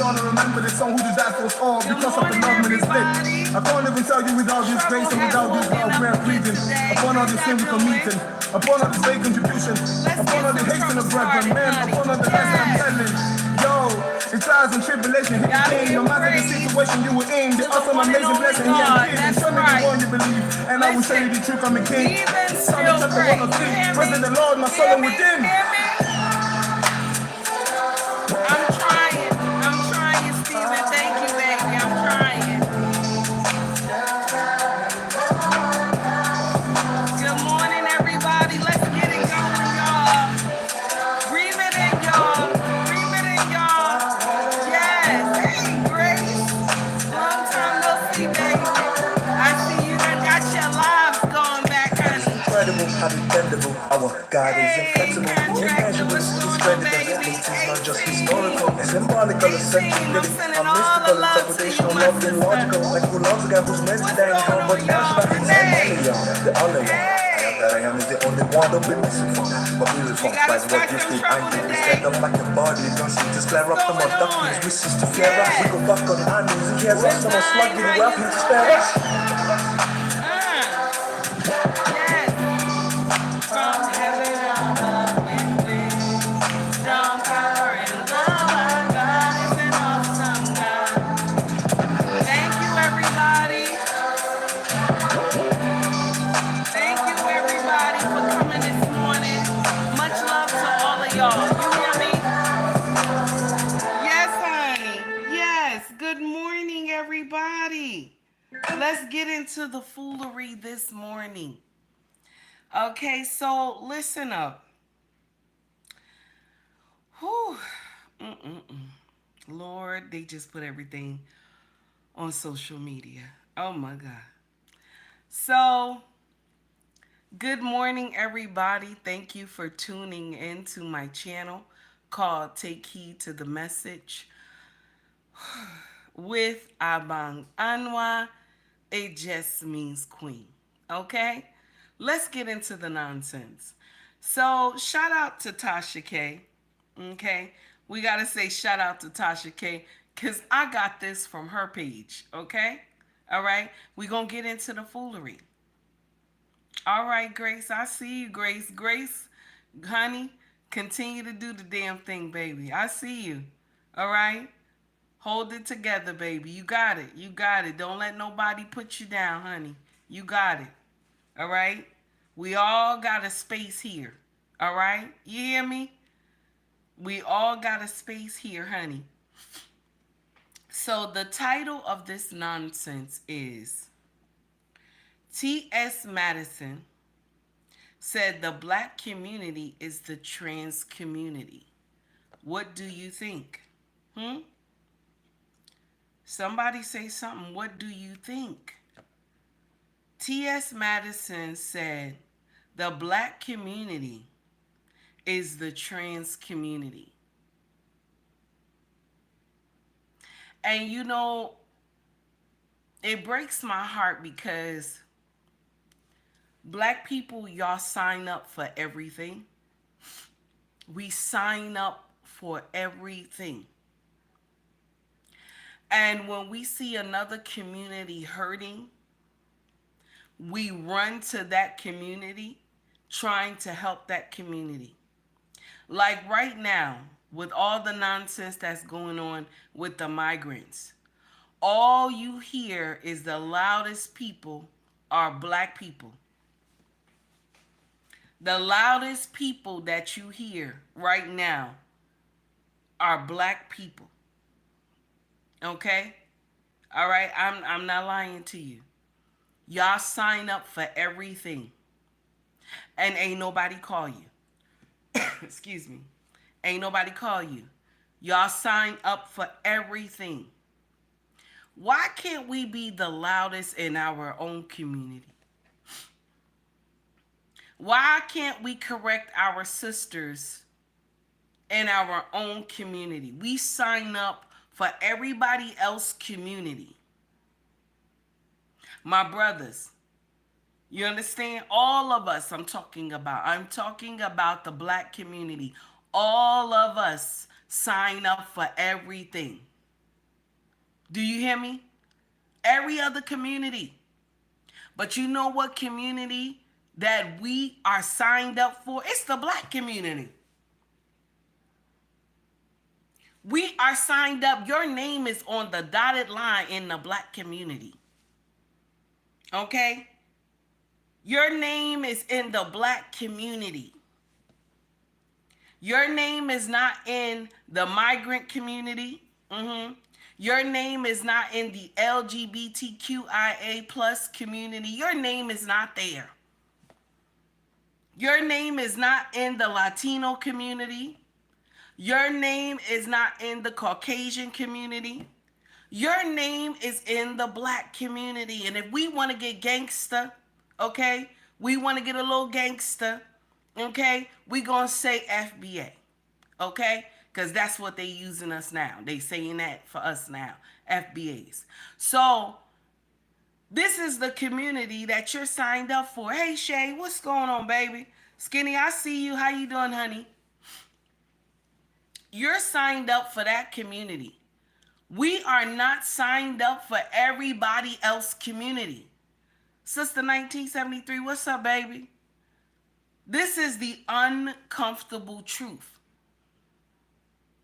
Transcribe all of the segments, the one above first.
gonna remember this song, who did that for us all, because of the love in this lit. I can't even tell you without this grace and without this love we're breathing. Upon all the sin we committed, upon all the fake contribution, upon all the hate and the brethren, man, upon all the lies that I'm telling. Yo, in trials and tribulation, hit the thing, no matter the situation you were in, the awesome amazing blessing, yeah, I'm kidding. Show me the one you believe, and I will show you the truth, I'm a king. Psalm chapter 1 of 3, praise the Lord, my soul and within. I'm trying, Stephen. Thank you, baby. I'm trying. Good morning, everybody. Let's get it going, y'all. Breathe it in, y'all. Breathe it in, y'all. Yes. Hey, Grace. Long time no see, baby. I see you done got your lives going back, honey. Incredible, how dependable. Our God is inflexible. Immeasurable, He's credible. It's not just historical. It's symbolical, essential, really. A mystical interpretation of love and logical. Like who loves a guy who's meant to die in hell, but now she's back in the only one. That I am is the only one that we're missing from. But we will fight by what you think I do. Stand up like a body, don't see. Just clear up the mud darkness. We cease to fear us. We go back on our knees. He hears us, someone slugging, we're happy to spare us. Let's get into the foolery this morning. Okay, so listen up. Whew. Lord, they just put everything on social media. Oh my God. So, good morning, everybody. Thank you for tuning into my channel called Take Heed to the Message with Abang Anwa. It just means queen. Okay? Let's get into the nonsense. So, shout out to Tasha K. Okay? We got to say shout out to Tasha K because I got this from her page. Okay? All right? We're going to get into the foolery. All right, Grace. I see you, Grace. Grace, honey, continue to do the damn thing, baby. I see you. All right? Hold it together, baby. You got it. You got it. Don't let nobody put you down, honey. You got it. All right? We all got a space here. All right? You hear me? We all got a space here, honey. So the title of this nonsense is T.S. Madison said the black community is the trans community. What do you think? Somebody say something. What do you think? T.S. Madison said the black community is the trans community. And you know, it breaks my heart because black people, y'all sign up for everything. We sign up for everything. And when we see another community hurting, we run to that community trying to help that community. Like right now, with all the nonsense that's going on with the migrants, all you hear is the loudest people are black people. The loudest people that you hear right now are black people. Okay? All right? I'm not lying to you. Y'all sign up for everything. And ain't nobody call you. Excuse me. Ain't nobody call you. Y'all sign up for everything. Why can't we be the loudest in our own community? Why can't we correct our sisters in our own community? We sign up for everybody else's community. My brothers, you understand? All of us I'm talking about. I'm talking about the black community. All of us sign up for everything. Do you hear me? Every other community. But you know what community that we are signed up for? It's the black community. We are signed up. Your name is on the dotted line in the black community. Okay? Your name is in the black community. Your name is not in the migrant community. Your name is not in the LGBTQIA plus community. Your name is not there. Your name is not in the Latino community. Your name is not in the Caucasian community. Your name is in the black community. And if we want to get gangster, okay, we want to get a little gangster, okay, we going to say FBA, okay, because that's what they using us now. They saying that for us now, FBAs. So this is the community that you're signed up for. Hey, Shay, what's going on, baby? Skinny, I see you. How you doing, honey? You're signed up for that community. We are not signed up for everybody else community. Sister 1973, what's up, baby? This is the uncomfortable truth.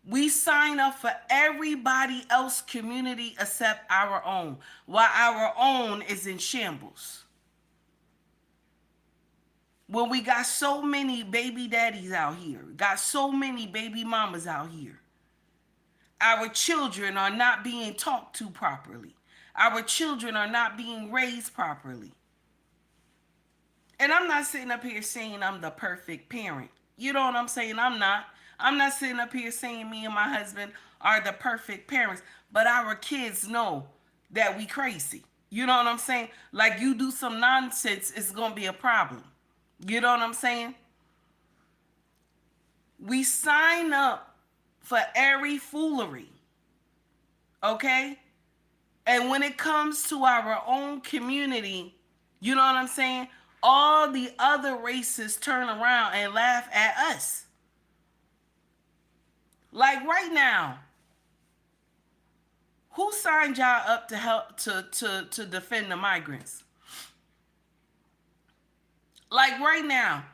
We sign up for everybody else community except our own, while our own is in shambles. When we got so many baby daddies out here, got so many baby mamas out here, our children are not being talked to properly. Our children are not being raised properly. And I'm not sitting up here saying I'm the perfect parent. You know what I'm saying? I'm not. I'm not sitting up here saying me and my husband are the perfect parents. But our kids know that we crazy. You know what I'm saying? Like, you do some nonsense, it's going to be a problem. You know what I'm saying? We sign up for every foolery. Okay? And when it comes to our own community, you know what I'm saying? All the other races turn around and laugh at us. Like right now, who signed y'all up to help to defend the migrants? Like right now,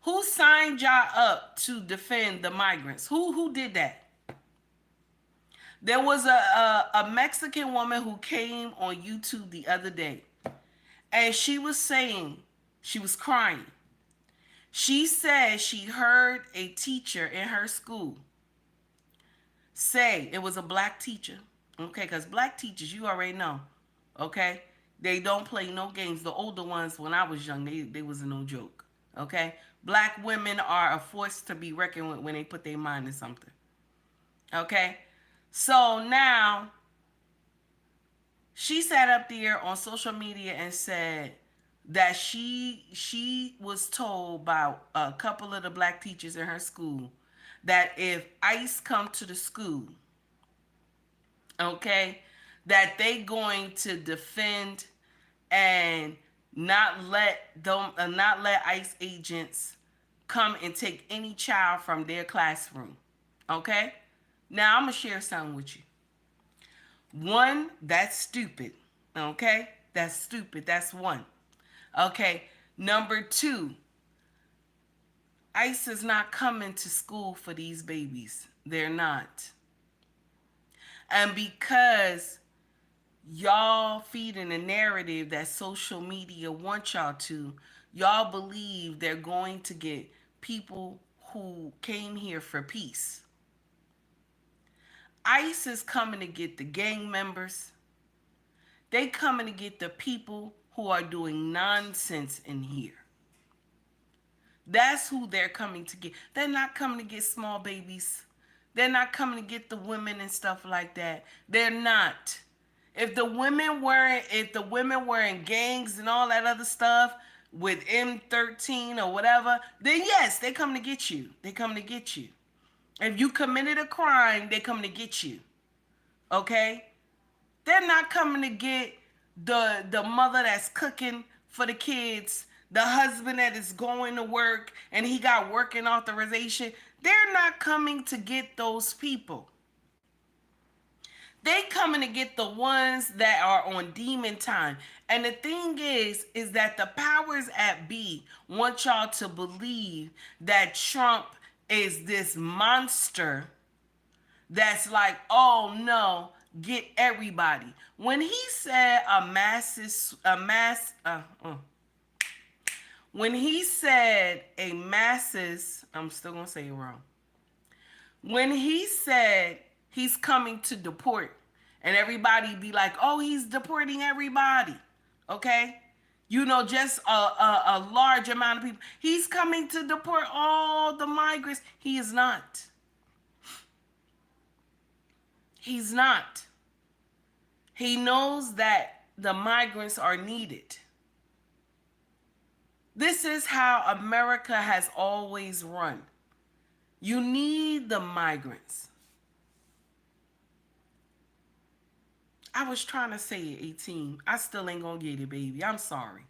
who signed y'all up to defend the migrants? Who did that? There was a Mexican woman who came on YouTube the other day, and she was saying, she was crying. She said she heard a teacher in her school say, it was a black teacher, okay, because black teachers, you already know, okay, they don't play no games. The older ones, when I was young, they was no joke, okay? Black women are a force to be reckoned with when they put their mind to something, okay? So now, she sat up there on social media and said that she was told by a couple of the black teachers in her school that if ICE come to the school, okay, that they going to defend and not let ICE agents come and take any child from their classroom. Okay? Now I'm gonna share something with you. One, that's stupid. Okay? That's stupid. That's one. Okay. Number two, ICE is not coming to school for these babies. They're not. And because y'all feeding a narrative that social media wants y'all to, y'all believe they're going to get people who came here for peace. ICE is coming to get the gang members. They coming to get the people who are doing nonsense in here. That's who they're coming to get. They're not coming to get small babies. They're not coming to get the women and stuff like that. They're not. If the women were in gangs and all that other stuff with M13 or whatever, then yes, they come to get you. They come to get you. If you committed a crime, they come to get you. Okay? They're not coming to get the mother that's cooking for the kids, the husband that is going to work and he got working authorization. They're not coming to get those people. They coming to get the ones that are on demon time. And the thing is that the powers at be want y'all to believe that Trump is this monster that's like, oh no, get everybody. When he said when he said a masses, I'm still gonna say it wrong. When he said he's coming to deport, and everybody be like, oh, he's deporting everybody, okay? You know, just a large amount of people. He's coming to deport all the migrants. He is not. He's not. He knows that the migrants are needed. This is how America has always run. You need the migrants. I was trying to say it, 18. I still ain't gonna get it, baby. I'm sorry.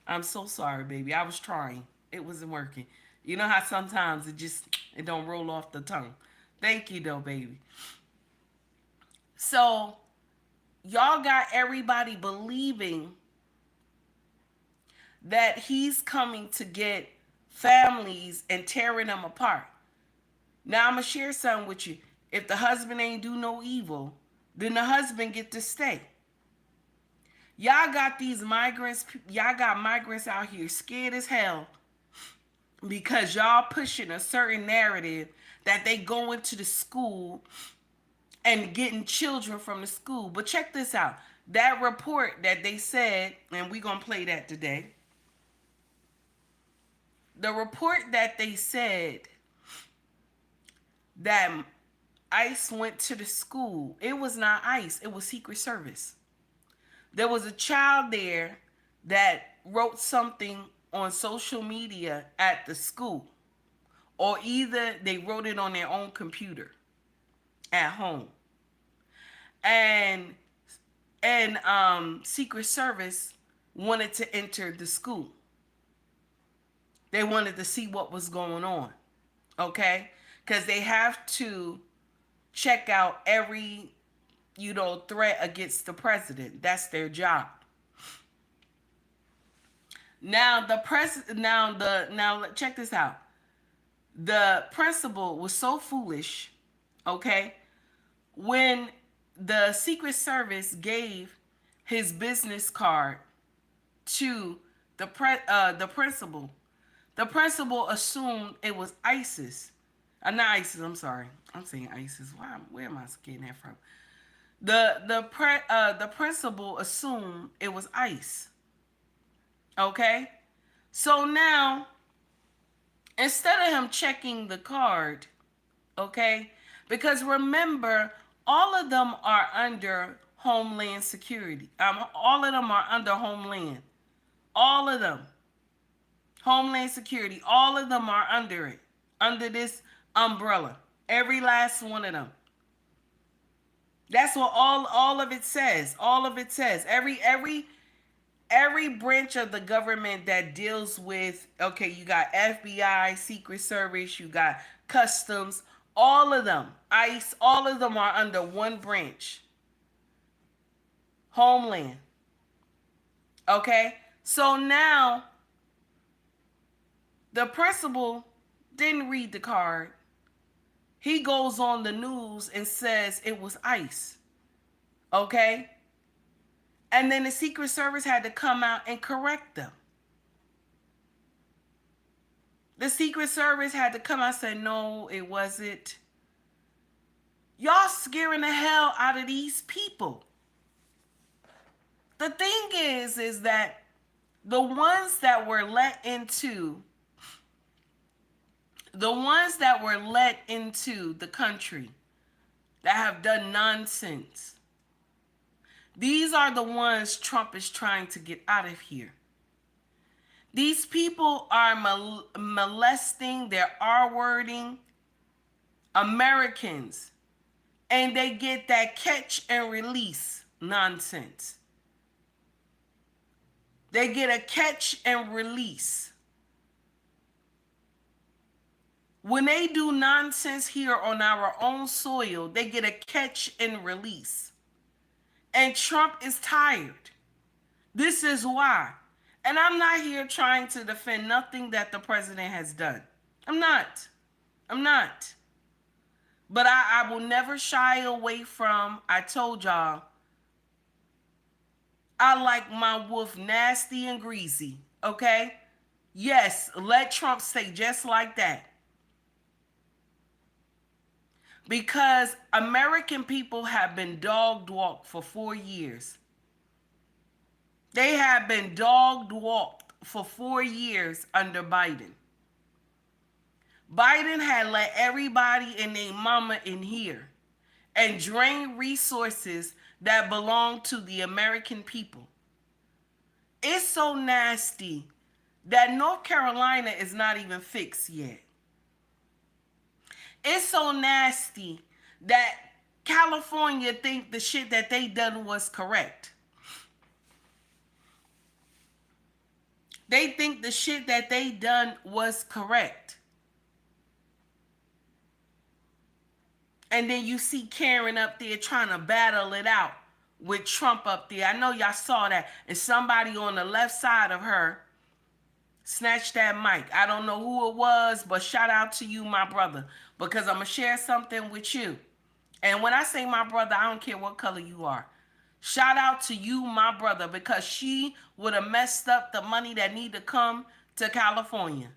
I'm so sorry, baby. I was trying. It wasn't working. You know how sometimes it don't roll off the tongue. Thank you though, baby. So y'all got everybody believing that he's coming to get families and tearing them apart. Now I'm gonna share something with you. If the husband ain't do no evil, then the husband get to stay. Y'all got these migrants, y'all got migrants out here scared as hell because y'all pushing a certain narrative that they go into the school and getting children from the school. But check this out. That report that they said, and we're going to play that today. The report that they said that ICE went to the school, it was not ICE, it was Secret Service. There was a child there that wrote something on social media at the school, or either they wrote it on their own computer at home. And Secret Service wanted to enter the school. They wanted to see what was going on, okay? Because they have to check out every, threat against the president. That's their job. Now check this out. The principal was so foolish, okay? When the Secret Service gave his business card to the principal, the principal assumed it was ISIS. Not ISIS, I'm sorry. I'm saying ISIS. Where am I getting that from? The principal assumed it was ICE. Okay? So now, instead of him checking the card, okay? Because remember, all of them are under Homeland Security. All of them are under Homeland. All of them. Homeland Security. All of them are under it. Under this umbrella. Every last one of them. That's what all of it says. All of it says. Every branch of the government that deals with, okay, you got FBI, Secret Service, you got Customs, all of them, ICE, all of them are under one branch. Homeland. Okay? So now, the principal didn't read the card. He goes on the news and says it was ICE. Okay? And then the Secret Service had to come out and correct them. The Secret Service had to come out and say, no, it wasn't. Y'all scaring the hell out of these people. The thing is that the ones that were let into the country that have done nonsense, these are the ones Trump is trying to get out of here. These people are molesting, they're R-wording Americans, and they get that catch and release nonsense. They get a catch and release. When they do nonsense here on our own soil, they get a catch and release. And Trump is tired. This is why. And I'm not here trying to defend nothing that the president has done. I'm not. I'm not. But I will never shy away from, I told y'all, I like my wolf nasty and greasy, okay? Yes, let Trump stay just like that. Because American people have been dog walked for 4 years. They have been dog walked for 4 years under Biden. Biden had let everybody and their mama in here and drain resources that belong to the American people. It's so nasty that North Carolina is not even fixed yet. It's so nasty that California think the shit that they done was correct. They think the shit that they done was correct. And then you see Karen up there trying to battle it out with Trump up there. I know y'all saw that. And somebody on the left side of her snatched that mic. I don't know who it was, but shout out to you, my brother, because I'm going to share something with you. And when I say my brother, I don't care what color you are. Shout out to you, my brother, because she would have messed up the money that need to come to California.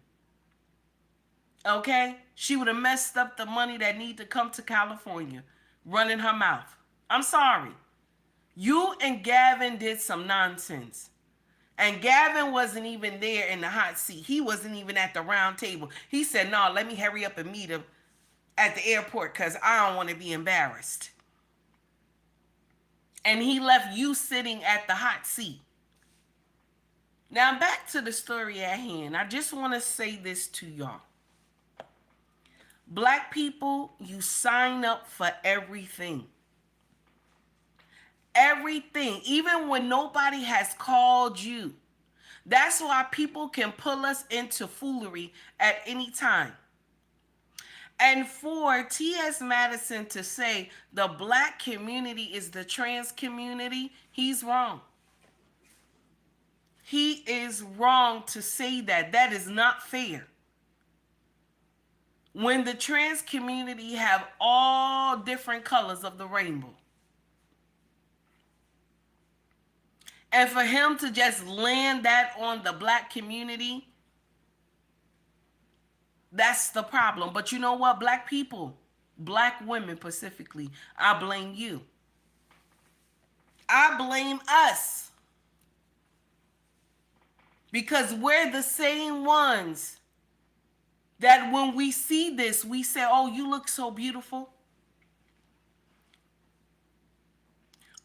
Okay? She would have messed up the money that need to come to California, running her mouth. I'm sorry. You and Gavin did some nonsense. And Gavin wasn't even there in the hot seat. He wasn't even at the round table. He said, no, let me hurry up and meet him at the airport because I don't want to be embarrassed. And he left you sitting at the hot seat. Now back to the story at hand. I just want to say this to y'all. Black people, you sign up for everything. Everything, even when nobody has called you. That's why people can pull us into foolery at any time. And for T.S. Madison to say the black community is the trans community, he's wrong. He is wrong to say that. That is not fair. When the trans community have all different colors of the rainbow. And for him to just land that on the black community, that's the problem. But you know what, black people, black women specifically, I blame you. I blame us. Because we're the same ones that when we see this, we say, oh, you look so beautiful.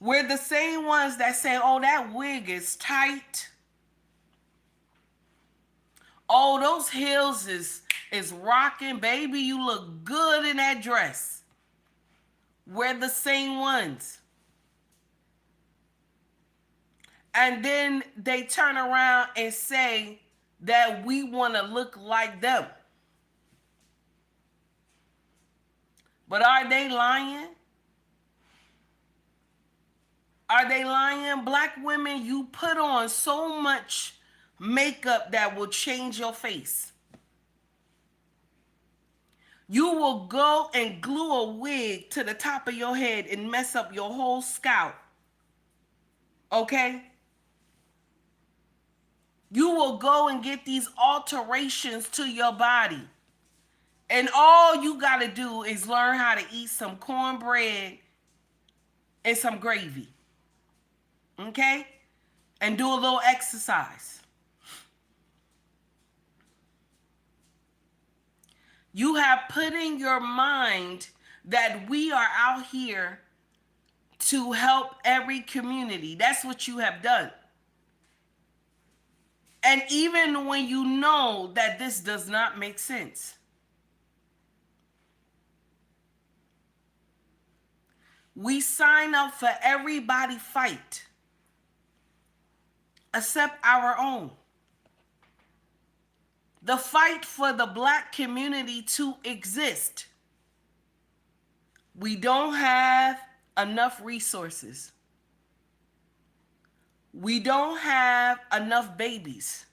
We're the same ones that say, oh, that wig is tight. Oh, those heels is rocking. Baby, you look good in that dress. We're the same ones. And then they turn around and say that we want to look like them. But are they lying? Are they lying? Black women, you put on so much makeup that will change your face. You will go and glue a wig to the top of your head and mess up your whole scalp. Okay? You will go and get these alterations to your body. And all you got to do is learn how to eat some cornbread and some gravy. Okay? And do a little exercise. You have put in your mind that we are out here to help every community. That's what you have done. And even when you know that this does not make sense. We sign up for everybody fight except our own. The fight for the black community to exist. We don't have enough resources. We don't have enough babies.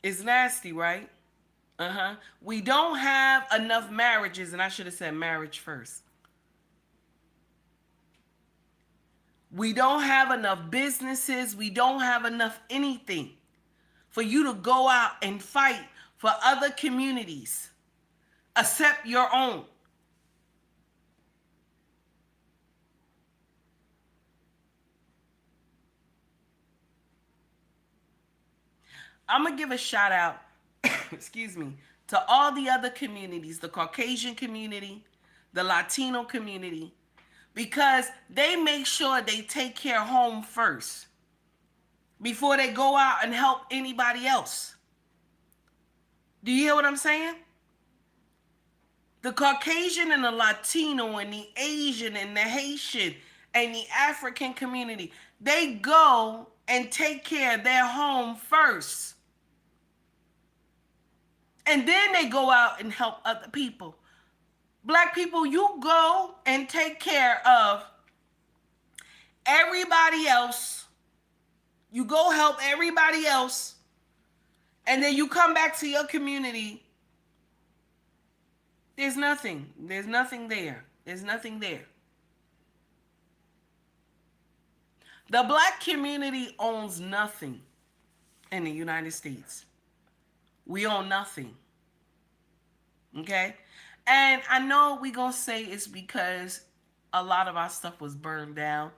It's nasty, right? We don't have enough marriages, and I should have said marriage first. We don't have enough businesses. We don't have enough anything for you to go out and fight for other communities except your own. I'm going to give a shout out, excuse me, to all the other communities, the Caucasian community, the Latino community, because they make sure they take care of home first before they go out and help anybody else. Do you hear what I'm saying? The Caucasian and the Latino and the Asian and the Haitian and the African community, they go and take care of their home first. And then they go out and help other people. Black people, you go and take care of everybody else. You go help everybody else. And then you come back to your community. There's nothing. There's nothing there. There's nothing there. The black community owns nothing in the United States. We own nothing. Okay? And I know we're going to say it's because a lot of our stuff was burned down.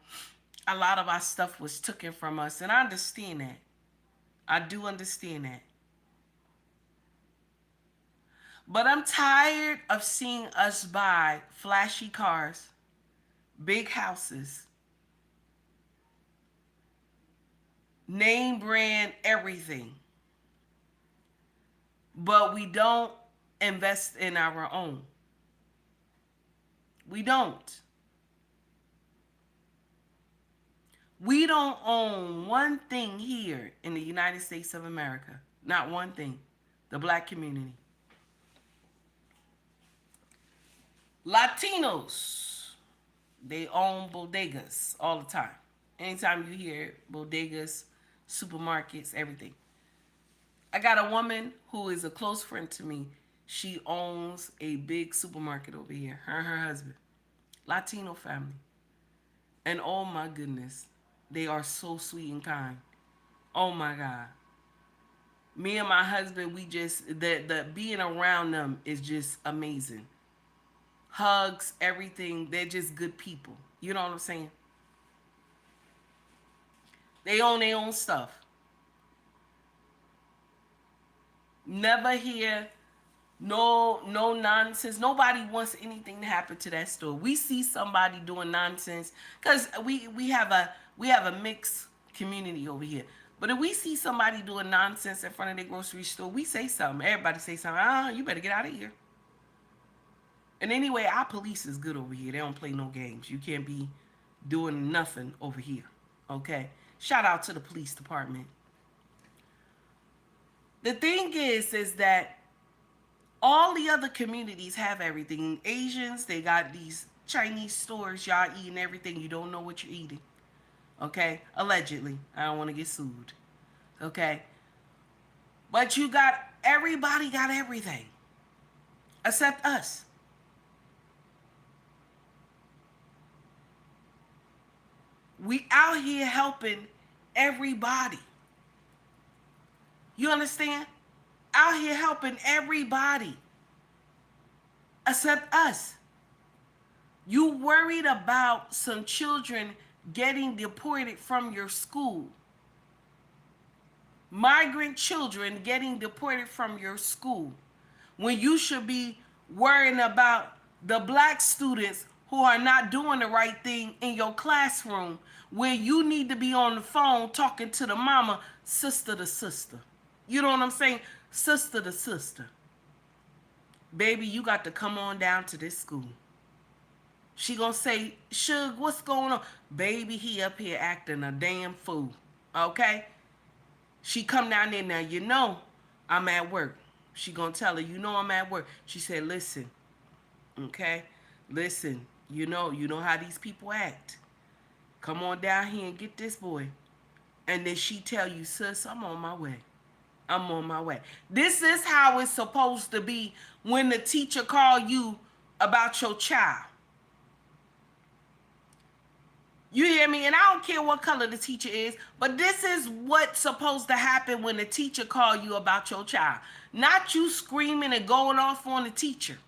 A lot of our stuff was taken from us. And I understand that. I do understand that. But I'm tired of seeing us buy flashy cars, big houses, name brand everything. But we don't invest in our own. We don't. We don't own one thing here in the United States of America. Not one thing. The black community. Latinos, they own bodegas all the time. Anytime you hear bodegas, supermarkets, everything. I got a woman who is a close friend to me. She owns a big supermarket over here. Her and her husband. Latino family. And oh my goodness, they are so sweet and kind. Oh my God. Me and my husband, we just, the being around them is just amazing. Hugs, everything. They're just good people. You know what I'm saying? They own their own stuff. Never hear no nonsense. Nobody wants anything to happen to that store. We see somebody doing nonsense because we have a mixed community over here. But if we see somebody doing nonsense in front of their grocery store, we say something. Everybody say something. You better get out of here. And anyway, our police is good over here. They don't play no games. You can't be doing nothing over here. Okay? Shout out to the police department. The thing is that all the other communities have everything. Asians, they got these Chinese stores. Y'all eating everything. You don't know what you're eating. Okay? Allegedly. I don't want to get sued. Okay? But everybody got everything. Except us. We out here helping everybody. You understand? Out here helping everybody. Except us. You worried about some children getting deported from your school. Migrant children getting deported from your school. When you should be worrying about the black students who are not doing the right thing in your classroom, where you need to be on the phone talking to the mama, sister to sister. You know what I'm saying? Sister to sister. Baby, you got to come on down to this school. She gonna say, Suge, what's going on? Baby, he up here acting a damn fool. Okay? She come down there now, you know I'm at work. She gonna tell her, you know I'm at work. She said, listen, okay? Listen, you know how these people act. Come on down here and get this boy. And then she tell you, sis, I'm on my way. I'm on my way. This is how it's supposed to be when the teacher call you about your child. You hear me? And I don't care what color the teacher is, but this is what's supposed to happen when the teacher call you about your child. Not you screaming and going off on the teacher.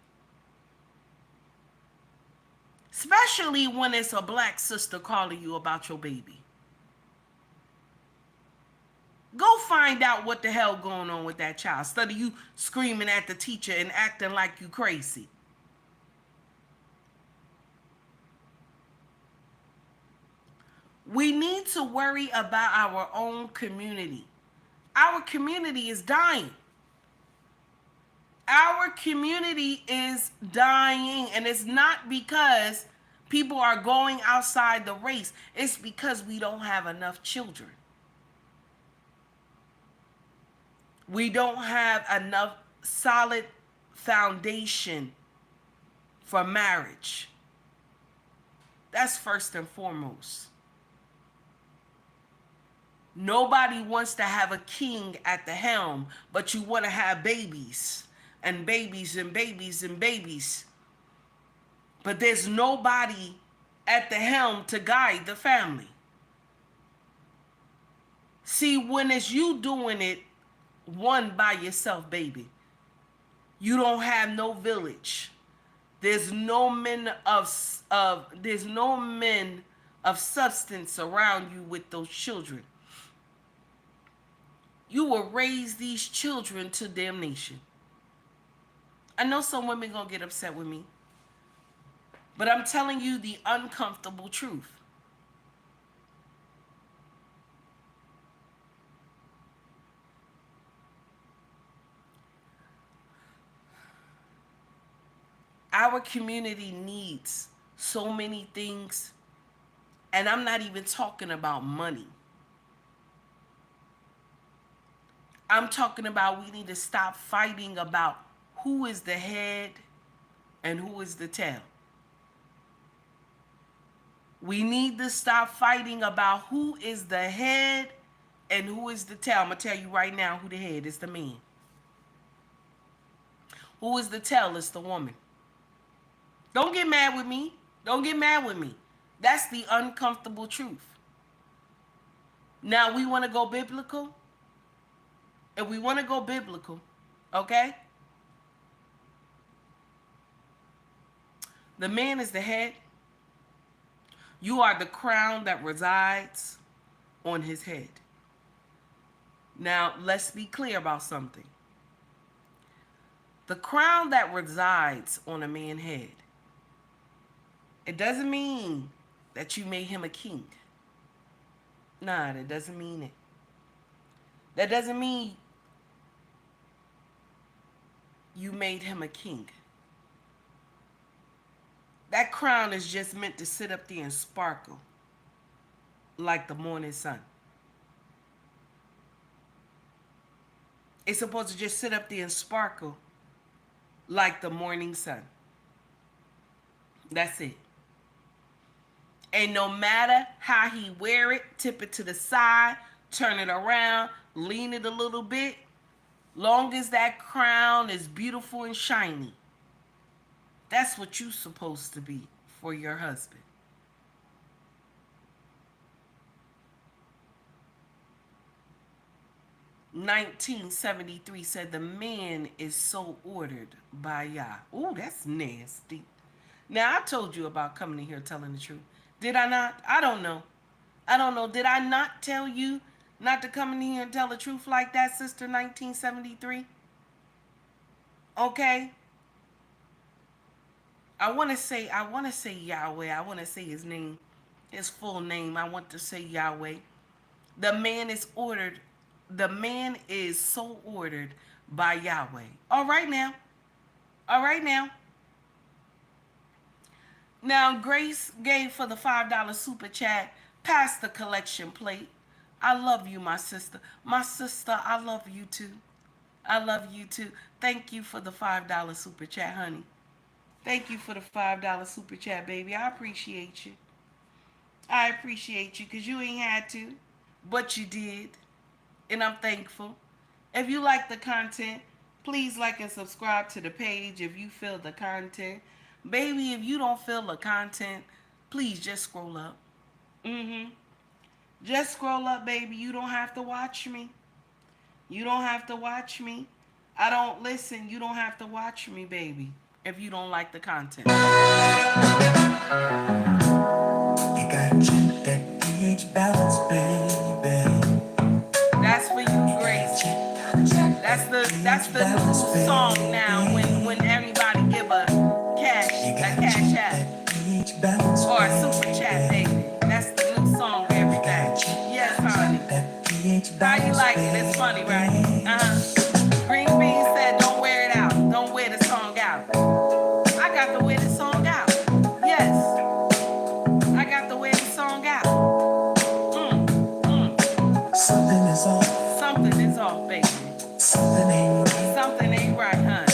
Especially when it's a black sister calling you about your baby. Go find out what the hell going on with that child. Instead of you screaming at the teacher and acting like you crazy. We need to worry about our own community. Our community is dying. Our community is dying, and it's not because people are going outside the race. It's because we don't have enough children. We don't have enough solid foundation for marriage. That's first and foremost. Nobody wants to have a king at the helm, but you want to have babies and babies and babies and babies. But there's nobody at the helm to guide the family. See, when it's you doing it one by yourself, baby, you don't have no village. There's no men of substance around you with those children. You will raise these children to damnation. I know some women gonna get upset with me, but I'm telling you the uncomfortable truth. Our community needs so many things, and I'm not even talking about money. I'm talking about we need to stop fighting about who is the head and who is the tail. We need to stop fighting about who is the head and who is the tail. I'm going to tell you right now who the head is: the man. Who is the tail is the woman. Don't get mad with me. Don't get mad with me. That's the uncomfortable truth. Now we want to go biblical. If we want to go biblical, okay? The man is the head. You are the crown that resides on his head. Now, let's be clear about something. The crown that resides on a man's head, it doesn't mean that you made him a king. Nah, that doesn't mean it. That doesn't mean you made him a king. That crown is just meant to sit up there and sparkle like the morning sun. It's supposed to just sit up there and sparkle like the morning sun. That's it. And no matter how he wear it, tip it to the side, turn it around, lean it a little bit, long as that crown is beautiful and shiny, that's what you're supposed to be for your husband. "1973 said the man is so ordered by Yah." Ooh, that's nasty. Now, I told you about coming in here telling the truth. Did I not? I don't know. I don't know. Did I not tell you not to come in here and tell the truth like that, Sister 1973? Okay? I want to say Yahweh. I want to say his name, his full name. I want to say Yahweh. The man is ordered. The man is so ordered by Yahweh. All right now. All right now. Now, Grace gave for the $5 super chat. Pass the collection plate. I love you, my sister. My sister, I love you too. I love you too. Thank you for the $5 super chat, honey. Thank you for the $5 super chat, baby. I appreciate you. I appreciate you because you ain't had to, but you did. And I'm thankful. If you like the content, please like and subscribe to the page if you feel the content. Baby, if you don't feel the content, please just scroll up. Just scroll up, baby. You don't have to watch me. You don't have to watch me. I don't listen. You don't have to watch me, baby, if you don't like the content. You gotta check that pH balance, baby. That's for you, Grace. That's the new song now when everybody give a cash app or a super chat, baby. That's the new song for everything. Yes, honey. How you like it? It's funny, right? Green Bean said, don't wear it out. Don't wear the song out. I got to wear the song out. Yes. I got to wear the song out. Something is off. Something is off, baby. Something ain't right. Something ain't right, honey.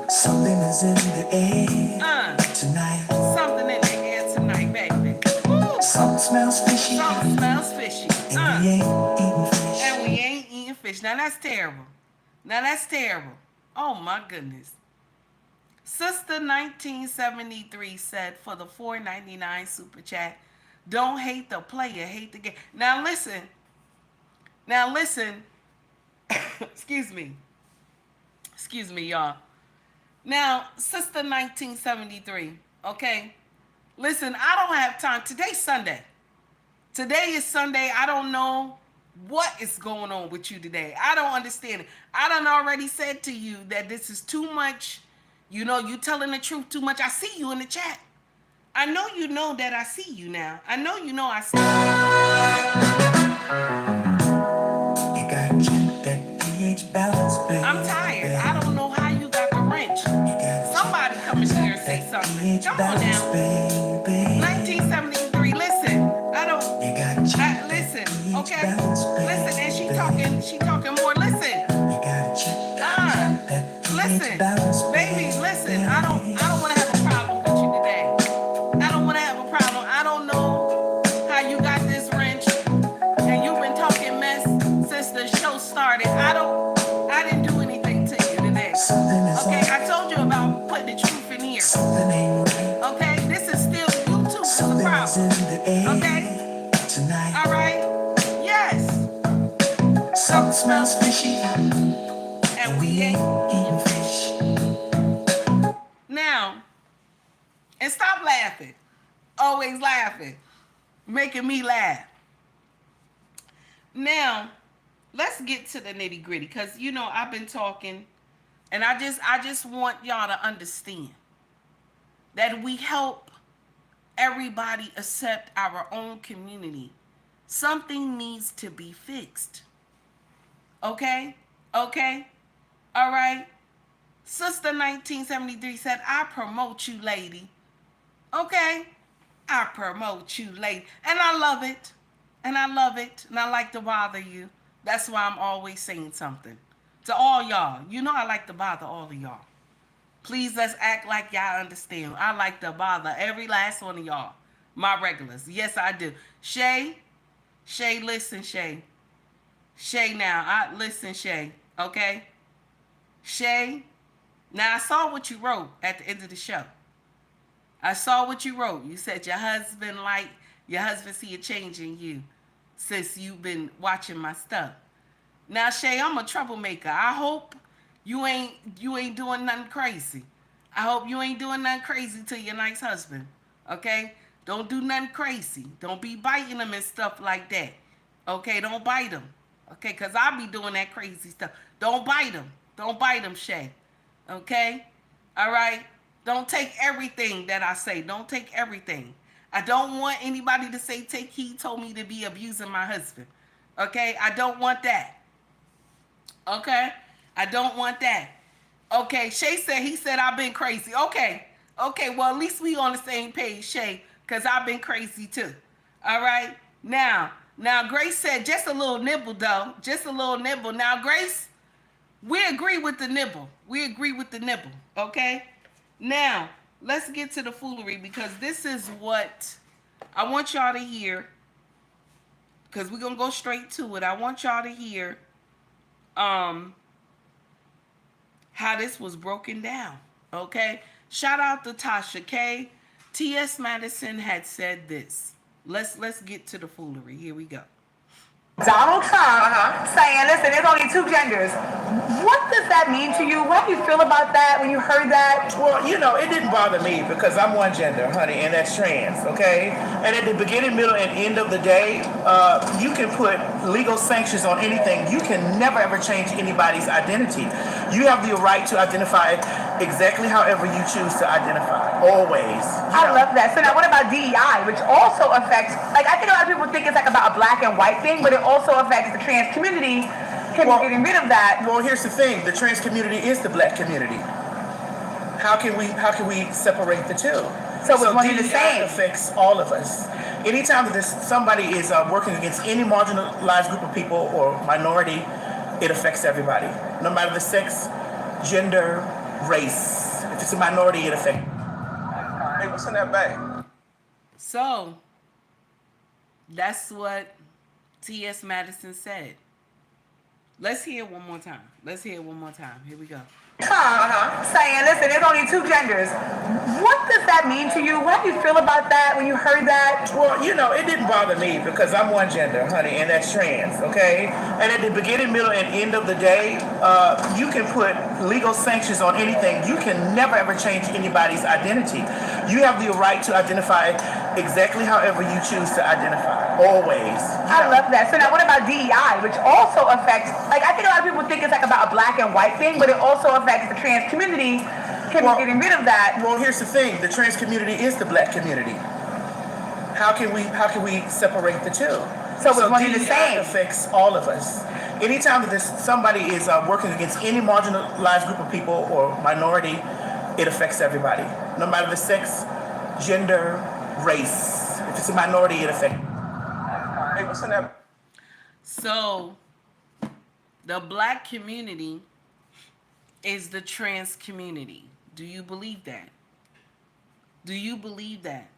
Something is in the air tonight. Something in the air tonight, baby. Something smells fishy. Something smells fishy. And we ain't eating fish. And we ain't eating fish. Now that's terrible. Now that's terrible. Oh my goodness. Sister 1973 said for the $4.99 super chat, don't hate the player, hate the game. Now listen. Excuse me, y'all. Now, Sister 1973, okay? Listen, I don't have time. Today's Sunday. Today is Sunday. I don't know what is going on with you today. I don't understand it. I done already said to you that this is too much. You know, you telling the truth too much. I see you in the chat. I know you know that I see you now. I know you know I see you. You gotta check that pH balance, baby. I'm tired. I don't know how you got the wrench. Somebody come in here and say something. Come on now. 1973, listen. Listen, okay? Listen, and she talking more. Listen. Listen, baby, listen. I don't want to have a problem with you today. I don't want to have a problem. I don't know how you got this wrench, and you've been talking mess since the show started. I didn't do anything to you today. Okay, I told you about putting the truth in here. Okay, this is still you too. It's a problem. Okay, all right. Yes. Something smells fishy. And we ain't eating fish. Now, and stop laughing. Always laughing. Making me laugh. Now, let's get to the nitty gritty. Because, you know, I've been talking. And I just want y'all to understand that we help everybody accept our own community. Something needs to be fixed. Okay? Okay? All right. Sister 1973 said, I promote you, lady. Okay. I promote you, lady. And I love it. And I love it. And I like to bother you. That's why I'm always saying something. To all y'all. You know I like to bother all of y'all. Please let's act like y'all understand. I like to bother every last one of y'all. My regulars. Yes, I do. Shay, listen, Shay. Shay now. Listen, Shay. Okay? Shay, now I saw what you wrote at the end of the show. I saw what you wrote. You said your husband see a change in you since you've been watching my stuff. Now, Shay, I'm a troublemaker. I hope you ain't doing nothing crazy. I hope you ain't doing nothing crazy to your nice husband. Okay? Don't do nothing crazy. Don't be biting him and stuff like that. Okay? Don't bite him. Okay? Because I'll be doing that crazy stuff. Don't bite him. Don't bite him, Shay. Okay? All right? Don't take everything that I say. Don't take everything. I don't want anybody to say, he told me to be abusing my husband. Okay? I don't want that. Okay? I don't want that. Okay, Shay said, he said I've been crazy. Okay, well, at least we on the same page, Shay, because I've been crazy too. All right? Now, Now, Grace said just a little nibble, though. Just a little nibble. Now, Grace, we agree with the nibble. We agree with the nibble, okay? Now, let's get to the foolery because this is what I want y'all to hear because we're going to go straight to it. I want y'all to hear how this was broken down, okay? Shout out to Tasha K. T.S. Madison had said this. Let's get to the foolery. Here we go. Donald Trump saying, listen, there's only two genders. What does that mean to you? How do you feel about that when you heard that? Well, you know, it didn't bother me because I'm one gender, honey, and that's trans, okay? And at the beginning, middle, and end of the day, you can put legal sanctions on anything. You can never, ever change anybody's identity. You have the right to identify exactly however you choose to identify, always. I love that. So now what about DEI, which also affects, like I think a lot of people think it's like about a black and white thing, but it also affects the trans community. Can we getting rid of that? Well, here's the thing. The trans community is the black community. How can we separate the two? So it's one and the DEI same. affects all of us. Anytime that somebody is working against any marginalized group of people or minority, it affects everybody. No matter the sex, gender, race. If it's a minority, it affects. Hey, what's in that bag? So, that's what T.S. Madison said. Let's hear it one more time. Let's hear it one more time. Here we go. Saying, listen, there's only two genders. What does that mean to you? How do you feel about that when you heard that? Well, you know, it didn't bother me because I'm one gender, honey, and that's trans, okay? And at the beginning, middle, and end of the day, you can put legal sanctions on anything. You can never, ever change anybody's identity. You have the right to identify exactly however you choose to identify, always. I love that. So now what about DEI, which also affects, like I think a lot of people think it's like about a black and white thing, but it also affects the trans community. Can we getting rid of that? Well, here's the thing. The trans community is the black community. How can we separate the two? So it's one and the DEI same. affects all of us. Anytime that somebody is working against any marginalized group of people or minority, it affects everybody. No matter the sex, gender, race. If it's a minority, it affects. Hey, what's in that? So, the black community is the trans community. Do you believe that? Do you believe that?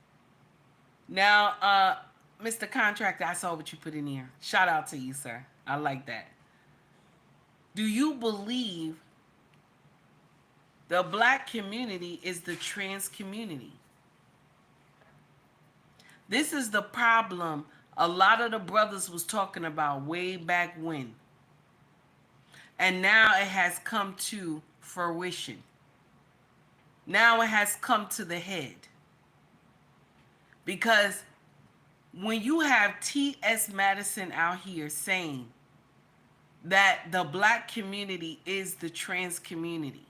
Now, Mr. Contractor, I saw what you put in here. Shout out to you, sir. I like that. Do you believe the black community is the trans community? This is the problem a lot of the brothers was talking about way back when. And now it has come to fruition. Now it has come to the head. Because when you have T.S. Madison out here saying that the black community is the trans community,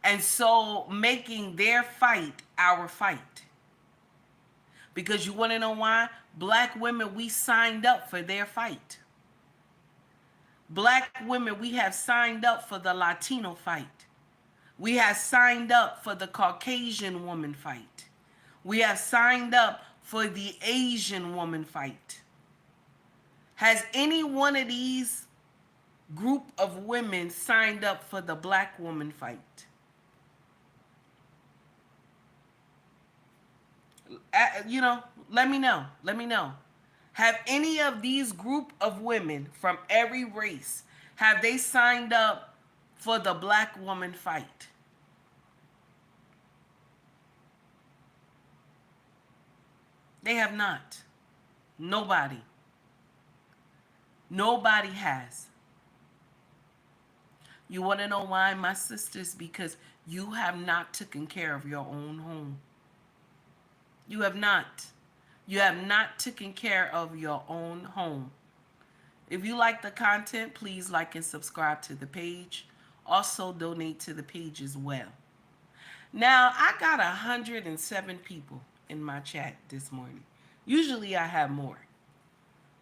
and so making their fight our fight. Because you want to know why? Black women, we signed up for their fight. Black women, we have signed up for the Latino fight. We have signed up for the Caucasian woman fight. We have signed up for the Asian woman fight. Has any one of these group of women signed up for the black woman fight? Let me know. Let me know. Have any of these group of women from every race, have they signed up for the black woman fight? They have not. Nobody. Nobody has. You want to know why, my sisters? Because you have not taken care of your own home. You have not. You have not taken care of your own home. If you like the content, please like and subscribe to the page. Also donate to the page as well. Now, I got 107 people in my chat this morning. Usually I have more.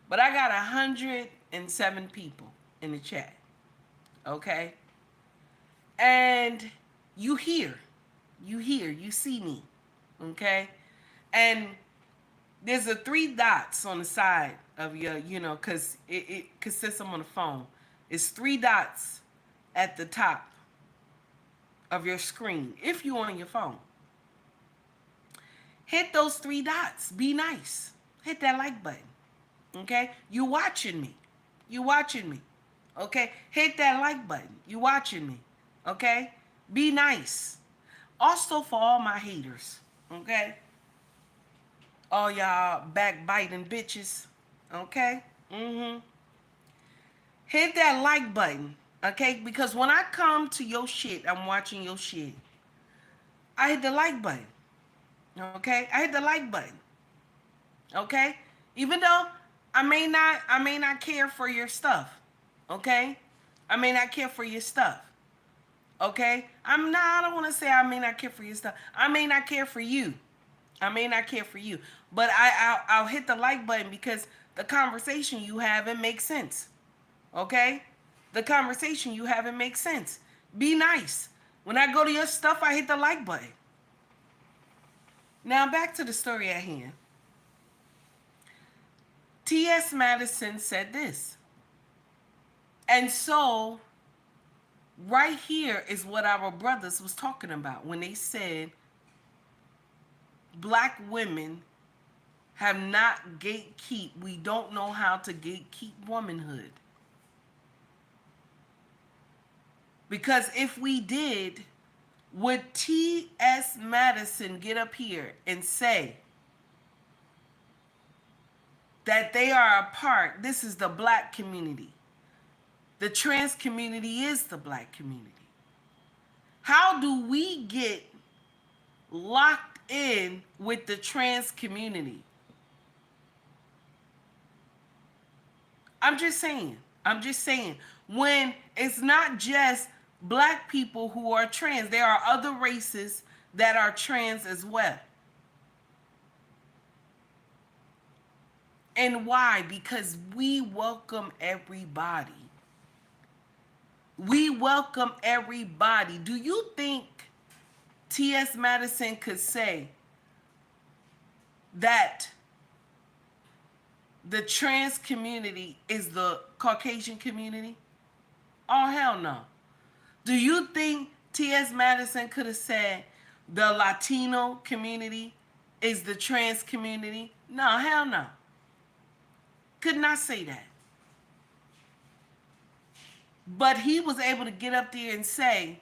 But I got 107 people in the chat. Okay? And you see me. Okay? And There's the three dots on the side of your, because it consists of on the phone. It's three dots at the top of your screen if you're on your phone. Hit those three dots. Be nice. Hit that like button. Okay? You watching me. You watching me. Okay? Hit that like button. You watching me. Okay? Be nice. Also for all my haters. Okay? All y'all backbiting bitches. Okay? Hit that like button. Okay? Because when I come to your shit, I'm watching your shit. I hit the like button. Okay? I hit the like button. Okay? Even though I may not care for your stuff. Okay? I may not care for your stuff. Okay? I don't want to say I may not care for your stuff. I may not care for you. I may not care for you. But I'll hit the like button because the conversation you have, it makes sense. Okay? The conversation you have, it makes sense. Be nice. When I go to your stuff, I hit the like button. Now back to the story at hand. T.S. Madison said this. And so, right here is what our brothers was talking about when they said black women have not gatekeep. We don't know how to gatekeep womanhood. Because if we did, would T.S. Madison get up here and say that they are a part, this is the black community. The trans community is the black community. How do we get locked in with the trans community? I'm just saying, when it's not just black people who are trans, there are other races that are trans as well. And why? Because we welcome everybody. We welcome everybody. Do you think T.S. Madison could say that the trans community is the Caucasian community? Oh, hell no. Do you think T.S. Madison could have said the Latino community is the trans community? No, hell no. Could not say that. But he was able to get up there and say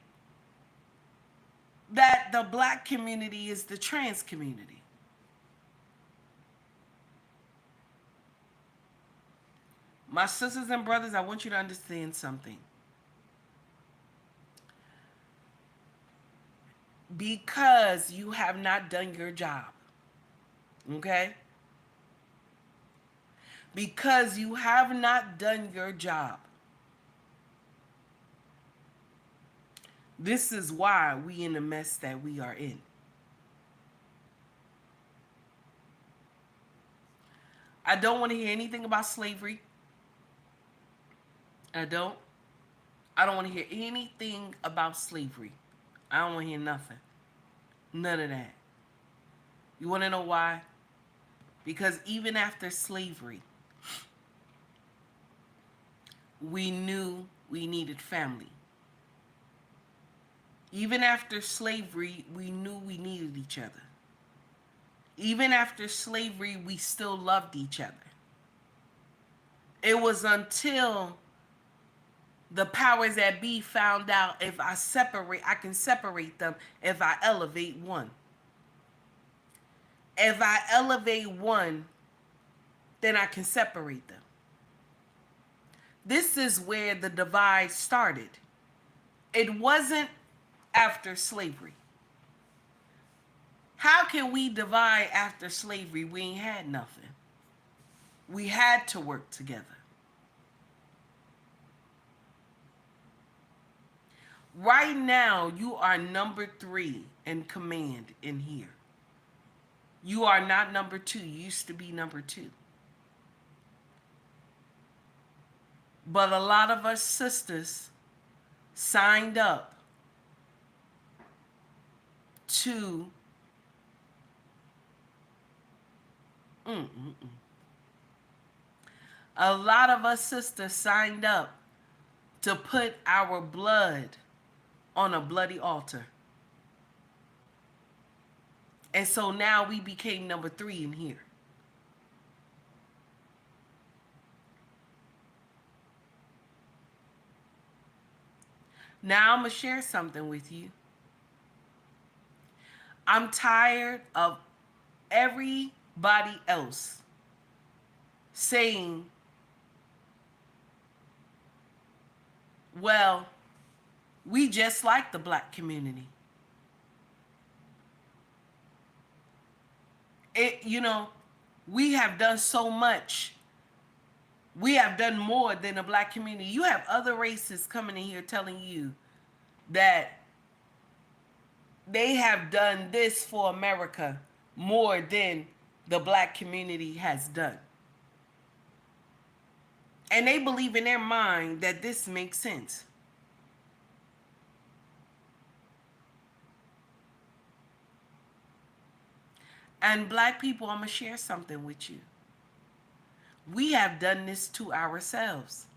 that the black community is the trans community. My sisters and brothers, I want you to understand something. Because you have not done your job, okay? Because you have not done your job. This is why we in the mess that we are in. I don't want to hear anything about slavery. I don't want to hear anything about slavery. I don't want to hear nothing. None of that. You want to know why? Because even after slavery, we knew we needed family. Even after slavery, we knew we needed each other. Even after slavery, we still loved each other. It was until the powers that be found out if I can separate them if I elevate one. If I elevate one, then I can separate them. This is where the divide started. It wasn't after slavery. How can we divide after slavery? We ain't had nothing. We had to work together. Right now, you are number 3 in command in here. You are not number 2. You used to be number 2. But a lot of us sisters signed up to A lot of us sisters signed up to put our blood on a bloody altar. And so now we became number 3 in here. Now I'm going to share something with you. I'm tired of everybody else saying, well, we just like the black community. We have done so much. We have done more than the black community. You have other races coming in here telling you that they have done this for America more than the black community has done. And they believe in their mind that this makes sense. And black people, I'm going to share something with you. We have done this to ourselves.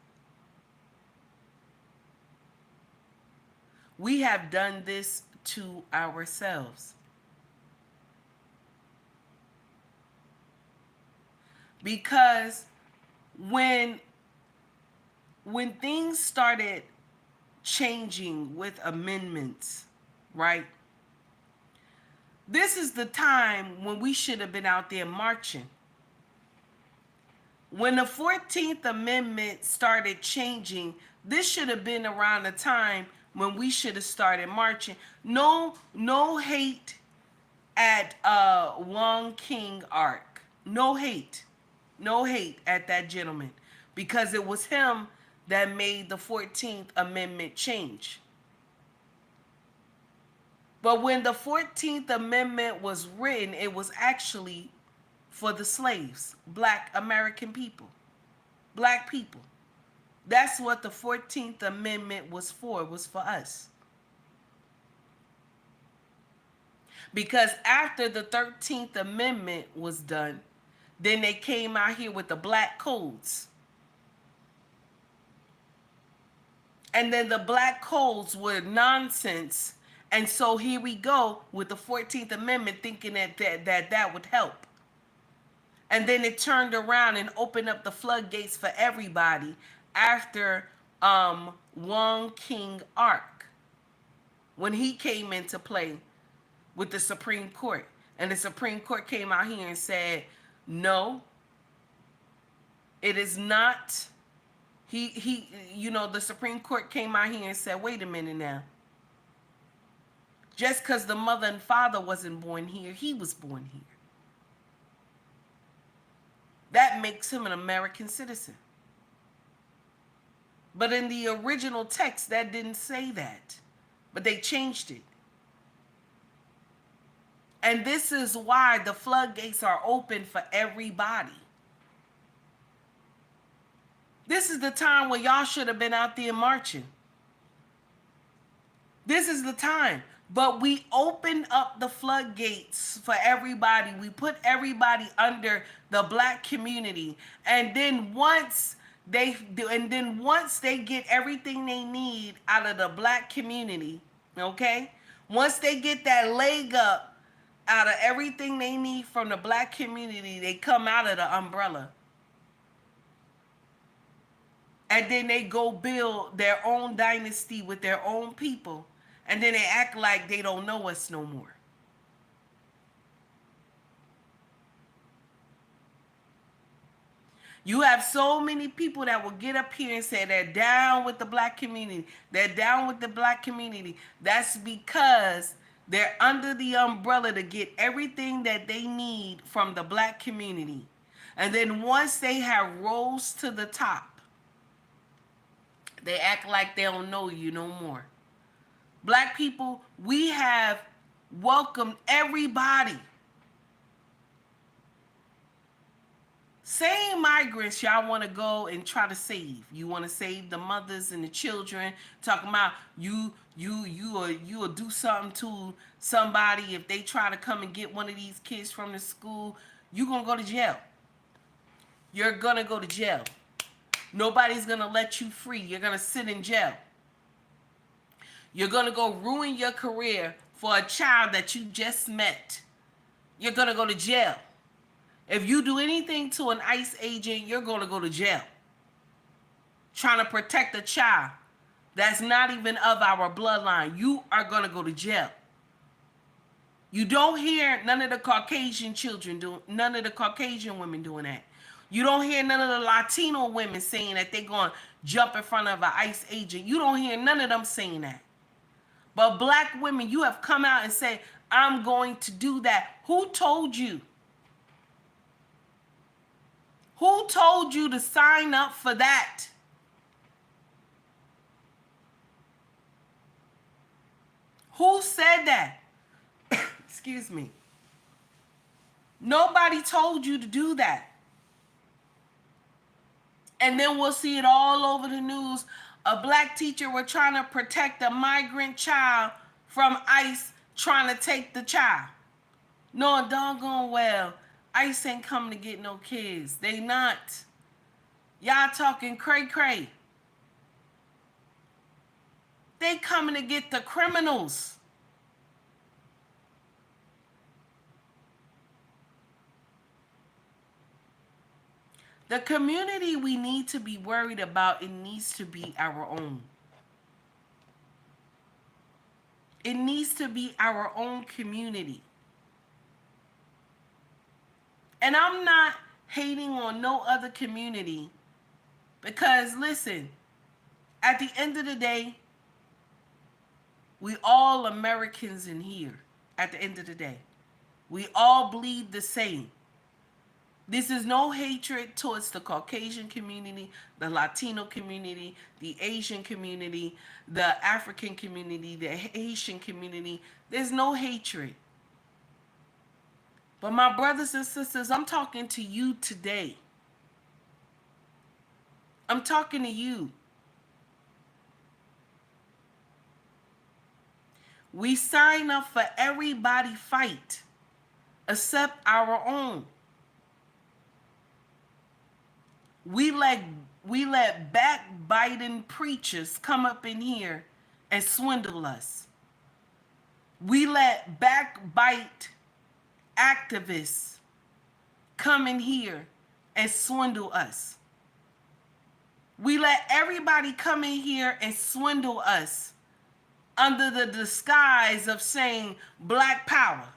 We have done this to ourselves. Because when things started changing with amendments, right? This is the time when we should have been out there marching. When the 14th Amendment started changing, this should have been around the time when we should have started marching. No hate at Wong King Ark. No hate at that gentleman, because it was him that made the 14th Amendment change. But when the 14th Amendment was written, it was actually for the slaves, black American people, black people. That's what the 14th Amendment was for. It was for us. Because after the 13th Amendment was done, then they came out here with the black codes. And then the black codes were nonsense. And so here we go with the 14th Amendment, thinking that would help. And then it turned around and opened up the floodgates for everybody after Wong King Ark, when he came into play with the Supreme Court. And the Supreme Court came out here and said, no, it is not. The Supreme Court came out here and said, wait a minute now. Just because the mother and father wasn't born here, he was born here. That makes him an American citizen. But in the original text, that didn't say that. But they changed it. And this is why the floodgates are open for everybody. This is the time where y'all should have been out there marching. This is the time. But we opened up the floodgates for everybody. We put everybody under the black community. And then once they get everything they need out of the black community, okay? Once they get that leg up out of everything they need from the black community, they come out of the umbrella. And then they go build their own dynasty with their own people. And then they act like they don't know us no more. You have so many people that will get up here and say they're down with the black community. They're down with the black community. That's because they're under the umbrella to get everything that they need from the black community. And then once they have rose to the top, they act like they don't know you no more. Black people, we have welcomed everybody. Same migrants y'all want to go and try to save. You want to save the mothers and the children. Talking about you'll do something to somebody if they try to come and get one of these kids from the school. you're going to go to jail. You're going to go to jail. Nobody's going to let you free. You're going to sit in jail. You're going to go ruin your career for a child that you just met. You're going to go to jail. If you do anything to an ICE agent, you're going to go to jail. Trying to protect a child that's not even of our bloodline, you are going to go to jail. You don't hear none of the Caucasian children do, none of the Caucasian women doing that. You don't hear none of the Latino women saying that they're going to jump in front of an ICE agent. You don't hear none of them saying that. But black women, you have come out and said, I'm going to do that. Who told you? Who told you to sign up for that? Who said that? Excuse me. Nobody told you to do that. And then we'll see it all over the news. A black teacher were trying to protect a migrant child from ICE trying to take the child. Knowing doggone well, ICE ain't coming to get no kids. They not. Y'all talking cray-cray. They coming to get the criminals. The community we need to be worried about, it needs to be our own. It needs to be our own community. And I'm not hating on no other community because, listen, at the end of the day, we all Americans in here. At the end of the day, we all bleed the same. This is no hatred towards the Caucasian community, the Latino community, the Asian community, the African community, the Haitian community. There's no hatred. But my brothers and sisters, I'm talking to you today. I'm talking to you. We sign up for everybody fight except our own. We let backbiting preachers come up in here and swindle us. We let backbite activists come in here and swindle us. We let everybody come in here and swindle us under the disguise of saying black power.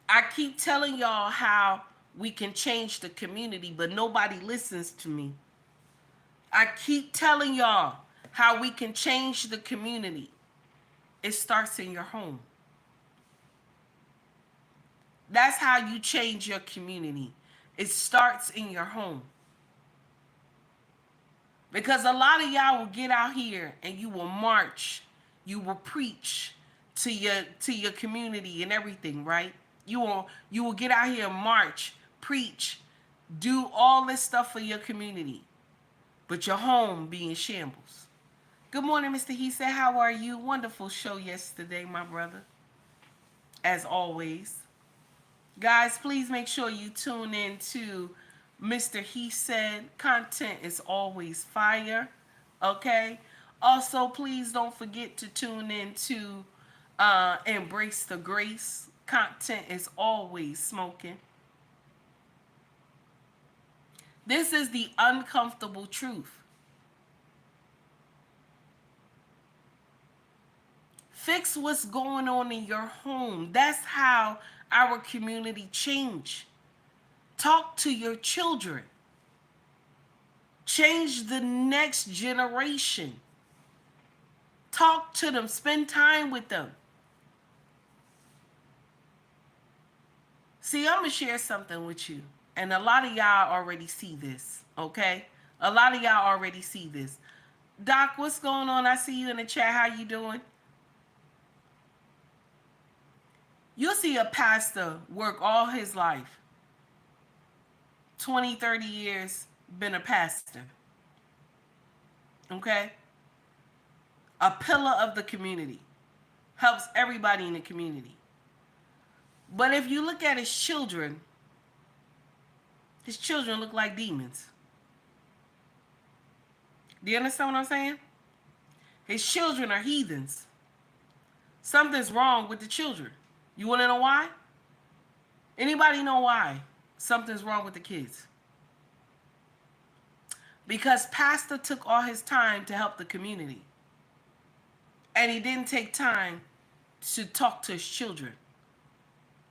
I keep telling y'all how we can change the community, but nobody listens to me. I keep telling y'all how we can change the community. It starts in your home. That's how you change your community. It starts in your home. Because a lot of y'all will get out here and you will march, you will preach to your community and everything, right? You will get out here and march, preach, do all this stuff for your community, but your home be in shambles. Good morning, Mr. He said, how are you? Wonderful show yesterday, my brother. As always. Guys, please make sure you tune in to Mr. He Said. Content is always fire. Okay? Also, please don't forget to tune in to Embrace the Grace. Content is always smoking. This is the uncomfortable truth. Fix what's going on in your home. That's how our community change. Talk to your children. Change the next generation. Talk to them. Spend time with them. See, I'm going to share something with you. And a lot of y'all already see this, okay? A lot of y'all already see this. Doc, what's going on? I see you in the chat. How you doing? You'll see a pastor work all his life. 20, 30 years, been a pastor. Okay? A pillar of the community. Helps everybody in the community. But if you look at his children look like demons. Do you understand what I'm saying? His children are heathens. Something's wrong with the children. You want to know why? Anybody know why something's wrong with the kids? Because pastor took all his time to help the community. And he didn't take time to talk to his children.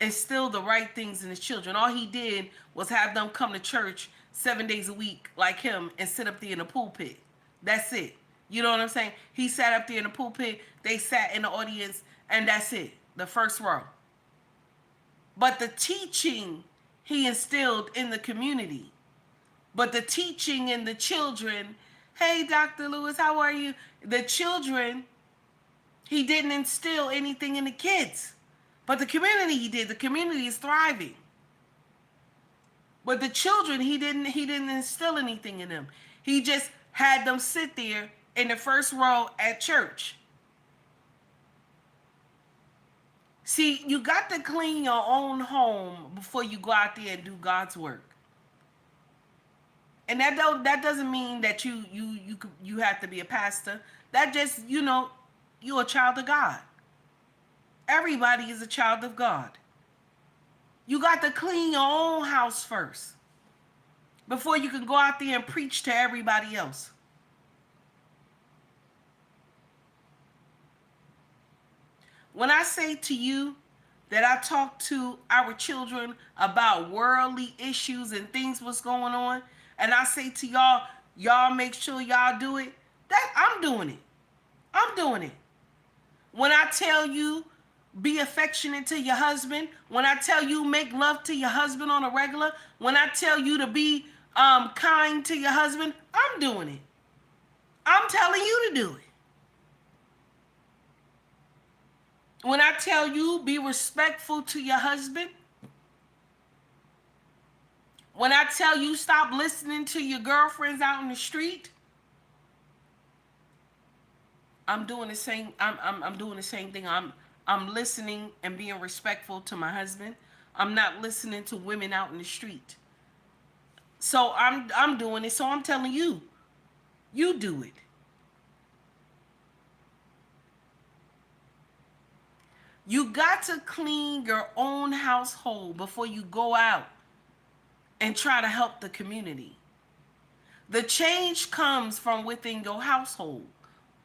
Instill the right things in his children. All he did was have them come to church 7 days a week like him and sit up there in the pulpit. That's it. You know what I'm saying? He sat up there in the pulpit, they sat in the audience, and that's it. The first row. But the teaching he instilled in the community. But the teaching in the children, hey, Dr. Lewis, how are you? The children, he didn't instill anything in the kids. But the community he did. The community is thriving. But the children, he didn't instill anything in them. He just had them sit there in the first row at church. See, you got to clean your own home before you go out there and do God's work. And that doesn't mean that you have to be a pastor. That just, you're a child of God. Everybody is a child of God. You got to clean your own house first before you can go out there and preach to everybody else. When I say to you that I talk to our children about worldly issues and things what's going on, and I say to y'all make sure y'all do it, that I'm doing it. I'm doing it. When I tell you be affectionate to your husband, when I tell you make love to your husband on a regular, when I tell you to be kind to your husband, I'm doing it. I'm telling you to do it. When I tell you be respectful to your husband, when I tell you stop listening to your girlfriends out in the street, I'm doing the same. I'm doing the same thing. I'm listening and being respectful to my husband. I'm not listening to women out in the street. So I'm doing it. So I'm telling you, you do it. You got to clean your own household before you go out and try to help the community. The change comes from within your household.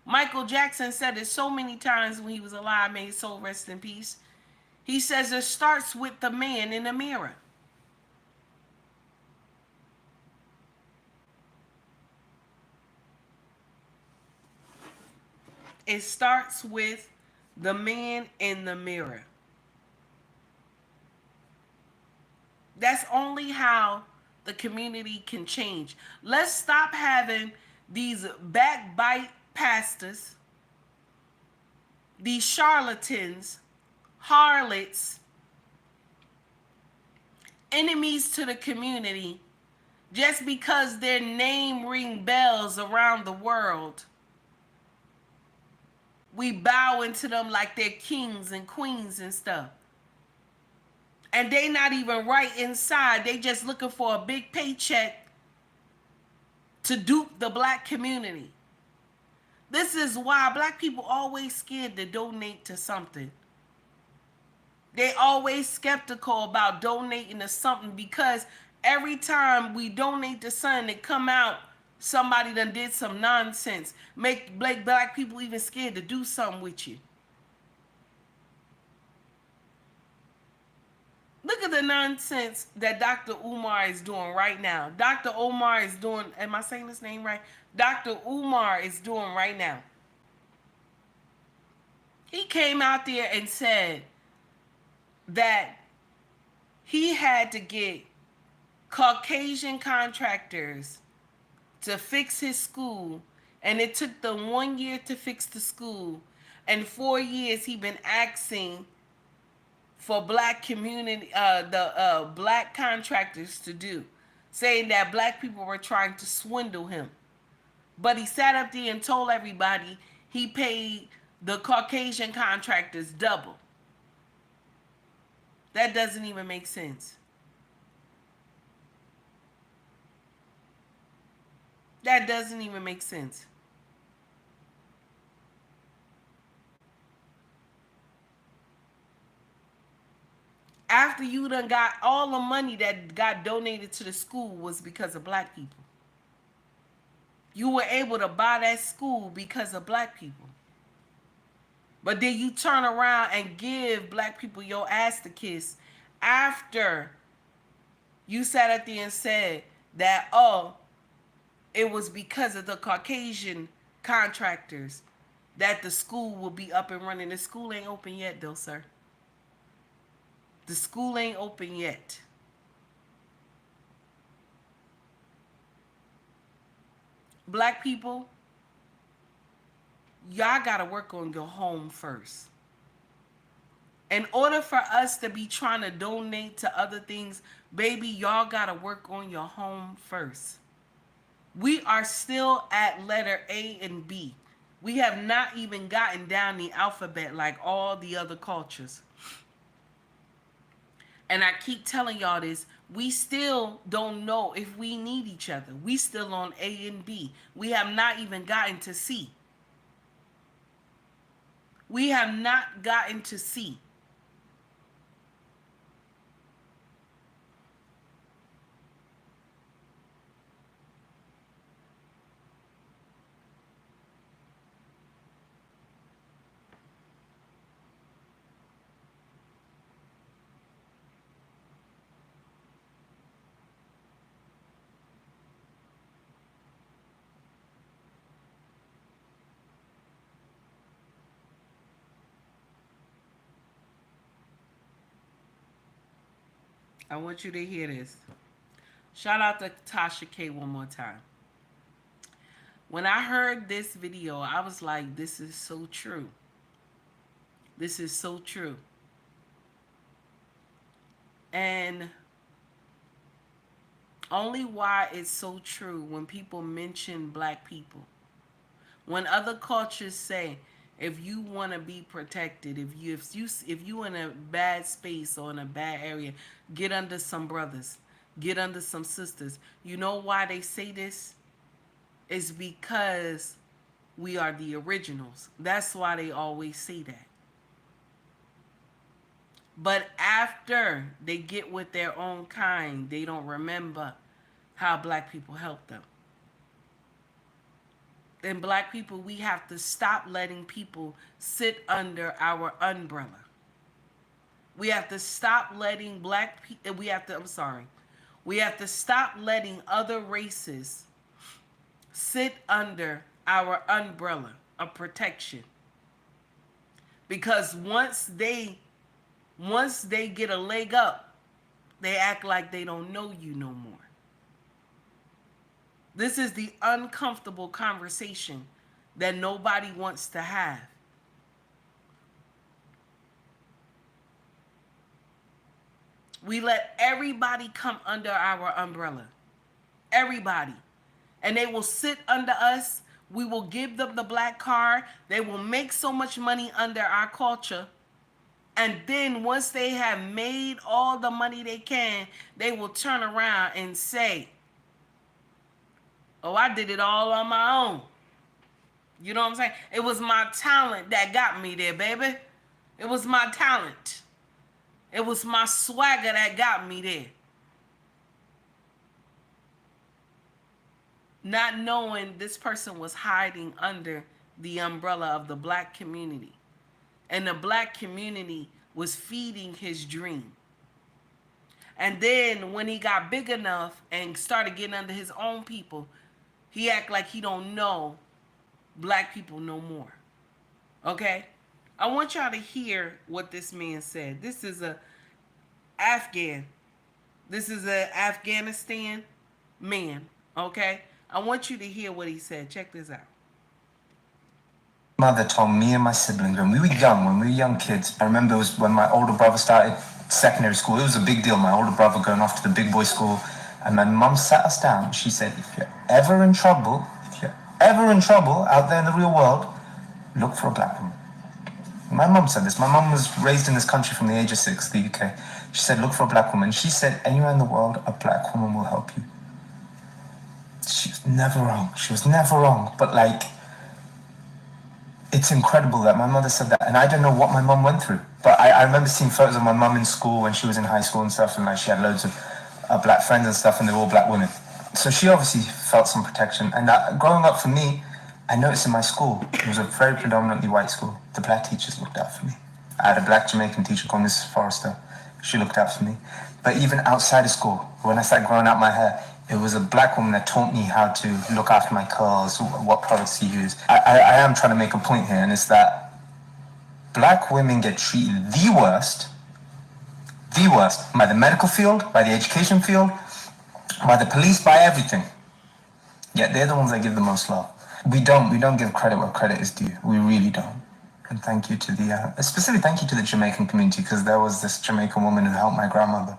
Michael Jackson said it so many times when he was alive, may his soul rest in peace. He says it starts with the man in the mirror. It starts with the man in the mirror. That's only how the community can change. Let's stop having these backbite pastors, these charlatans, harlots, enemies to the community, just because their name ring bells around the world. We bow into them like they're kings and queens and stuff. And they not even right inside. They just looking for a big paycheck to dupe the black community. This is why black people always scared to donate to something. They always skeptical about donating to something because every time we donate to something, it come out somebody done did some nonsense. Make black people even scared to do something with you. Look at the nonsense that Dr. Umar is doing right now. Dr. Umar is doing, am I saying his name right? Dr. Umar is doing right now. He came out there and said that he had to get Caucasian contractors to fix his school, and it took them 1 year to fix the school, and 4 years he been asking for black community, black contractors to do, saying that black people were trying to swindle him. But he sat up there and told everybody he paid the Caucasian contractors double. That doesn't even make sense. That doesn't even make sense. After you done got all the money that got donated to the school was because of black people. You were able to buy that school because of black people. But then you turn around and give black people your ass to kiss after you sat at the and said that, oh, it was because of the Caucasian contractors that the school will be up and running. The school ain't open yet, though, sir. The school ain't open yet. Black people, y'all got to work on your home first. In order for us to be trying to donate to other things, baby, y'all got to work on your home first. We are still at letter A and B. We have not even gotten down the alphabet like all the other cultures. And I keep telling y'all this, we still don't know if we need each other. We still on A and B. We have not even gotten to C. We have not gotten to C. I want you to hear this. Shout out to Tasha K one more time. When I heard this video, I was like, this is so true. This is so true. And only why it's so true when people mention black people. When other cultures say, if you want to be protected, if you in a bad space or in a bad area, get under some brothers, get under some sisters. You know why they say this? It's because we are the originals. That's why they always say that. But after they get with their own kind, they don't remember how black people helped them. And black people, we have to stop letting people sit under our umbrella. We have to stop letting black people, we have to stop letting other races sit under our umbrella of protection. Because once they get a leg up, they act like they don't know you no more. This is the uncomfortable conversation that nobody wants to have. We let everybody come under our umbrella. Everybody. And they will sit under us. We will give them the black card. They will make so much money under our culture. And then once they have made all the money they can, they will turn around and say, oh, I did it all on my own. You know what I'm saying? It was my talent that got me there, baby. It was my talent. It was my swagger that got me there. Not knowing this person was hiding under the umbrella of the black community. And the black community was feeding his dream. And then when he got big enough and started getting under his own people, he act like he don't know black people no more. Okay? I want y'all to hear what this man said. This is a Afghan. This is a Afghanistan man. Okay? I want you to hear what he said. Check this out. Mother told me and my siblings when we were young kids. I remember it was when my older brother started secondary school. It was a big deal. My older brother going off to the big boy school. And my mum sat us down. She said, if you're ever in trouble out there in the real world, look for a black woman. My mum said this. My mum was raised in this country from the age of 6, the UK. She said, look for a black woman. She said, anywhere in the world, a black woman will help you. She was never wrong. She was never wrong. But like, it's incredible that my mother said that. And I don't know what my mum went through. But I remember seeing photos of my mum in school when she was in high school and stuff. And like, she had loads of black friends and stuff, and they were all black women. So she obviously felt some protection. And growing up for me, I noticed in my school, it was a very predominantly white school, the black teachers looked out for me. I had a black Jamaican teacher called Mrs. Forrester. She looked out for me. But even outside of school, when I started growing out my hair, it was a black woman that taught me how to look after my curls, what products to use. I am trying to make a point here, and it's that black women get treated the worst, by the medical field, by the education field, by the police, by everything. Yet they're the ones that give the most love. We don't give credit where credit is due. We really don't. And thank you to especially thank you to the Jamaican community, because there was this Jamaican woman who helped my grandmother.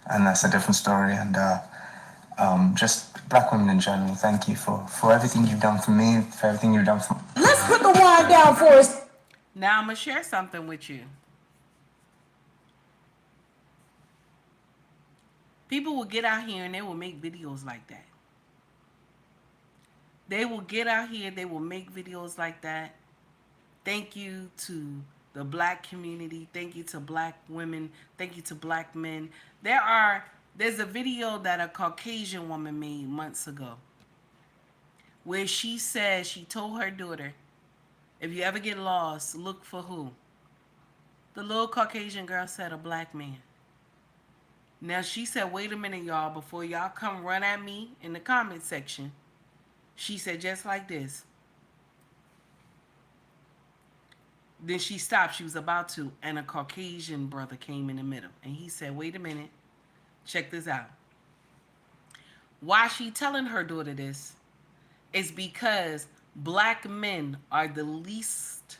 And that's a different story. And just black women in general, thank you for everything you've done for me, for everything you've done for me. Let's put the wine down for us. Now I'm going to share something with you. People will get out here and they will make videos like that. They will get out here, they will make videos like that. Thank you to the black community. Thank you to black women. Thank you to black men. There's a video that a Caucasian woman made months ago where she said, she told her daughter, if you ever get lost, look for who? The little Caucasian girl said, a black man. Now she said, wait a minute, y'all, before y'all come run at me in the comment section. She said just like this. Then she stopped. She was about to, and a Caucasian brother came in the middle. And he said, wait a minute. Check this out. Why she telling her daughter this is because black men are the least,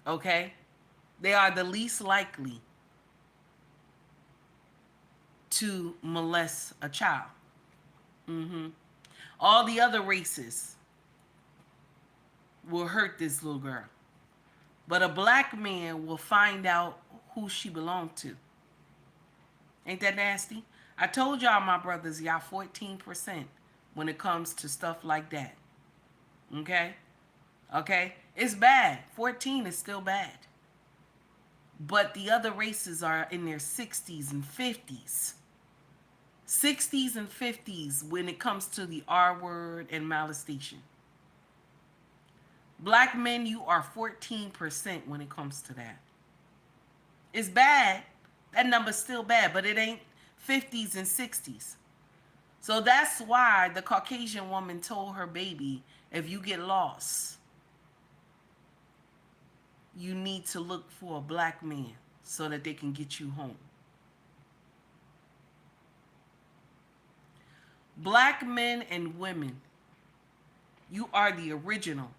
okay? They are the least likely to molest a child. All the other races will hurt this little girl. But a black man will find out who she belonged to. Ain't that nasty? I told y'all, my brothers, y'all 14% when it comes to stuff like that. Okay? Okay? It's bad. 14 is still bad. But the other races are in their 60s and 50s. 60s and 50s when it comes to the R word and molestation. Black men, you are 14% when it comes to that. It's bad. That number's still bad, but it ain't 50s and 60s. So that's why the Caucasian woman told her baby, if you get lost, you need to look for a black man so that they can get you home. Black men and women, you are the original.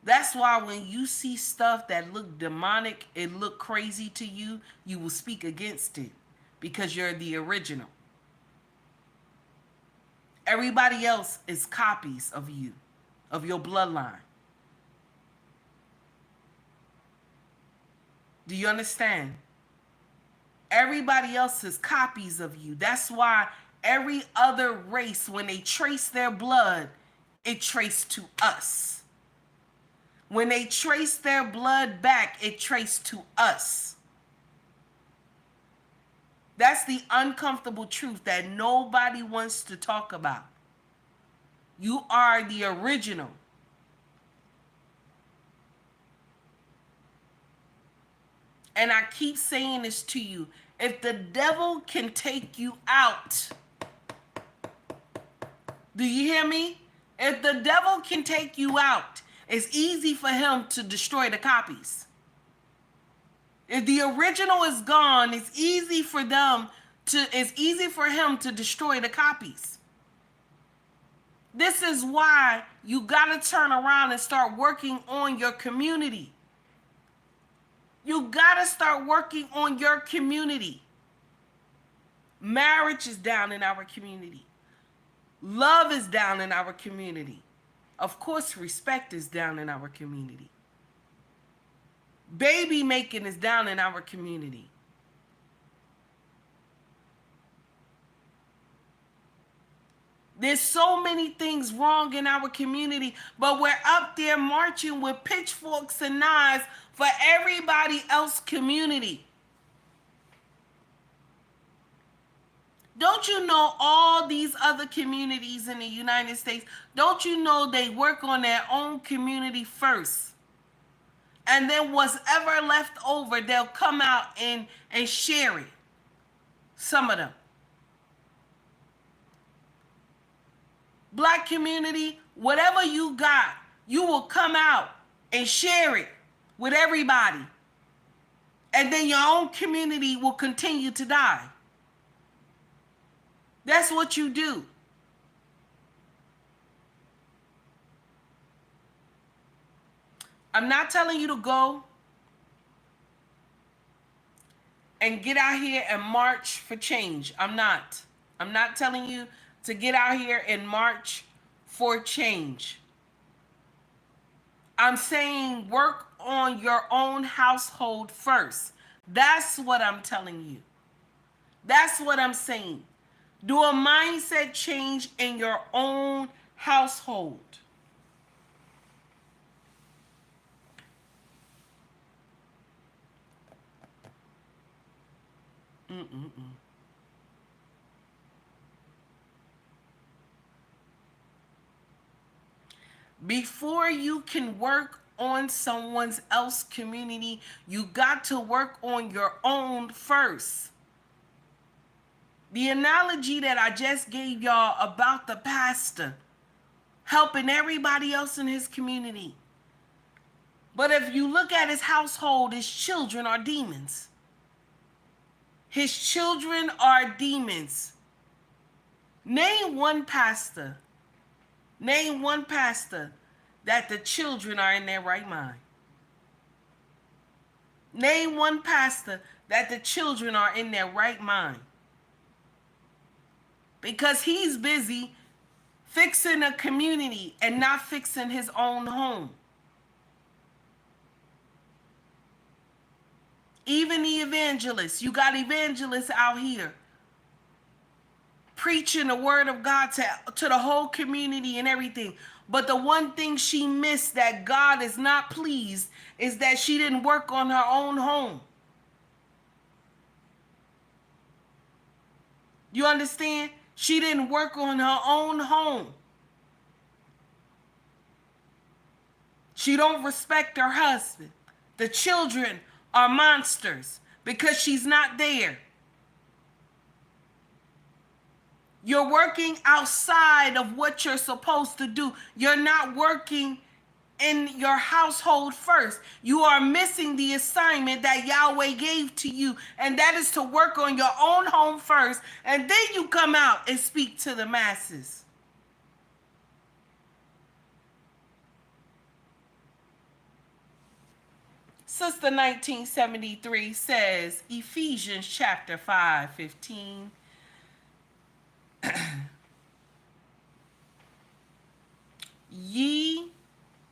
That's why when you see stuff that look demonic, it look crazy to you, you will speak against it because you're the original. Everybody else is copies of you, of your bloodline. Do you understand? Everybody else is copies of you. That's why every other race, when they trace their blood, it traced to us. When they trace their blood back, it traced to us. That's the uncomfortable truth that nobody wants to talk about. You are the original. And I keep saying this to you. If the devil can take you out, do you hear me? If the devil can take you out, it's easy for him to destroy the copies. If the original is gone, it's easy for him to destroy the copies. This is why you gotta turn around and start working on your community. You gotta start working on your community. Marriage is down in our community. Love is down in our community. Of course, respect is down in our community. Baby making is down in our community. There's so many things wrong in our community, but we're up there marching with pitchforks and knives for everybody else's community. Don't you know all these other communities in the United States, don't you know they work on their own community first? And then what's ever left over, they'll come out and share it. Some of them. Black community, whatever you got, you will come out and share it with everybody. And then your own community will continue to die. That's what you do. I'm not telling you to go and get out here and march for change. I'm not. I'm not telling you to get out here and march for change. I'm saying work on your own household first. That's what I'm telling you. That's what I'm saying. Do a mindset change in your own household. Before you can work on someone else's community, you got to work on your own first. The analogy that I just gave y'all about the pastor helping everybody else in his community. But if you look at his household, his children are demons. His children are demons. Name one pastor that the children are in their right mind. Name one pastor that the children are in their right mind. Because he's busy fixing a community and not fixing his own home. Even the evangelists, you got evangelists out here preaching the word of God to the whole community and everything. But the one thing she missed that God is not pleased is that she didn't work on her own home. You understand? She didn't work on her own home. She don't respect her husband. The children are monsters because she's not there. You're working outside of what you're supposed to do. You're not working in your household first. You are missing the assignment that Yahweh gave to you, and that is to work on your own home first, and then you come out and speak to the masses. Sister 1973 says, Ephesians chapter 5:15. Ye,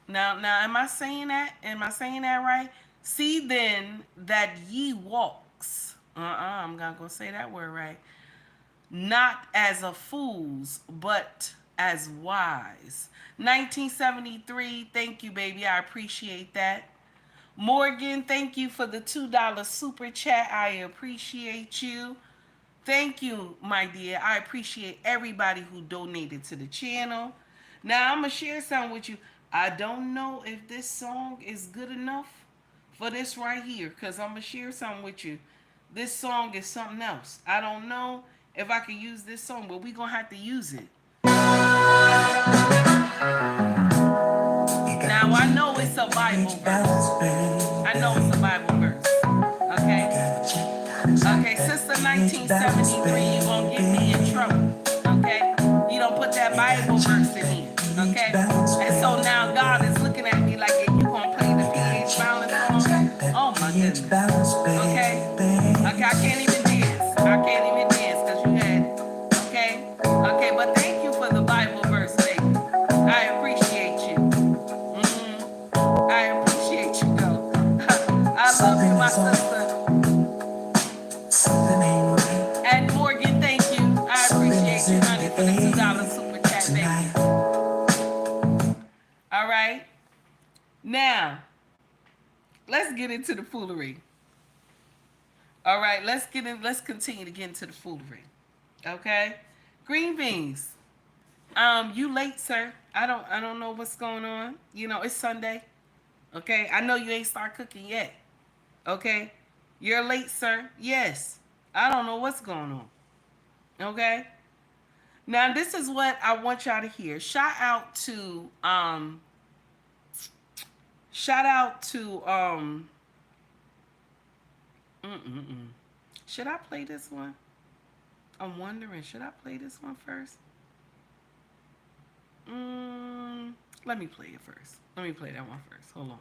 now am I saying that? Am I saying that right? See then that ye walks. I'm not gonna say that word right. Not as a fools, but as wise. 1973, thank you, baby. I appreciate that. Morgan, thank you for the $2 super chat. I appreciate you. Thank you, my dear. I appreciate everybody who donated to the channel. Now, I'm going to share something with you. I don't know if this song is good enough for this right here, because I'm going to share something with you. This song is something else. I don't know if I can use this song, but we're going to have to use it. Now, I know it's a Bible verse. I know it's a Bible verse. Okay? Okay, Sister 1973, you're going to get me in trouble. Okay? You don't put that Bible verse in here. Okay? And so now God is looking at me like, if you're going to play the PH Balance song, oh my goodness. Okay? Okay, I can't even dance. I can't even dance because you had it. Okay? Okay, but thank you for the Bible verse, baby. I appreciate you. I appreciate you, though. Now, let's get into the foolery. All right, let's continue to get into the foolery. Okay? Green beans. You late, sir. I don't know what's going on. You know, it's Sunday. Okay? I know you ain't start cooking yet. Okay? You're late, sir. Yes. I don't know what's going on. Okay? Now, this is what I want y'all to hear. Shout out to shout should I play this one? I'm wondering, should I play this one first? Let me play it first. Let me play that one first. Hold on.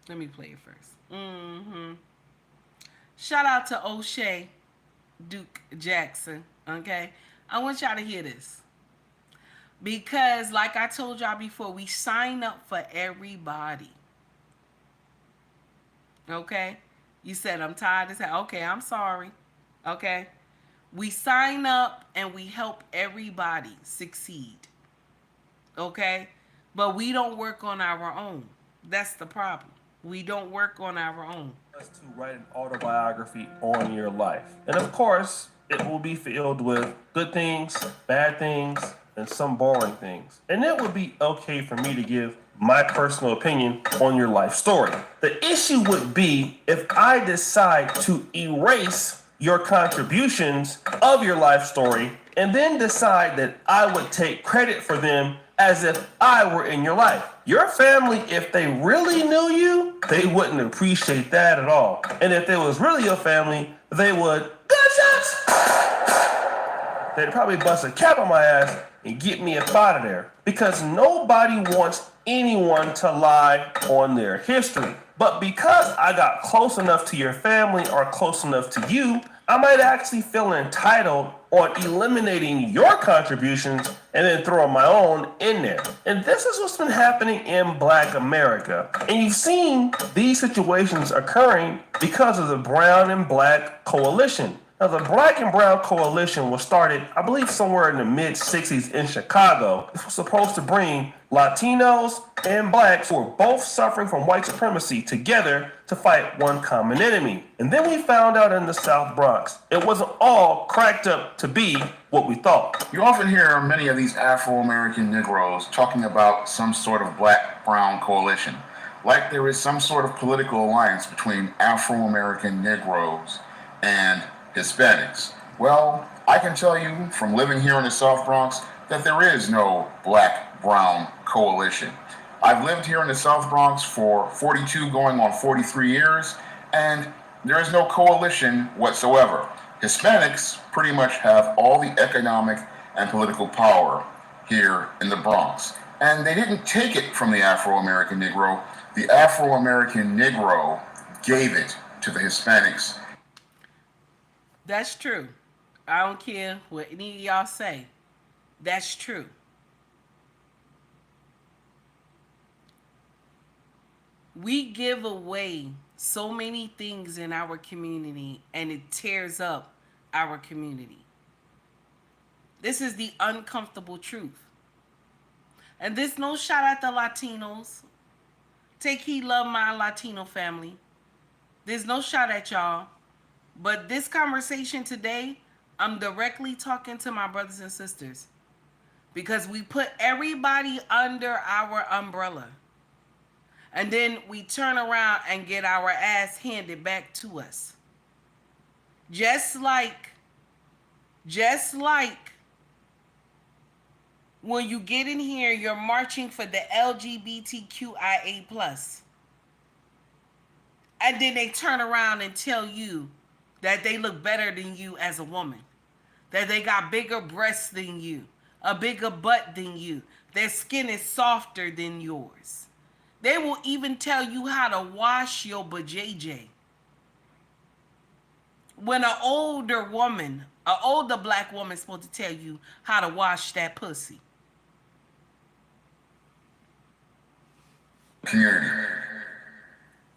Let me play it first. Shout out to O'Shea Duke Jackson. Okay? I want y'all to hear this. Because like I told y'all before, we sign up for everybody. Okay? You said, I'm tired as hell. Okay, I'm sorry. Okay? We sign up and we help everybody succeed. Okay? But we don't work on our own. That's the problem. We don't work on our own. To write an autobiography on your life. And of course, it will be filled with good things, bad things, and some boring things. And it would be okay for me to give my personal opinion on your life story. The issue would be if I decide to erase your contributions of your life story and then decide that I would take credit for them as if I were in your life. Your family, if they really knew you, they wouldn't appreciate that at all. And if it was really your family, they would, gunshots! They'd probably bust a cap on my ass and get me up out of there. Because nobody wants anyone to lie on their history. But because I got close enough to your family or close enough to you, I might actually feel entitled on eliminating your contributions and then throwing my own in there. And this is what's been happening in Black America. And you've seen these situations occurring because of the Brown and Black coalition. Now, the Black and Brown coalition was started, I believe, somewhere in the mid-60s in Chicago. It was supposed to bring Latinos and Blacks who were both suffering from white supremacy together to fight one common enemy. And then we found out in the South Bronx, it wasn't all cracked up to be what we thought. You often hear many of these Afro-American Negroes talking about some sort of Black-Brown coalition, like there is some sort of political alliance between Afro-American Negroes and Hispanics. Well, I can tell you from living here in the South Bronx that there is no Black-Brown coalition. I've lived here in the South Bronx for 42 going on 43 years, and there is no coalition whatsoever. Hispanics pretty much have all the economic and political power here in the Bronx. And they didn't take it from the Afro-American Negro. The Afro-American Negro gave it to the Hispanics. That's true. I don't care what any of y'all say. That's true. We give away so many things in our community and it tears up our community. This is the uncomfortable truth. And there's no shot at the Latinos. Take heed, love my Latino family. There's no shot at y'all. But this conversation today, I'm directly talking to my brothers and sisters. Because we put everybody under our umbrella. And then we turn around and get our ass handed back to us. Just like when you get in here, you're marching for the LGBTQIA+. And then they turn around and tell you that they look better than you as a woman. That they got bigger breasts than you. A bigger butt than you. Their skin is softer than yours. They will even tell you how to wash your bajayjay. When an older Black woman is supposed to tell you how to wash that pussy. Community.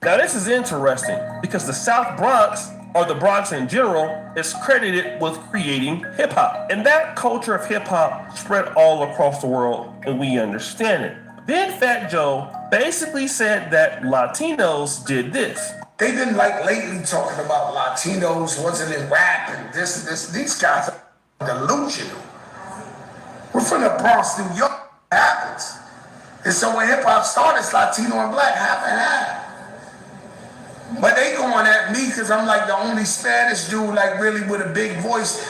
Now this is interesting because the South Bronx, or the Bronx in general, is credited with creating hip-hop. And that culture of hip-hop spread all across the world, and we understand it. Then Fat Joe basically said that Latinos did this. They've been like lately talking about Latinos wasn't in rap and this and this. These guys are delusional. We're from the Bronx, New York. It happens. And so when hip hop started, it's Latino and black, half and half. But they going at me because I'm like the only Spanish dude, like really with a big voice.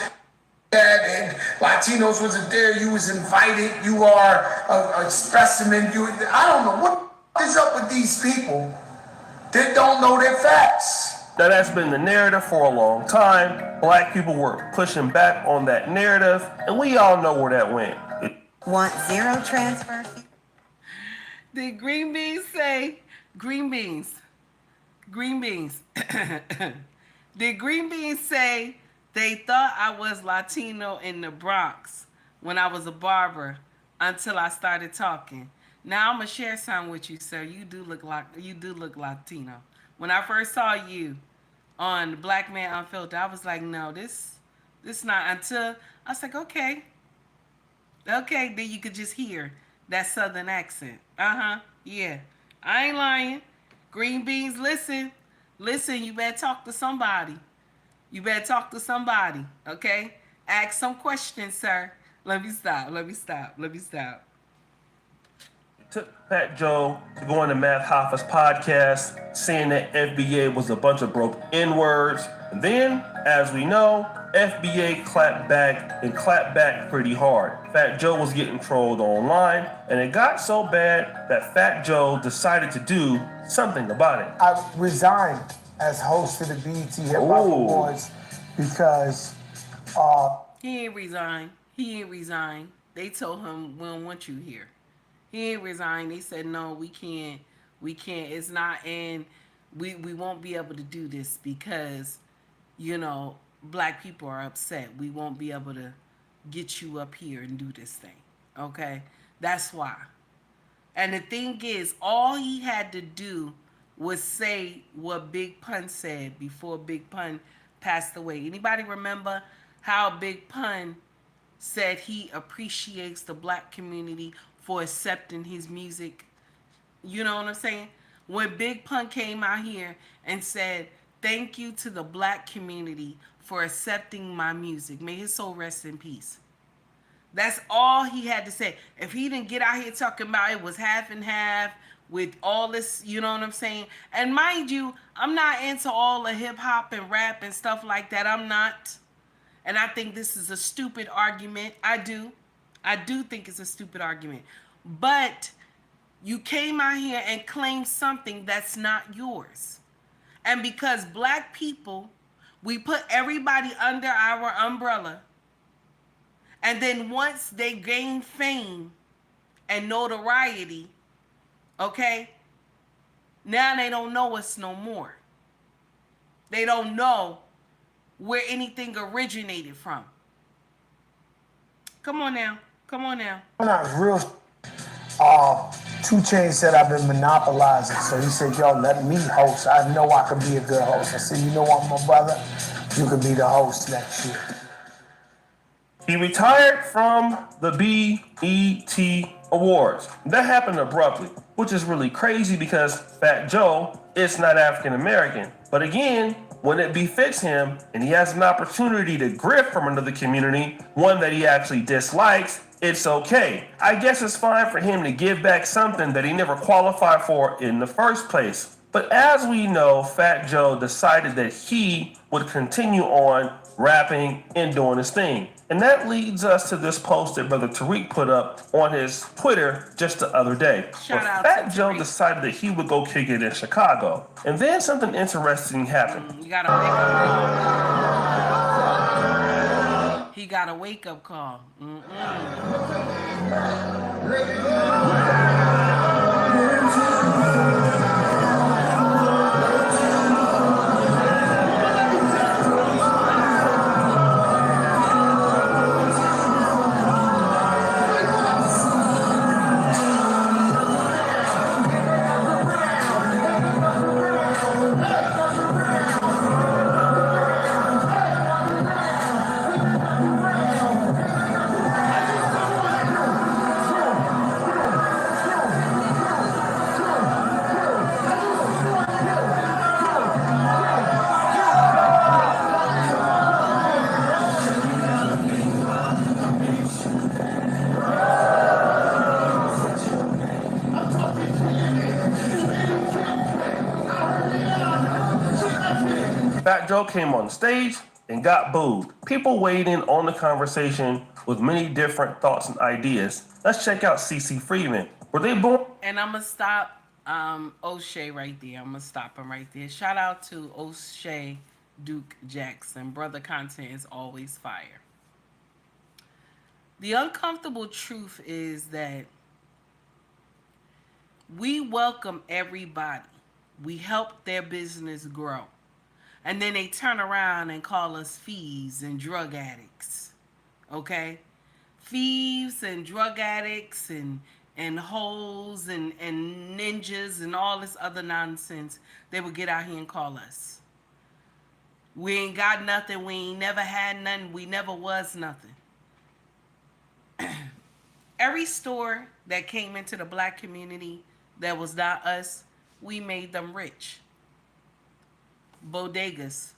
And Latinos wasn't there. You was invited. You are a specimen. I don't know what is up with these people that don't know their facts. Now that's been the narrative for a long time. Black people were pushing back on that narrative, and we all know where that went. Want zero transfer? Did green beans say green beans? Green beans. Did green beans say they thought I was Latino in the Bronx when I was a barber until I started talking? Now I'm gonna share something with you, sir. You do look Latino. When I first saw you on the Black Man Unfiltered, I was like, no, this not, until I was like, okay, then you could just hear that Southern accent. Yeah, I ain't lying. Green beans, listen, you better talk to somebody. Okay? Ask some questions, sir. Let me stop. Took Fat Joe to go on the Math Hoffa's podcast, saying that FBA was a bunch of broke N-words. And then, as we know, FBA clapped back pretty hard. Fat Joe was getting trolled online, and it got so bad that Fat Joe decided to do something about it. I resigned as host of the BET Hip Hop Awards because He ain't resign. They told him, we don't want you here. He ain't resign. They said, no, we can't. It's not, and we won't be able to do this because, black people are upset. We won't be able to get you up here and do this thing. Okay? That's why. And the thing is, all he had to do was say what Big Pun said before Big Pun passed away. Anybody remember how Big Pun said he appreciates the black community for accepting his music? You know what I'm saying? When Big Pun came out here and said, thank you to the black community for accepting my music. May his soul rest in peace. That's all he had to say. If he didn't get out here talking about it was half and half with all this, you know what I'm saying? And mind you, I'm not into all the hip hop and rap and stuff like that. I'm not. And I think this is a stupid argument. I do think it's a stupid argument. But you came out here and claimed something that's not yours. And because black people, we put everybody under our umbrella. And then once they gain fame and notoriety, okay, now they don't know us no more. They don't know where anything originated from. Come on now. when I was real 2 Chainz said I've been monopolizing. So he said, yo, let me host. I know I could be a good host. I said, you know what, my brother? You could be the host next year. He retired from the BET Awards. That happened abruptly, which is really crazy because Fat Joe is not African American. But again, when it befits him and he has an opportunity to grift from another community, one that he actually dislikes, it's okay. I guess it's fine for him to give back something that he never qualified for in the first place. But as we know, Fat Joe decided that he would continue on rapping and doing his thing. And that leads us to this post that Brother Tariq put up on his Twitter just the other day. Shout out Fat to Joe Tariq. decided that he would go kick it in Chicago. And then something interesting happened. You gotta wake up. He got a wake-up call. Fat Joe came on stage and got booed. People weighed in on the conversation with many different thoughts and ideas. Let's check out CeCe Freeman. Were they born? And I'm going to stop O'Shea right there. I'm going to stop him right there. Shout out to O'Shea Duke Jackson. Brother content is always fire. The uncomfortable truth is that we welcome everybody. We help their business grow. And then they turn around and call us thieves and drug addicts. Okay? Thieves and drug addicts and hoes and ninjas and all this other nonsense they would get out here and call us. We ain't got nothing. We ain't never had nothing. We never was nothing. Every store that came into the black community that was not us, we made them rich. Bodegas,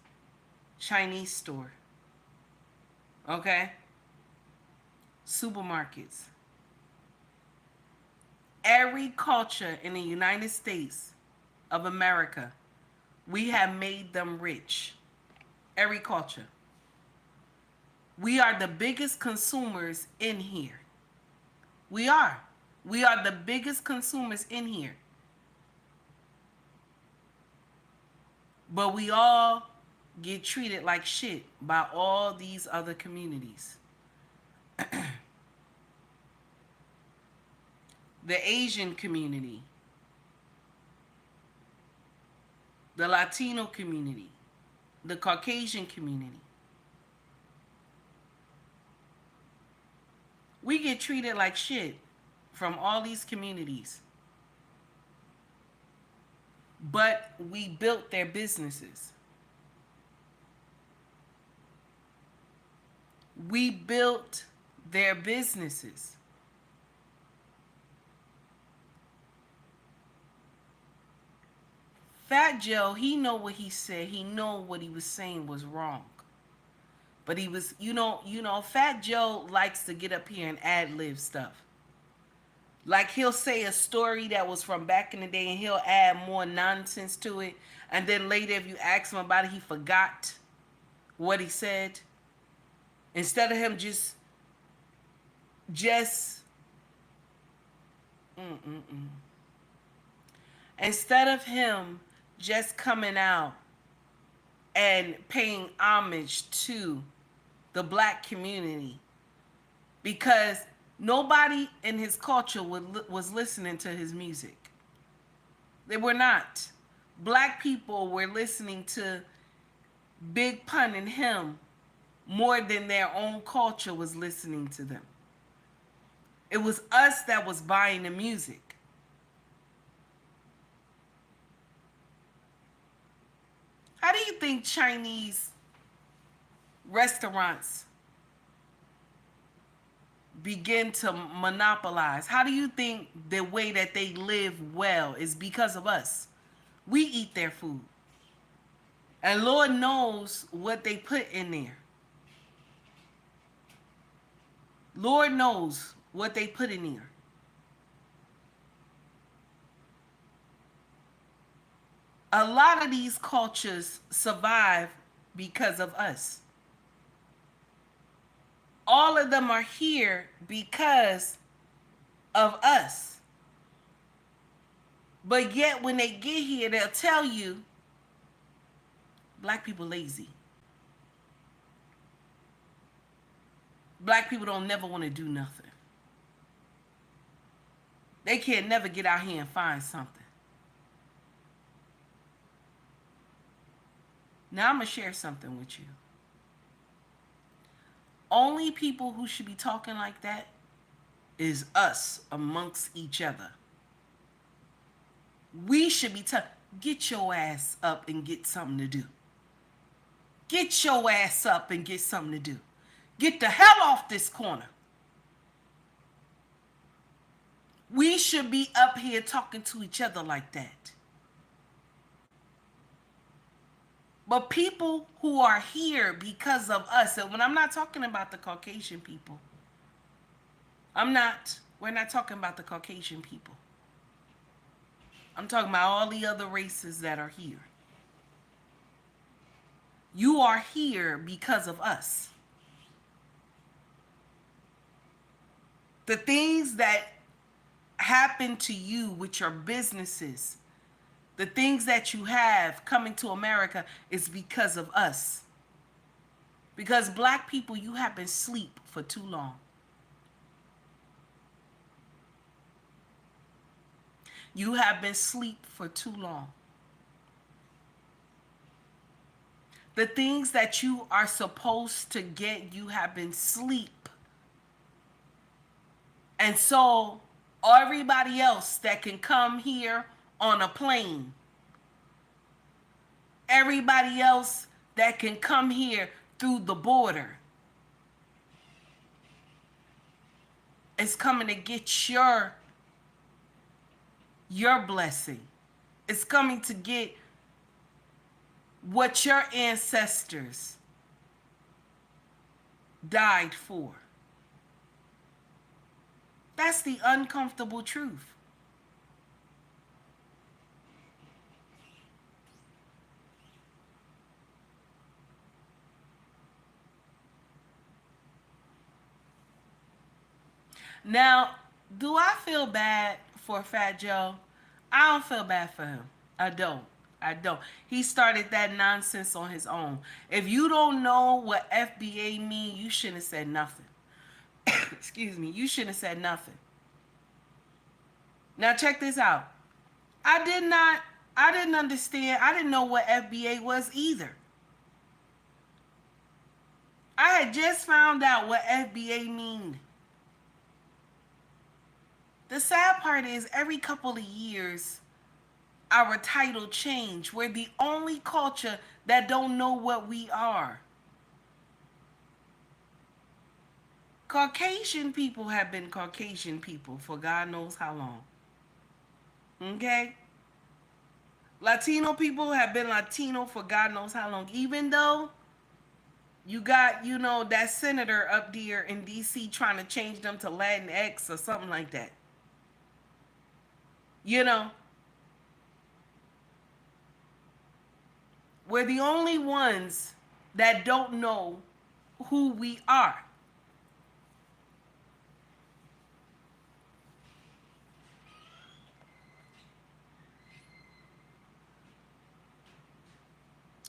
Chinese store, okay? Supermarkets. Every culture in the United States of America, we have made them rich. Every culture. We are the biggest consumers in here. We are. We are the biggest consumers in here. But we all get treated like shit by all these other communities. The Asian community, the Latino community, the Caucasian community. We get treated like shit from all these communities. But we built their businesses. We built their businesses. Fat Joe, he know what he said. He know what he was saying was wrong. But he was, Fat Joe likes to get up here and ad-lib stuff. Like he'll say a story that was from back in the day and he'll add more nonsense to it. And then later if you ask him about it, he forgot what he said. Instead of him instead of him just coming out and paying homage to the black community, because nobody in his culture was listening to his music. They were not. Black people were listening to Big Pun and him more than their own culture was listening to them. It was us that was buying the music. How do you think Chinese restaurants begin to monopolize? How do you think the way that they live well is because of us? We eat their food. And Lord knows what they put in there. Lord knows what they put in there. A lot of these cultures survive because of us. All of them are here because of us. But yet when they get here, they'll tell you, black people lazy. Black people don't never want to do nothing. They can't never get out here and find something. Now I'm going to share something with you. Only people who should be talking like that is us amongst each other. We should be get your ass up and get something to do. Get your ass up and get something to do. Get the hell off this corner. We should be up here talking to each other like that. But people who are here because of us, and when I'm not talking about the Caucasian people, we're not talking about the Caucasian people. I'm talking about all the other races that are here. You are here because of us. The things that happen to you with your businesses, the things that you have coming to America is because of us. Because black people, you have been asleep for too long. You have been asleep for too long. The things that you are supposed to get, you have been asleep. And so everybody else that can come here on a plane, everybody else that can come here through the border is coming to get your blessing. It's coming to get what your ancestors died for. That's the uncomfortable truth. Now, do I feel bad for Fat Joe? I don't feel bad for him. I don't. He started that nonsense on his own. If you don't know what FBA mean, you shouldn't have said nothing. Excuse me. You shouldn't have said nothing. Now check this out. I didn't understand. I didn't know what FBA was either. I had just found out what FBA mean. The sad part is every couple of years, our title change. We're the only culture that don't know what we are. Caucasian people have been Caucasian people for God knows how long. Okay? Latino people have been Latino for God knows how long. Even though you got, that senator up there in D.C. trying to change them to Latinx or something like that. We're the only ones that don't know who we are.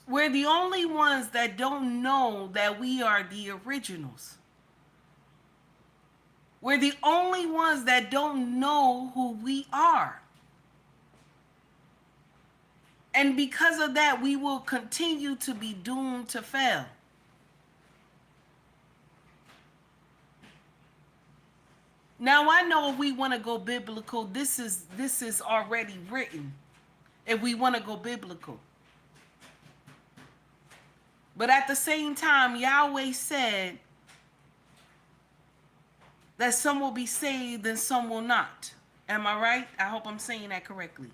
We're the only ones that don't know that we are the originals. We're the only ones that don't know who we are. And because of that, we will continue to be doomed to fail. Now, I know if we want to go biblical, this is already written. If we want to go biblical. But at the same time, Yahweh said that some will be saved and some will not. Am I right? I hope I'm saying that correctly.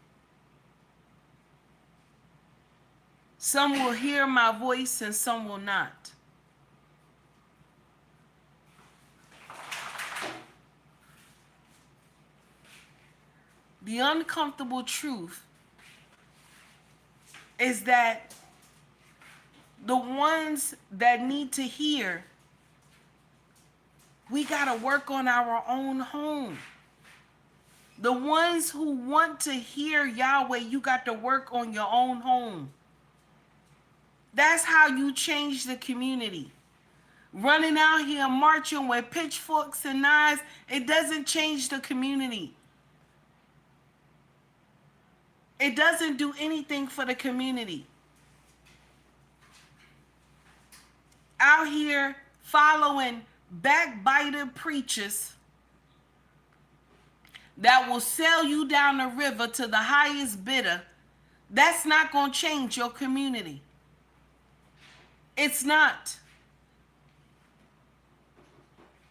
Some will hear my voice and some will not. The uncomfortable truth is that the ones that need to hear, we got to work on our own home. The ones who want to hear Yahweh, you got to work on your own home. That's how you change the community. Running out here marching with pitchforks and knives, it doesn't change the community. It doesn't do anything for the community. Out here following backbiter preachers that will sell you down the river to the highest bidder, that's not going to change your community. It's not.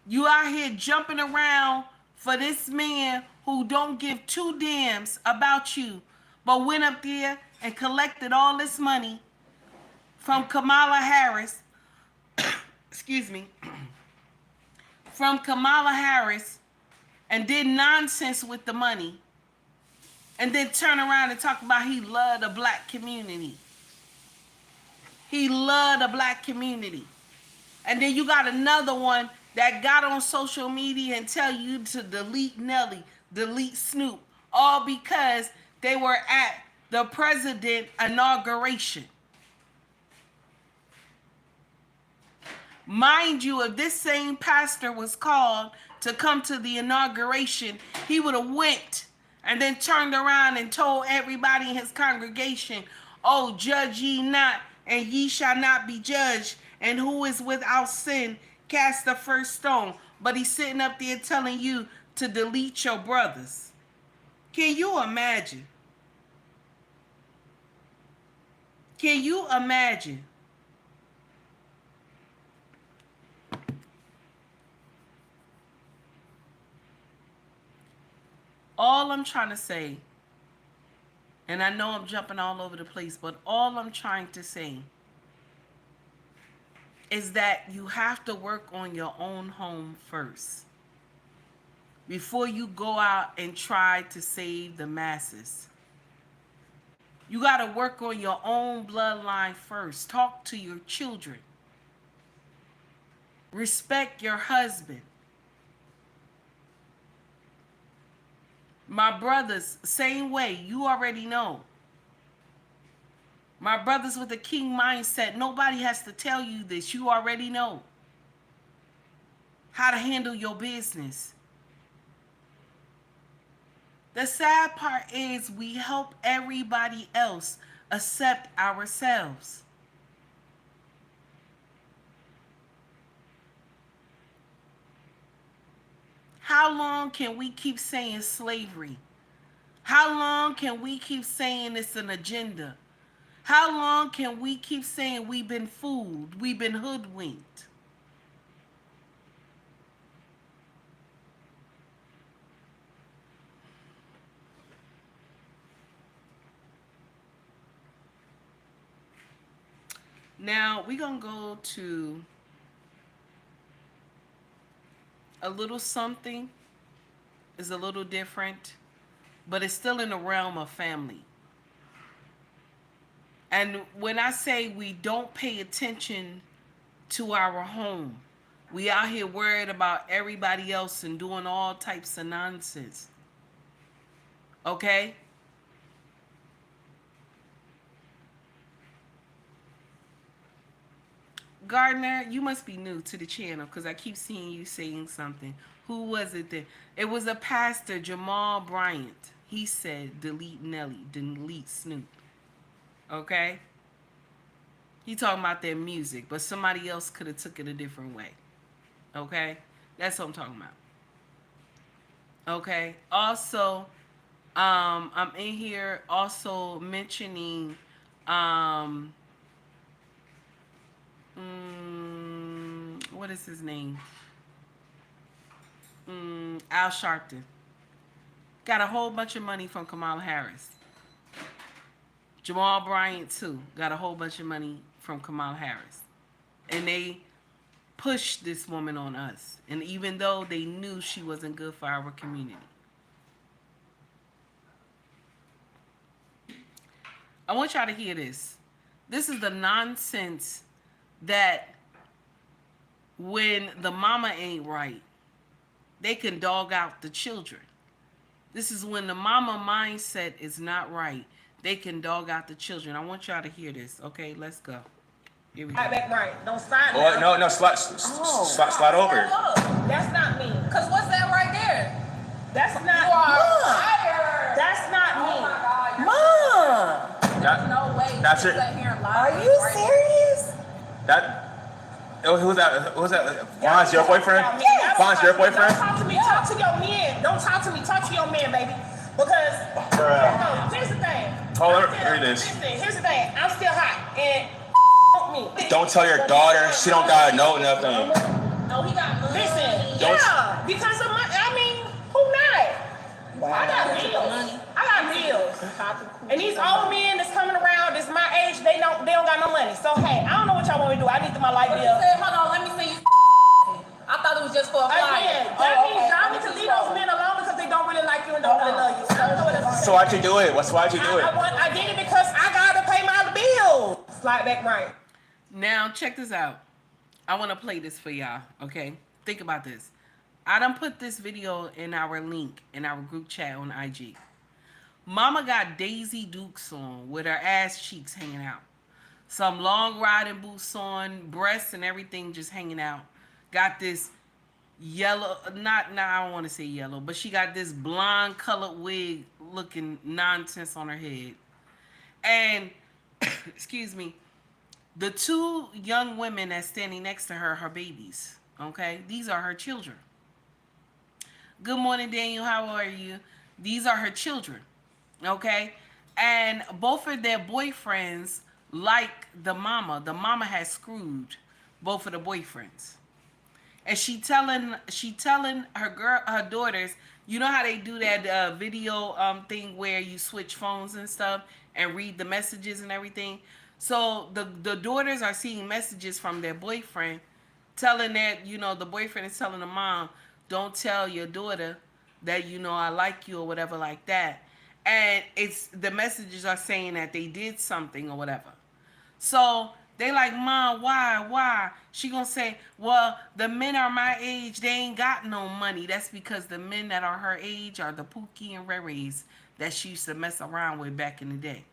You out here jumping around for this man who don't give two damns about you, but went up there and collected all this money from Kamala Harris. Excuse me. From Kamala Harris and did nonsense with the money. And then turn around and talk about he loved the black community. He loved the black community. And then you got another one that got on social media and tell you to delete Nelly, delete Snoop, all because they were at the president inauguration. Mind you, if this same pastor was called to come to the inauguration, he would have went and then turned around and told everybody in his congregation, oh, judge ye not, and ye shall not be judged, and who is without sin, cast the first stone. But he's sitting up there telling you to delete your brothers. Can you imagine? Can you imagine? All I'm trying to say, and I know I'm jumping all over the place, but all I'm trying to say is that you have to work on your own home first before you go out and try to save the masses. You got to work on your own bloodline first. Talk to your children. Respect your husband. My brothers, same way. You already know. My brothers with the king mindset, nobody has to tell you this. You already know how to handle your business. The sad part is we help everybody else accept ourselves. How long can we keep saying slavery? How long can we keep saying it's an agenda? How long can we keep saying we've been fooled, we've been hoodwinked? Now, we're going to go to a little something. Is a little different, but it's still in the realm of family. And when I say we don't pay attention to our home, we out here worried about everybody else and doing all types of nonsense. Okay? Gardner, you must be new to the channel because I keep seeing you saying something. Who was it that? It was a pastor, Jamal Bryant. He said, delete Nelly, delete Snoop. Okay? He talking about their music, but somebody else could have took it a different way. Okay? That's what I'm talking about. Okay? Also, I'm in here also mentioning what is his name? Al Sharpton. Got a whole bunch of money from Kamala Harris. Jamal Bryant, too, got a whole bunch of money from Kamala Harris. And they pushed this woman on us. And even though they knew she wasn't good for our community. I want y'all to hear this. This is the nonsense that when the mama ain't right, they can dog out the children. This is when the mama mindset is not right. They can dog out the children. I want y'all to hear this. Okay, let's go. Here we go. Back right. Don't sign that. Oh, no, slide over. That's not me. Because what's that right there? That's not me. That's not me. Mom! There's no way. That's it. Are you serious? Who's that? Von's your boyfriend? Yes. Von's your boyfriend? Don't talk to me. Talk to your men. Don't talk to me. Talk to your men, baby. Because, here's the thing. Hold on, here it is. Listen, here's the thing. I'm still hot. And me. Don't tell your daughter. She don't gotta know nothing. No, he got money. Listen, yeah, because of money. I mean, who not? Wow. I got bills. And these old men that's coming around, that's my age, they don't got no money. So hey, I don't know what y'all want me to do. I need my light bill. Hold on, let me see you. I thought it was just for a flyer. That means y'all need to leave those men alone because they don't really like you and don't really love you. So why'd you do it? Why'd you do it? I did it because I gotta pay my bills. Slide back right. Now, check this out. I want to play this for y'all, okay? Think about this. I done put this video in our link in our group chat on IG. Mama got Daisy Dukes on with her ass cheeks hanging out. Some long riding boots on, breasts and everything just hanging out. Got this yellow, I don't want to say yellow, but she got this blonde colored wig looking nonsense on her head. And, excuse me, the two young women that's standing next to her babies, okay? These are her children. Good morning, Daniel. How are you? These are her children, okay? And both of their boyfriends like the mama. The mama has screwed both of the boyfriends. And she telling her daughters, you know how they do that video thing where you switch phones and stuff and read the messages and everything. So the daughters are seeing messages from their boyfriend telling that, the boyfriend is telling the mom, don't tell your daughter that, I like you or whatever like that. And the messages are saying that they did something or whatever. So they like, Mom, why? She gonna say, well, the men are my age, they ain't got no money. That's because the men that are her age are the Pookie and Rarys that she used to mess around with back in the day.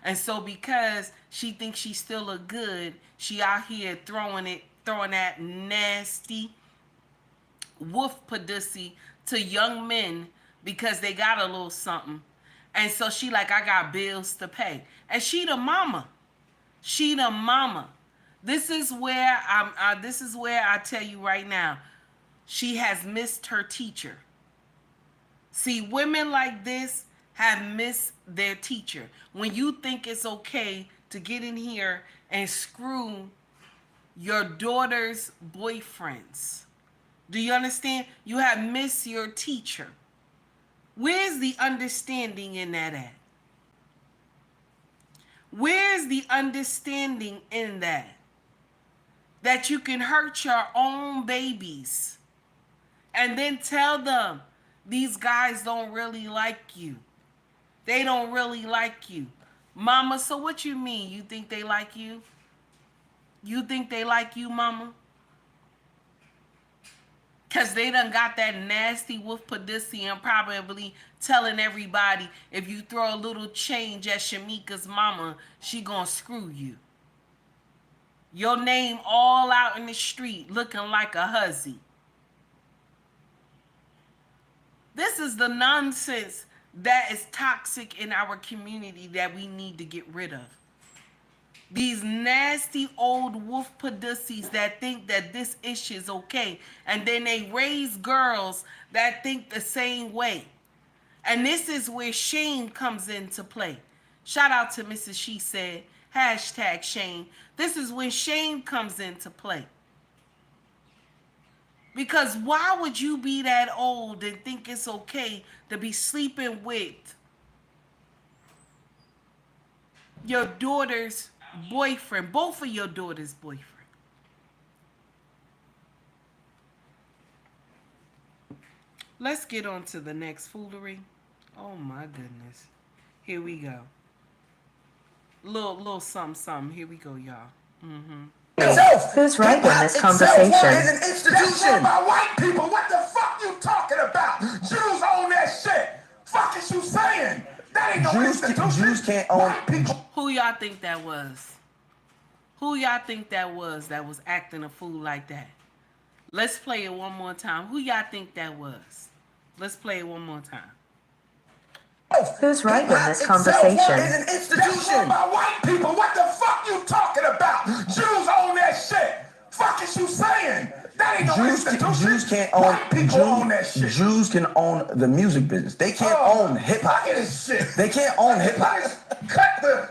And so because she thinks she still look good, she out here throwing that nasty wolf pussy to young men because they got a little something. And so she like, I got bills to pay. And she the mama. She the mama. This is where I tell you right now, she has missed her teacher. See, women like this have missed their teacher. When you think it's okay to get in here and screw your daughter's boyfriends, do you understand? You have missed your teacher. Where's the understanding in that at? Where's the understanding in that? That you can hurt your own babies and then tell them these guys don't really like you. They don't really like you. Mama, so what you mean? You think they like you? You think they like you, mama? Because they done got that nasty wolf pussy and probably telling everybody if you throw a little change at Shamika's mama, she gonna screw you. Your name all out in the street looking like a hussy. This is the nonsense that is toxic in our community that we need to get rid of. These nasty old wolf pussies that think that this issue is okay. And then they raise girls that think the same way. And this is where shame comes into play. Shout out to Mrs. She Said, #shame. This is when shame comes into play. Because why would you be that old and think it's okay to be sleeping with your daughter's boyfriend, both of your daughter's boyfriend? Let's get on to the next foolery. Oh my goodness. Here we go. Little something. Here we go, y'all. Who's right in this conversation? Is an institution. That's by white people. What the fuck you talking about? Jews own that shit. Fuck is you saying? That ain't no institution. Jews can't own people. Who y'all think that was? Who y'all think that was acting a fool like that? Let's play it one more time. Who y'all think that was? Let's play it one more time. Who's right in this conversation? Is an institution. That's by white people. What the fuck you talking about? Jews own that shit. Fuck is you saying? That ain't no institution. Jews can't own. White people own that shit. Jews can own the music business. They can't own hip hop. Look at this shit. They can't own hip hop.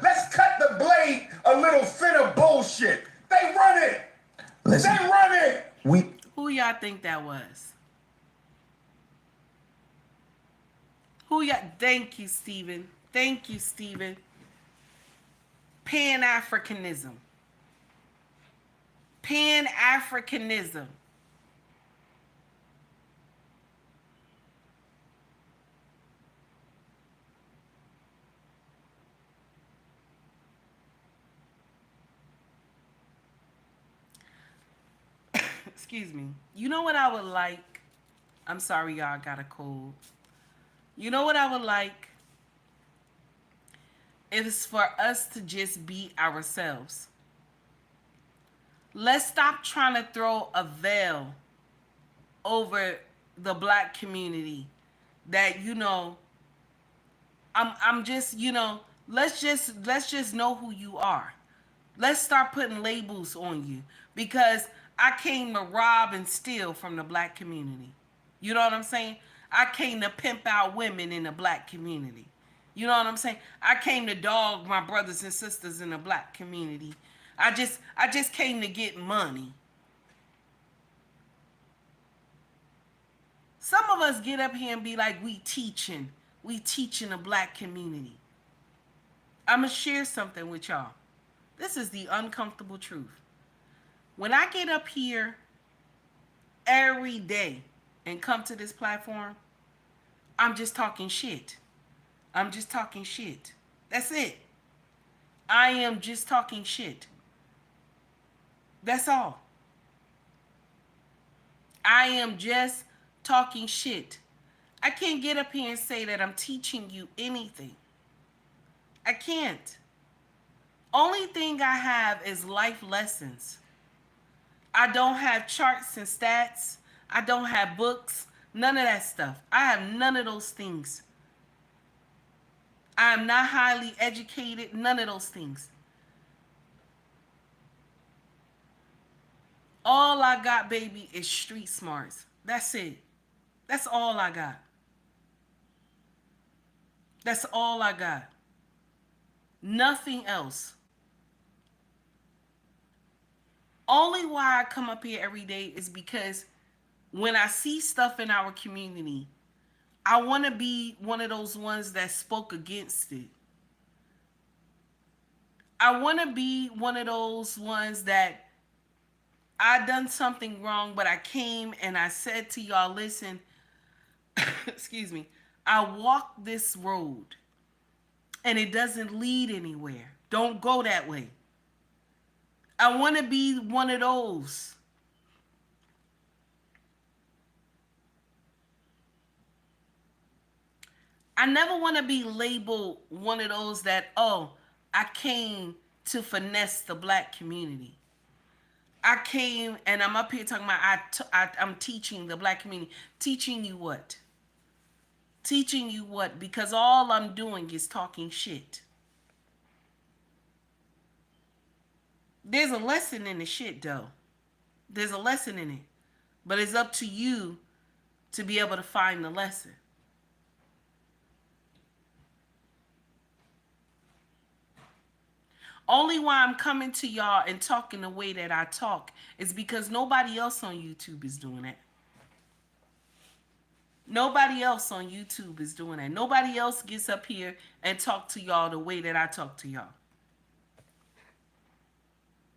Let's cut the blade a little thinner. Bullshit. They run it. Listen, they run it. Who y'all think that was? Who y'all? Thank you, Stephen. Thank you, Stephen. Pan-Africanism. Pan-Africanism. excuse me. You know what I would like? I'm sorry, y'all got a cold. You know what I would like? Is for us to just be ourselves. Let's stop trying to throw a veil over the black community that, you know, I'm just, you know, let's just know who you are. Let's start putting labels on you, because I came to rob and steal from the black community. You know what I'm saying? I came to pimp out women in the black community. You know what I'm saying? I came to dog my brothers and sisters in the black community. I just came to get money. Some of us get up here and be like, we teaching the black community. I'm going to share something with y'all. This is the uncomfortable truth. When I get up here every day and come to this platform, I'm just talking shit. I'm just talking shit. That's it. I am just talking shit. That's all. I am just talking shit. I can't get up here and say that I'm teaching you anything. I can't. Only thing I have is life lessons. I don't have charts and stats. I don't have books. None of that stuff. I have none of those things. I am not highly educated. None of those things. All I got, baby, is street smarts. That's it. That's all I got. That's all I got. Nothing else. Only why I come up here every day is because when I see stuff in our community, I want to be one of those ones that spoke against it. I want to be one of those ones that I done something wrong, but I came and I said to y'all, listen, excuse me, I walked this road and it doesn't lead anywhere. Don't go that way. I want to be one of those. I never want to be labeled one of those that, oh, I came to finesse the black community. I came and I'm up here talking about I'm teaching the black community. Teaching you what? Teaching you what? Because all I'm doing is talking shit. There's a lesson in the shit, though. There's a lesson in it. But it's up to you to be able to find the lesson. Only why I'm coming to y'all and talking the way that I talk is because nobody else on YouTube is doing that. Nobody else on YouTube is doing that. Nobody else gets up here and talk to y'all the way that I talk to y'all.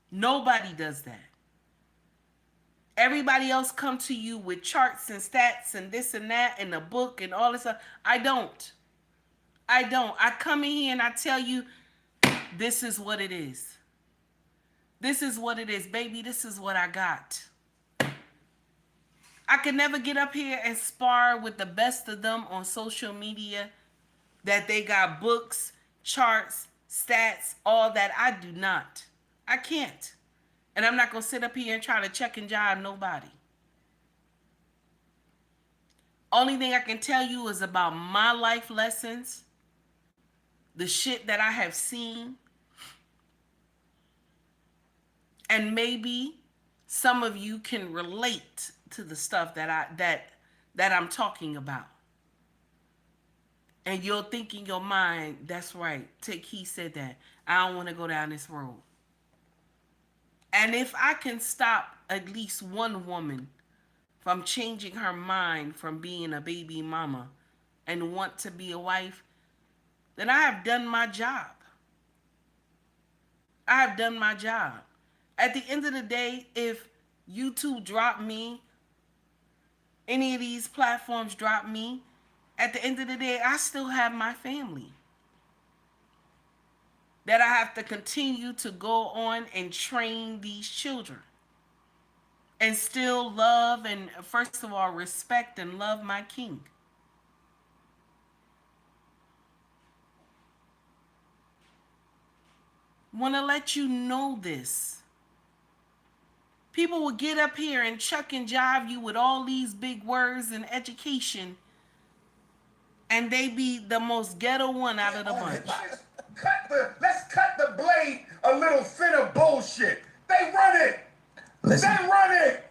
Nobody does that. Everybody else come to you with charts and stats and this and that and a book and all this stuff. I don't. I come in here and I tell you, this is what it is. This is what it is, baby. This is what I got. I could never get up here and spar with the best of them on social media that they got books, charts, stats, all that. I do not. I can't. And I'm not going to sit up here and try to check and jive nobody. Only thing I can tell you is about my life lessons, the shit that I have seen, and maybe some of you can relate to the stuff that I'm talking about. And you'll think in your mind, that's right, he said that. I don't want to go down this road. And if I can stop at least one woman from changing her mind from being a baby mama and want to be a wife, then I have done my job. I have done my job. At the end of the day, if YouTube drop me, any of these platforms drop me, at the end of the day, I still have my family that I have to continue to go on and train these children. and still love and, first of all, respect and love my king. Want to let you know this. People will get up here and chuck and jive you with all these big words and education, and they be the most ghetto one out of the bunch. Let's cut the blade a little thinner bullshit. They run it. Listen, They run it.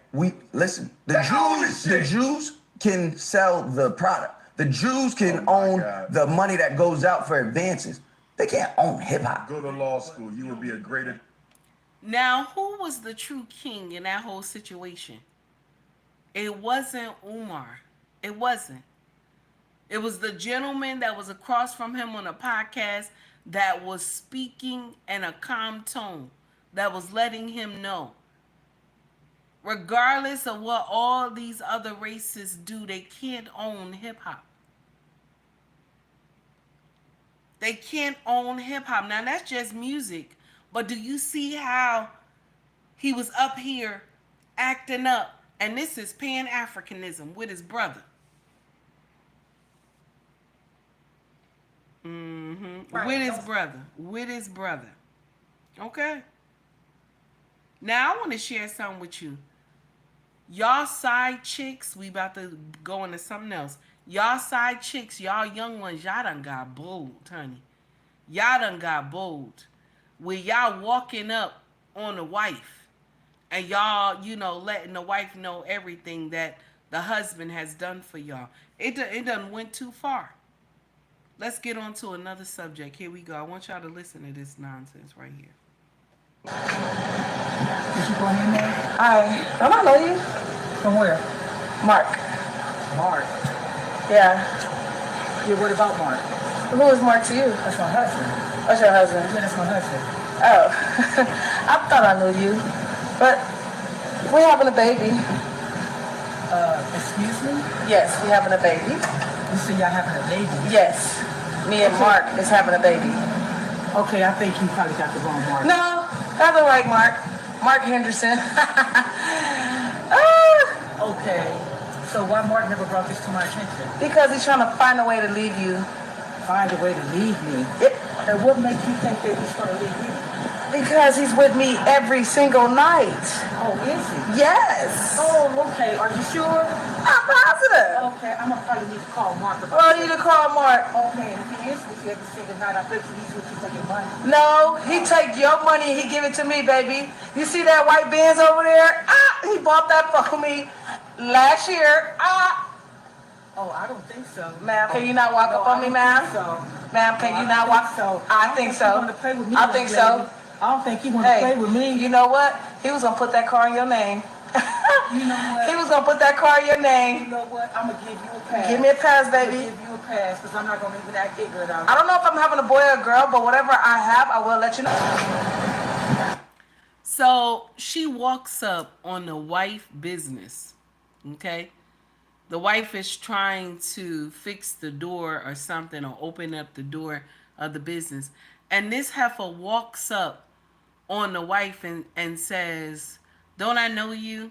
The Jews can sell the product. The Jews can own the money that goes out for advances. They can't own hip hop. Go to law school. You would be a greater. Now, who was the true king in that whole situation? It wasn't Umar. It wasn't. It was the gentleman that was across from him on a podcast that was speaking in a calm tone, that was letting him know, regardless of what all these other races do, they can't own hip hop. They can't own hip hop. Now, that's just music. But do you see how he was up here acting up? And this is Pan-Africanism with his brother. Right. With his brother. Okay. Now, I want to share something with you. Y'all side chicks, we about to go into something else. Y'all side chicks, y'all young ones, y'all done got bold, honey. Y'all done got bold. Where y'all walking up on the wife and y'all, letting the wife know everything that the husband has done for y'all. It done went too far. Let's get on to another subject. Here we go. I want y'all to listen to this nonsense right here. Is you going in there? Hi. Don't I know you? From where? Mark. Mark. Yeah. Yeah, what about Mark? Who is Mark to you? That's my husband. What's your husband? Yeah, that's my husband. Oh. I thought I knew you. But we're having a baby. Excuse me? Yes, we're having a baby. You say y'all having a baby? Yes. Me and Mark is having a baby. Okay, I think you probably got the wrong Mark. No, that's all right, Mark. Mark Henderson. Okay. So why Mark never brought this to my attention? Because he's trying to find a way to leave you. Find a way to leave me? Yep. And what makes you think that he's going to leave me? Because he's with me every single night. Oh, is he? Yes. Oh, okay. Are you sure? I'm positive. Okay, I'm going to probably need to call Mark. Oh, you need to call Mark. Okay, and if he is with you every single night, I bet he's with you taking money. No, he take your money and he give it to me, baby. You see that white Benz over there? He bought that for me last year. Oh, I don't think so. Ma'am, can you not walk up on me, ma'am? So. Ma'am, can you not walk? So. I think so. I think so. I don't think he want to play with me. You know what? He was gonna put that car in your name. You know what? He was gonna put that car in your name. You know what? I'm gonna give you a pass. Give me a pass, baby. I'm gonna give you a pass because I'm not gonna even act ignorant on it. I don't know if I'm having a boy or a girl, but whatever I have, I will let you know. So she walks up on the wife business. Okay? The wife is trying to fix the door or something, or open up the door of the business. And this heifer walks up on the wife and says, "Don't I know you?"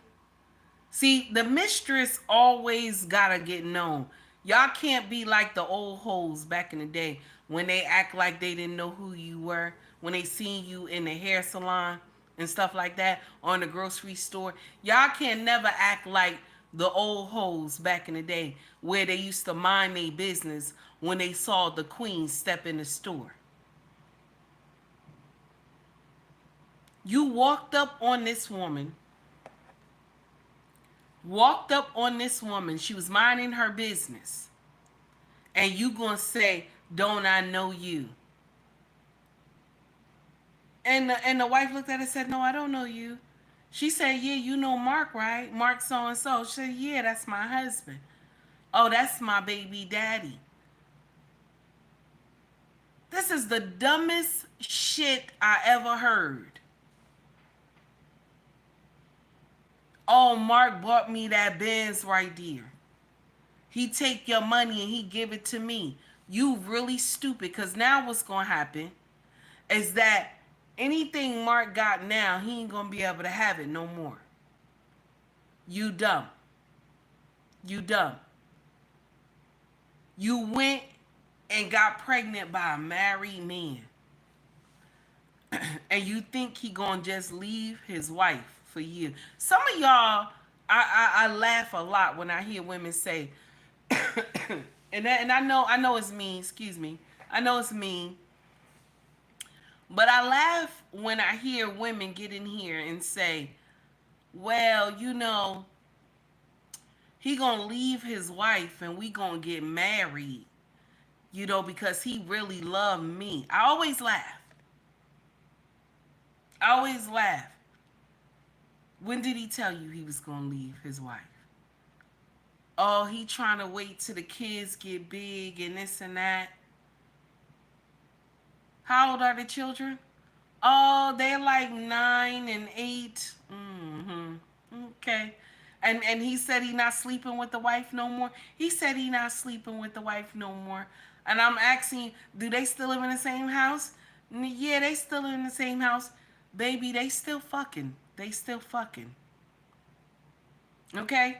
See, the mistress always gotta get known. Y'all can't be like the old hoes back in the day when they act like they didn't know who you were, when they seen you in the hair salon and stuff like that, or in the grocery store. Y'all can never act like the old hoes back in the day where they used to mind their business when they saw the queen step in the store. You walked up on this woman. She was minding her business. And you gonna say, "Don't I know you?" And the wife looked at her and said, "No, I don't know you." She said, "Yeah, you know Mark, right? Mark so-and-so." She said, "Yeah, that's my husband." "Oh, that's my baby daddy." This is the dumbest shit I ever heard. "Oh, Mark bought me that Benz right there. He take your money and he give it to me." You really stupid, because now what's going to happen is that anything Mark got now, he ain't going to be able to have it no more. You dumb. You dumb. You went and got pregnant by a married man. And you think he gonna just leave his wife for you. Some of y'all, I laugh a lot when I hear women say, and I know it's mean, excuse me. I know it's mean. But I laugh when I hear women get in here and say, well, you know, he gonna leave his wife and we gonna get married, you know, because he really loved me. I always laugh. I always laugh. When did he tell you he was gonna leave his wife? Oh, he trying to wait till the kids get big and this and that. How old are the children? Oh, they're like 9 and 8. Okay. And he said he not sleeping with the wife no more. He said he not sleeping with the wife no more. And I'm asking, do they still live in the same house? Yeah, they still live in the same house. Baby, they still fucking. They still fucking. Okay?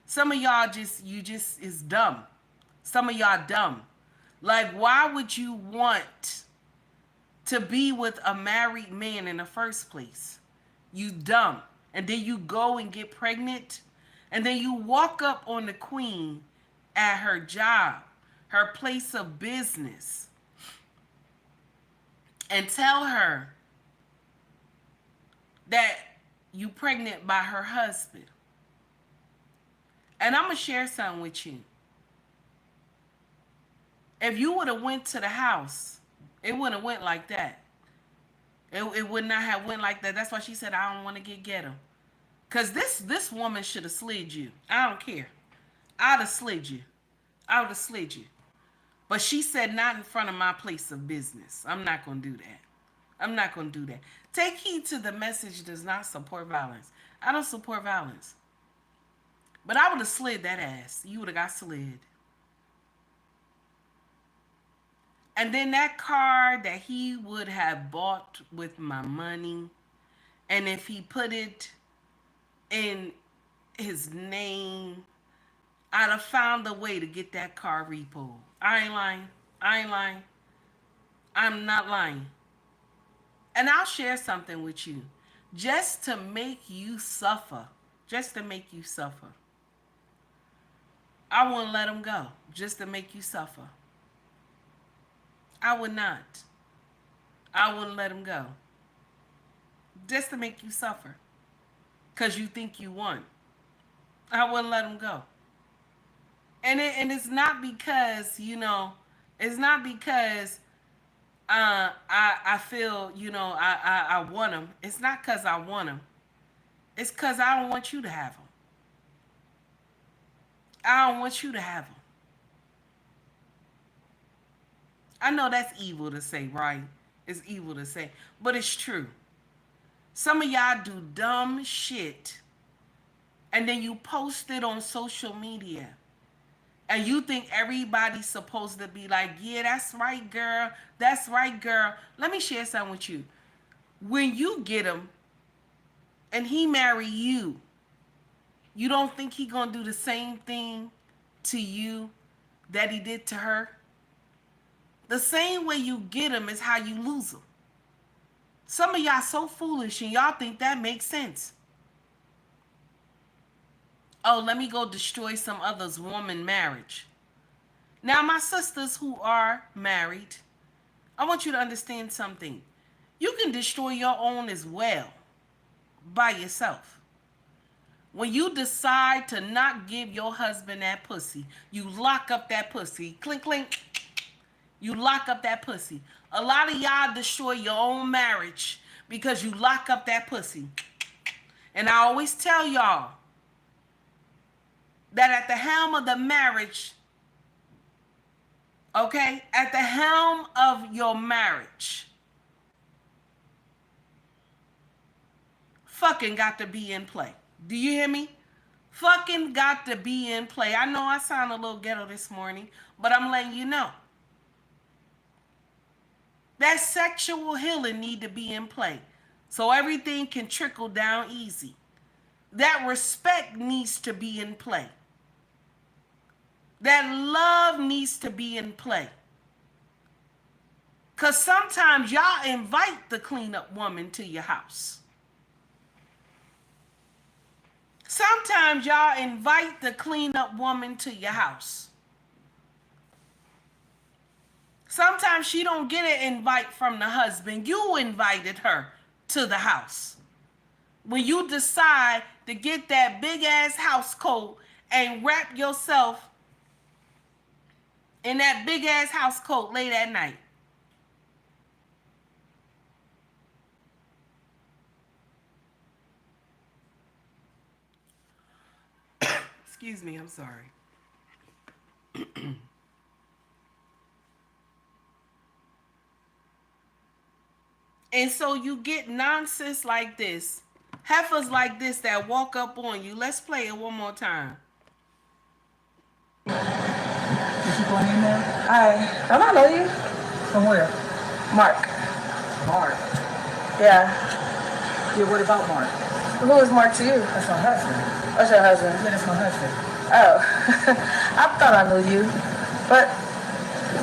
Some of y'all is dumb. Some of y'all dumb. Like, why would you want to be with a married man in the first place? You dumb. And then you go and get pregnant. And then you walk up on the queen at her job, her place of business, and tell her that you pregnant by her husband. And I'm going to share something with you. If you would have went to the house, it wouldn't have went like that. It would not have went like that. That's why she said, I don't want to get him. Because this woman should have slid you. I don't care. I'd have slid you. I would have slid you. But she said, not in front of my place of business. I'm not going to do that. I'm not going to do that. Take heed to the message does not support violence. I don't support violence. But I would have slid that ass. You would have got slid. And then that car that he would have bought with my money, and if he put it in his name, I'd have found a way to get that car repoed. I ain't lying. I ain't lying. I'm not lying. And I'll share something with you. Just to make you suffer. Just to make you suffer. I wouldn't let him go. Just to make you suffer. I would not. I wouldn't let him go. Just to make you suffer. Because you think you won. I wouldn't let him go. And it's not because, you know, it's not because I feel, you know, I want him. It's not because I want him. It's because I don't want you to have him. I don't want you to have him. I know that's evil to say, right? It's evil to say, but it's true. Some of y'all do dumb shit, and then you post it on social media, and you think everybody's supposed to be like, yeah, that's right, girl. That's right, girl. Let me share something with you. When you get him, and he marry you, you don't think he gonna do the same thing to you that he did to her? The same way you get him is how you lose him. Some of y'all so foolish and y'all think that makes sense. Oh, let me go destroy some other's woman marriage. Now, my sisters who are married, I want you to understand something. You can destroy your own as well by yourself. When you decide to not give your husband that pussy, you lock up that pussy. Clink, clink. You lock up that pussy. A lot of y'all destroy your own marriage because you lock up that pussy. And I always tell y'all that at the helm of the marriage, okay, at the helm of your marriage, fucking got to be in play. Do you hear me? Fucking got to be in play. I know I sound a little ghetto this morning, but I'm letting you know. That sexual healing need to be in play so everything can trickle down easy. that respect needs to be in play. That love needs to be in play. Because sometimes y'all invite the cleanup woman to your house. Sometimes y'all invite the cleanup woman to your house. Sometimes she don't get an invite from the husband. You invited her to the house. When you decide to get that big ass house coat and wrap yourself in that big ass house coat late at night. Excuse me, I'm sorry. And so you get nonsense like this, heifers like this that walk up on you. Let's play it one more time. Is she going in there? Hi. Don't I know you? From where? Mark. Mark. Yeah. Yeah, what about Mark? Who is Mark to you? That's my husband. What's your husband? Yeah, that's my husband. Oh. I thought I knew you. But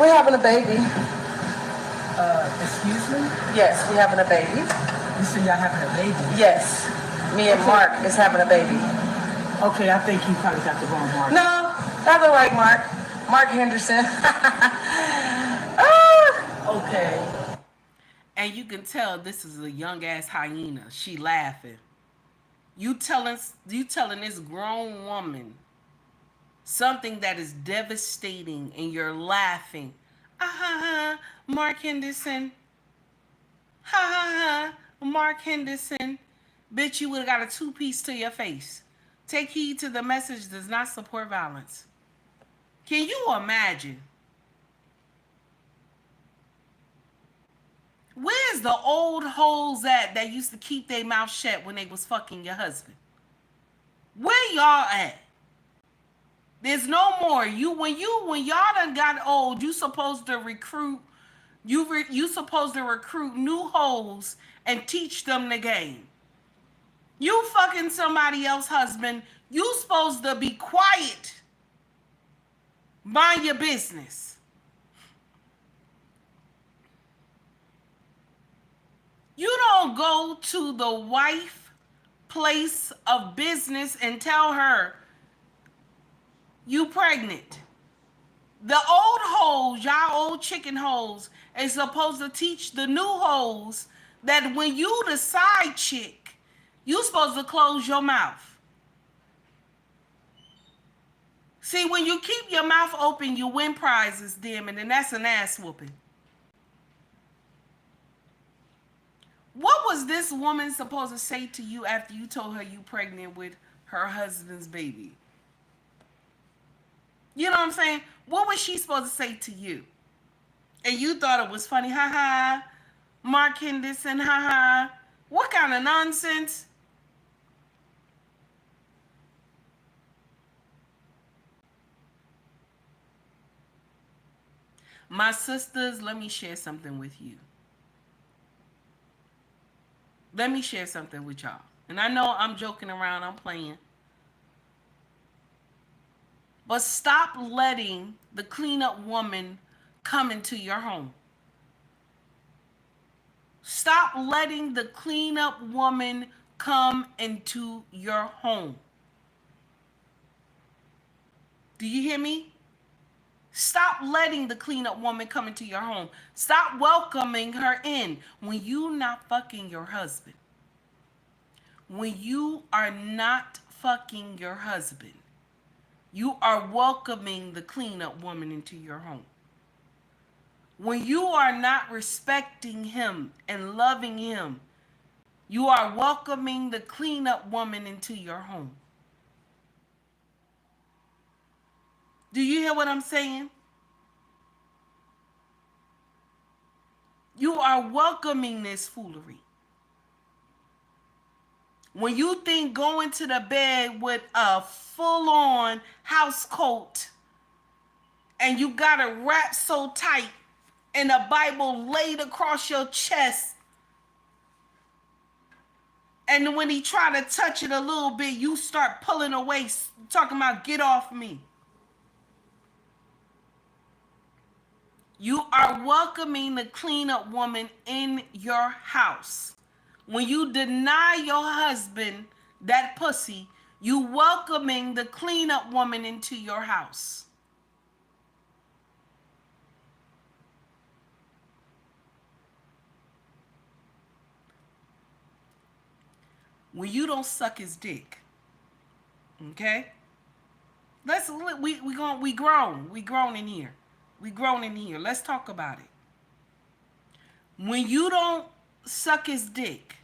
we're having a baby. Excuse me? Yes, we're having a baby. You said y'all having a baby? Yes. Me and Mark is having a baby. Okay, I think you probably got the wrong Mark. No, that's the right Mark. Mark Henderson. Okay. And you can tell this is a young ass hyena. She laughing. You telling this grown woman something that is devastating, and you're laughing. Mark Henderson. Mark Henderson. Bitch, you would have got a 2-piece to your face. Take heed to the message does not support violence. Can you imagine? Where's the old hoes at that used to keep their mouth shut when they was fucking your husband? Where y'all at? There's no more. When y'all done got old, you supposed to recruit. You supposed to recruit new hoes and teach them the game. You fucking somebody else's husband. You supposed to be quiet. Mind your business. You don't go to the wife place of business and tell her you pregnant. The old hoes, y'all old chicken hoes, is supposed to teach the new hoes that when you the side chick, you supposed to close your mouth. See, when you keep your mouth open, you win prizes, damn it, and that's an ass whooping. What was this woman supposed to say to you after you told her you pregnant with her husband's baby? You know what I'm saying? What was she supposed to say to you? And you thought it was funny. Ha ha. Mark Henderson. Ha ha. What kind of nonsense? My sisters, let me share something with you. Let me share something with y'all. And I know I'm joking around, I'm playing. But stop letting the cleanup woman come into your home. Stop letting the cleanup woman come into your home. Do you hear me? Stop letting the cleanup woman come into your home. Stop welcoming her in when you not fucking your husband. When you are not fucking your husband, you are welcoming the cleanup woman into your home. When you are not respecting him and loving him, you are welcoming the cleanup woman into your home. Do you hear what I'm saying? You are welcoming this foolery. When you think going to the bed with a full-on house coat and you got it wrapped so tight and a Bible laid across your chest And when he try to touch it a little bit, you start pulling away, talking about get off me. You are welcoming the cleanup woman in your house. When you deny your husband that pussy, you welcoming the cleanup woman into your house. When you don't suck his dick, okay? We grown in here. We grown in here. Let's talk about it. When you don't suck his dick,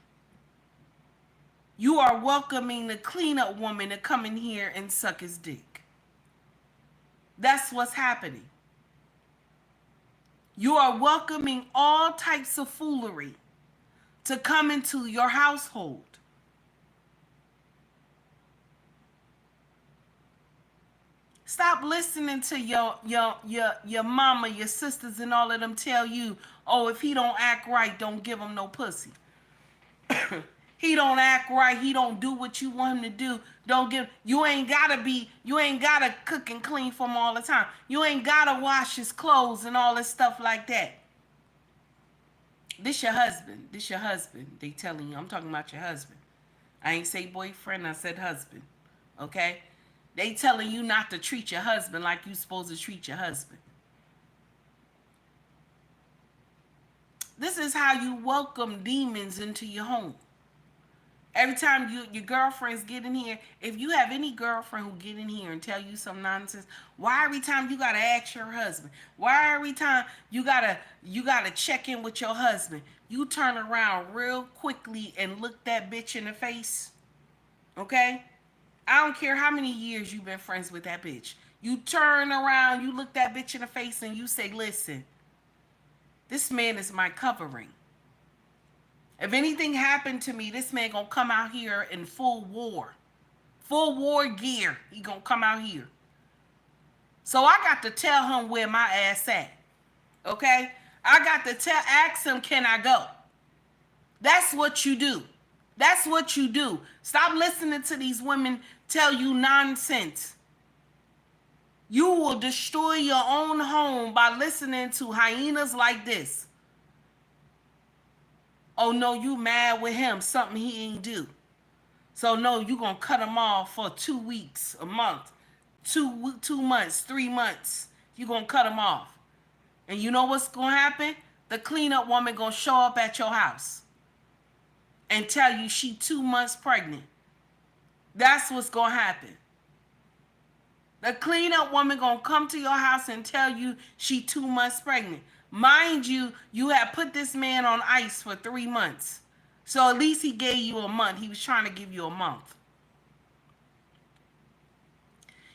you are welcoming the cleanup woman to come in here and suck his dick. That's what's happening. You are welcoming all types of foolery to come into your household. Stop listening to your mama, your sisters, and all of them tell you, oh, if he don't act right, don't give him no pussy. He don't act right, he don't do what you want him to do. Don't give. You ain't gotta cook and clean for him all the time. You ain't gotta wash his clothes and all this stuff like that. This your husband. They telling you. I'm talking about your husband. I ain't say boyfriend, I said husband. Okay? They telling you not to treat your husband like you supposed to treat your husband. This is how you welcome demons into your home. Every time your girlfriends get in here, if you have any girlfriend who get in here and tell you some nonsense, why every time you gotta ask your husband? Why every time you gotta check in with your husband? You turn around real quickly and look that bitch in the face. Okay? I don't care how many years you've been friends with that bitch. You turn around, you look that bitch in the face, and you say, listen, this man is my covering. If anything happened to me, this man gonna come out here in full war gear. He gonna come out here. So I got to tell him where my ass at. Okay? I got to ask him, can I go? That's what you do. That's what you do. Stop listening to these women tell you nonsense. You will destroy your own home by listening to hyenas like this. Oh no, you mad with him, something he ain't do. So no, you gonna cut him off for 2 weeks, a month, 2 months, 3 months. You gonna cut him off. And you know what's gonna happen? The cleanup woman gonna show up at your house and tell you she 2 months pregnant. That's what's gonna happen. The cleanup woman gonna come to your house and tell you she 2 months pregnant. Mind you, you have put this man on ice for 3 months. So at least he gave you a month. He was trying to give you a month.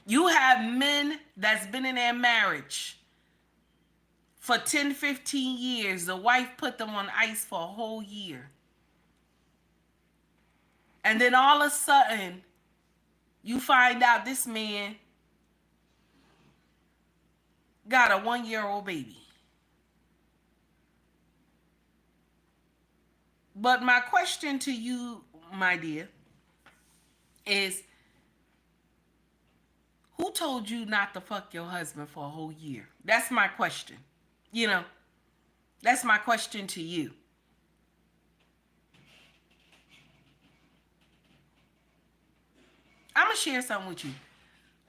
You have men that's been in their marriage for 10, 15 years. The wife put them on ice for a whole year. And then all of a sudden, you find out this man got a 1-year-old baby. But my question to you, my dear, is who told you not to fuck your husband for a whole year? That's my question. You know, that's my question to you. I'm going to share something with you.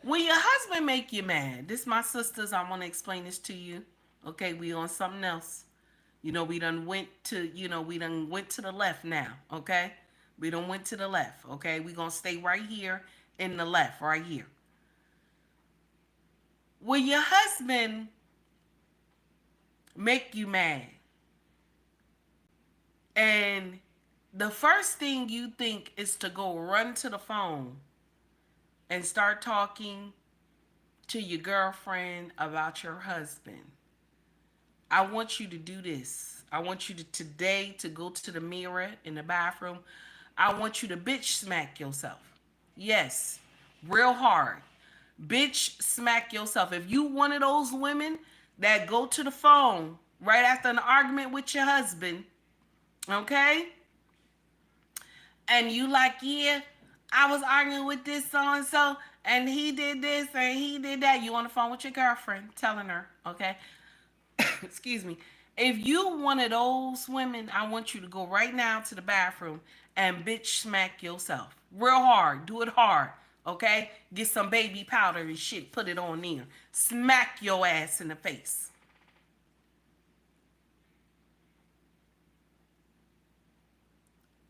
When your husband make you mad, this my sisters, I want to explain this to you. Okay, we on something else. You know, we done went to the left now, okay? We done went to the left, okay? We gonna stay right here in the left, right here. When your husband make you mad, and the first thing you think is to go run to the phone and start talking to your girlfriend about your husband, I want you to do this. I want you to today to go to the mirror in the bathroom. I want you to bitch smack yourself. Yes, real hard. Bitch smack yourself. If you one of those women that go to the phone right after an argument with your husband, okay? And you like, yeah, I was arguing with this so-and-so, and he did this, and he did that. You on the phone with your girlfriend, telling her, okay? Excuse me. If you one of those women, I want you to go right now to the bathroom and bitch smack yourself. Real hard. Do it hard. Okay? Get some baby powder and shit. Put it on there. Smack your ass in the face.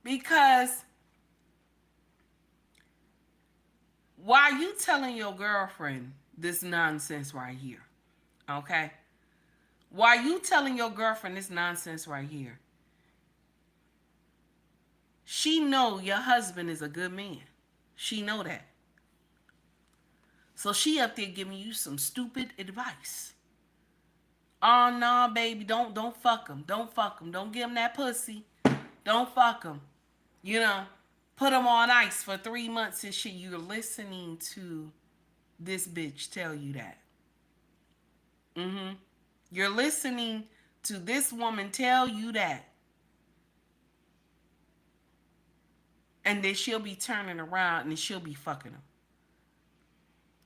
Because why are you telling your girlfriend this nonsense right here? Okay? Why are you telling your girlfriend this nonsense right here? She know your husband is a good man. She know that. So she up there giving you some stupid advice. Oh no, baby, don't fuck him. Don't fuck him. Don't give him that pussy. Don't fuck him. You know, put him on ice for 3 months and shit. You're listening to this bitch tell you that. You're listening to this woman tell you that. And then she'll be turning around and she'll be fucking him.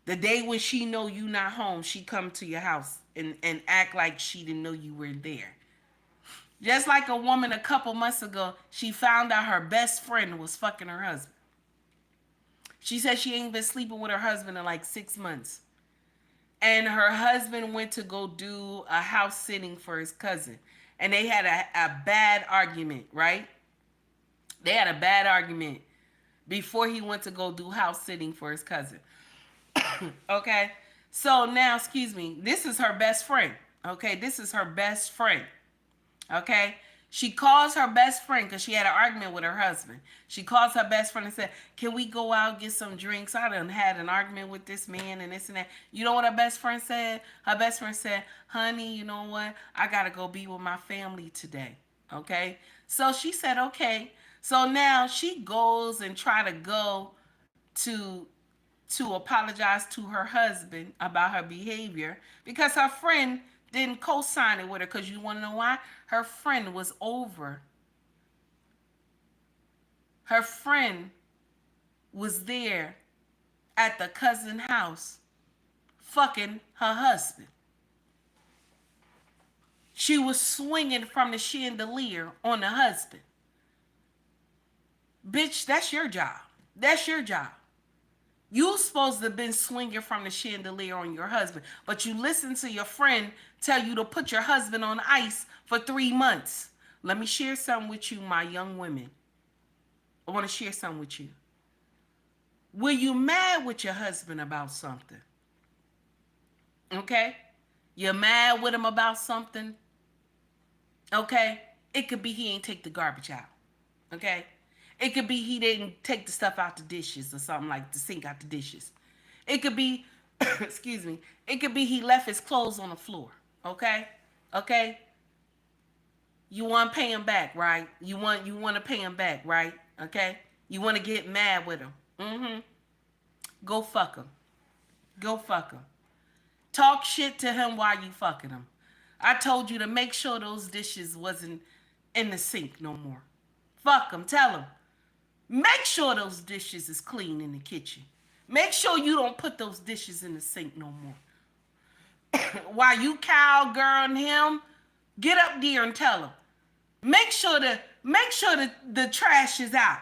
The day when she know you not home, she come to your house and act like she didn't know you were there. Just like a woman a couple months ago, she found out her best friend was fucking her husband. She said she ain't been sleeping with her husband in like 6 months. And her husband went to go do a house sitting for his cousin. And they had a bad argument, right? They had a bad argument before he went to go do house sitting for his cousin. Okay? So now, excuse me, this is her best friend. Okay? This is her best friend. Okay? She calls her best friend because she had an argument with her husband. She calls her best friend and said, can we go out and get some drinks? I done had an argument with this man and this and that. You know what her best friend said? Her best friend said, honey, you know what? I got to go be with my family today. Okay? So she said, okay. So now she goes and try to go to apologize to her husband about her behavior because her friend didn't co-sign it with her. Because you want to know why? Her friend was over. Her friend was there at the cousin house fucking her husband. She was swinging from the chandelier on the husband. Bitch, that's your job. That's your job. You supposed to have been swinging from the chandelier on your husband, but you listen to your friend tell you to put your husband on ice for 3 months. Let me share something with you, my young women. I want to share something with you. Were you mad with your husband about something? Okay? You're mad with him about something? Okay? It could be he ain't take the garbage out. Okay? It could be he didn't take the stuff out the dishes or something, like the sink out the dishes. It could be, excuse me, it could be he left his clothes on the floor. Okay? Okay? You want to pay him back, right? You want to pay him back, right? Okay? You want to get mad with him. Go fuck him. Go fuck him. Talk shit to him while you fucking him. I told you to make sure those dishes wasn't in the sink no more. Fuck him. Tell him. Make sure those dishes is clean in the kitchen. Make sure you don't put those dishes in the sink no more. While you cowgirling him, get up there and tell him. Make sure the trash is out.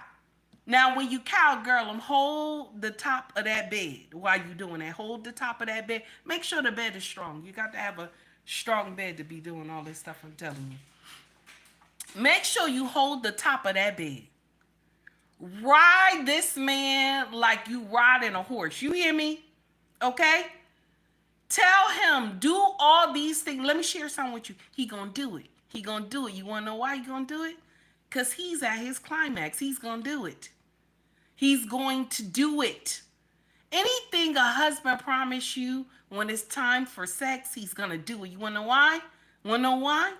Now, when you cowgirl him, hold the top of that bed while you doing that. Hold the top of that bed. Make sure the bed is strong. You got to have a strong bed to be doing all this stuff I'm telling you. Make sure you hold the top of that bed. Ride this man like you riding a horse. You hear me? Okay? Tell him, do all these things. Let me share something with you. He gonna do it. He gonna do it. You wanna know why he gonna do it? Because he's at his climax. He's gonna do it. He's going to do it. Anything a husband promise you when it's time for sex, he's gonna do it. You wanna know why? Wanna know why?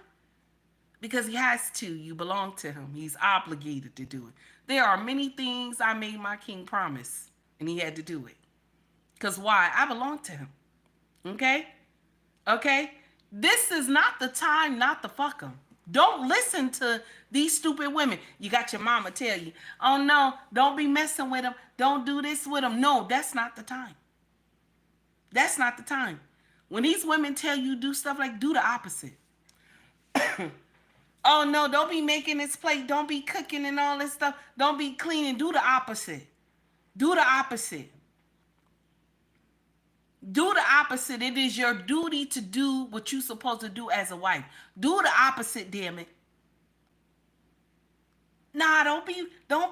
Because he has to. You belong to him. He's obligated to do it. There are many things I made my king promise, and he had to do it. Because why? I belong to him. Okay? Okay? This is not the time not to fuck him. Don't listen to these stupid women. You got your mama tell you, oh no, don't be messing with them. Don't do this with them. No, that's not the time. That's not the time. When these women tell you do stuff like, do the opposite. Oh no, don't be making this plate. Don't be cooking and all this stuff. Don't be cleaning. Do the opposite. Do the opposite. Do the opposite. It is your duty to do what you're supposed to do as a wife. Do the opposite, damn it. Nah, don't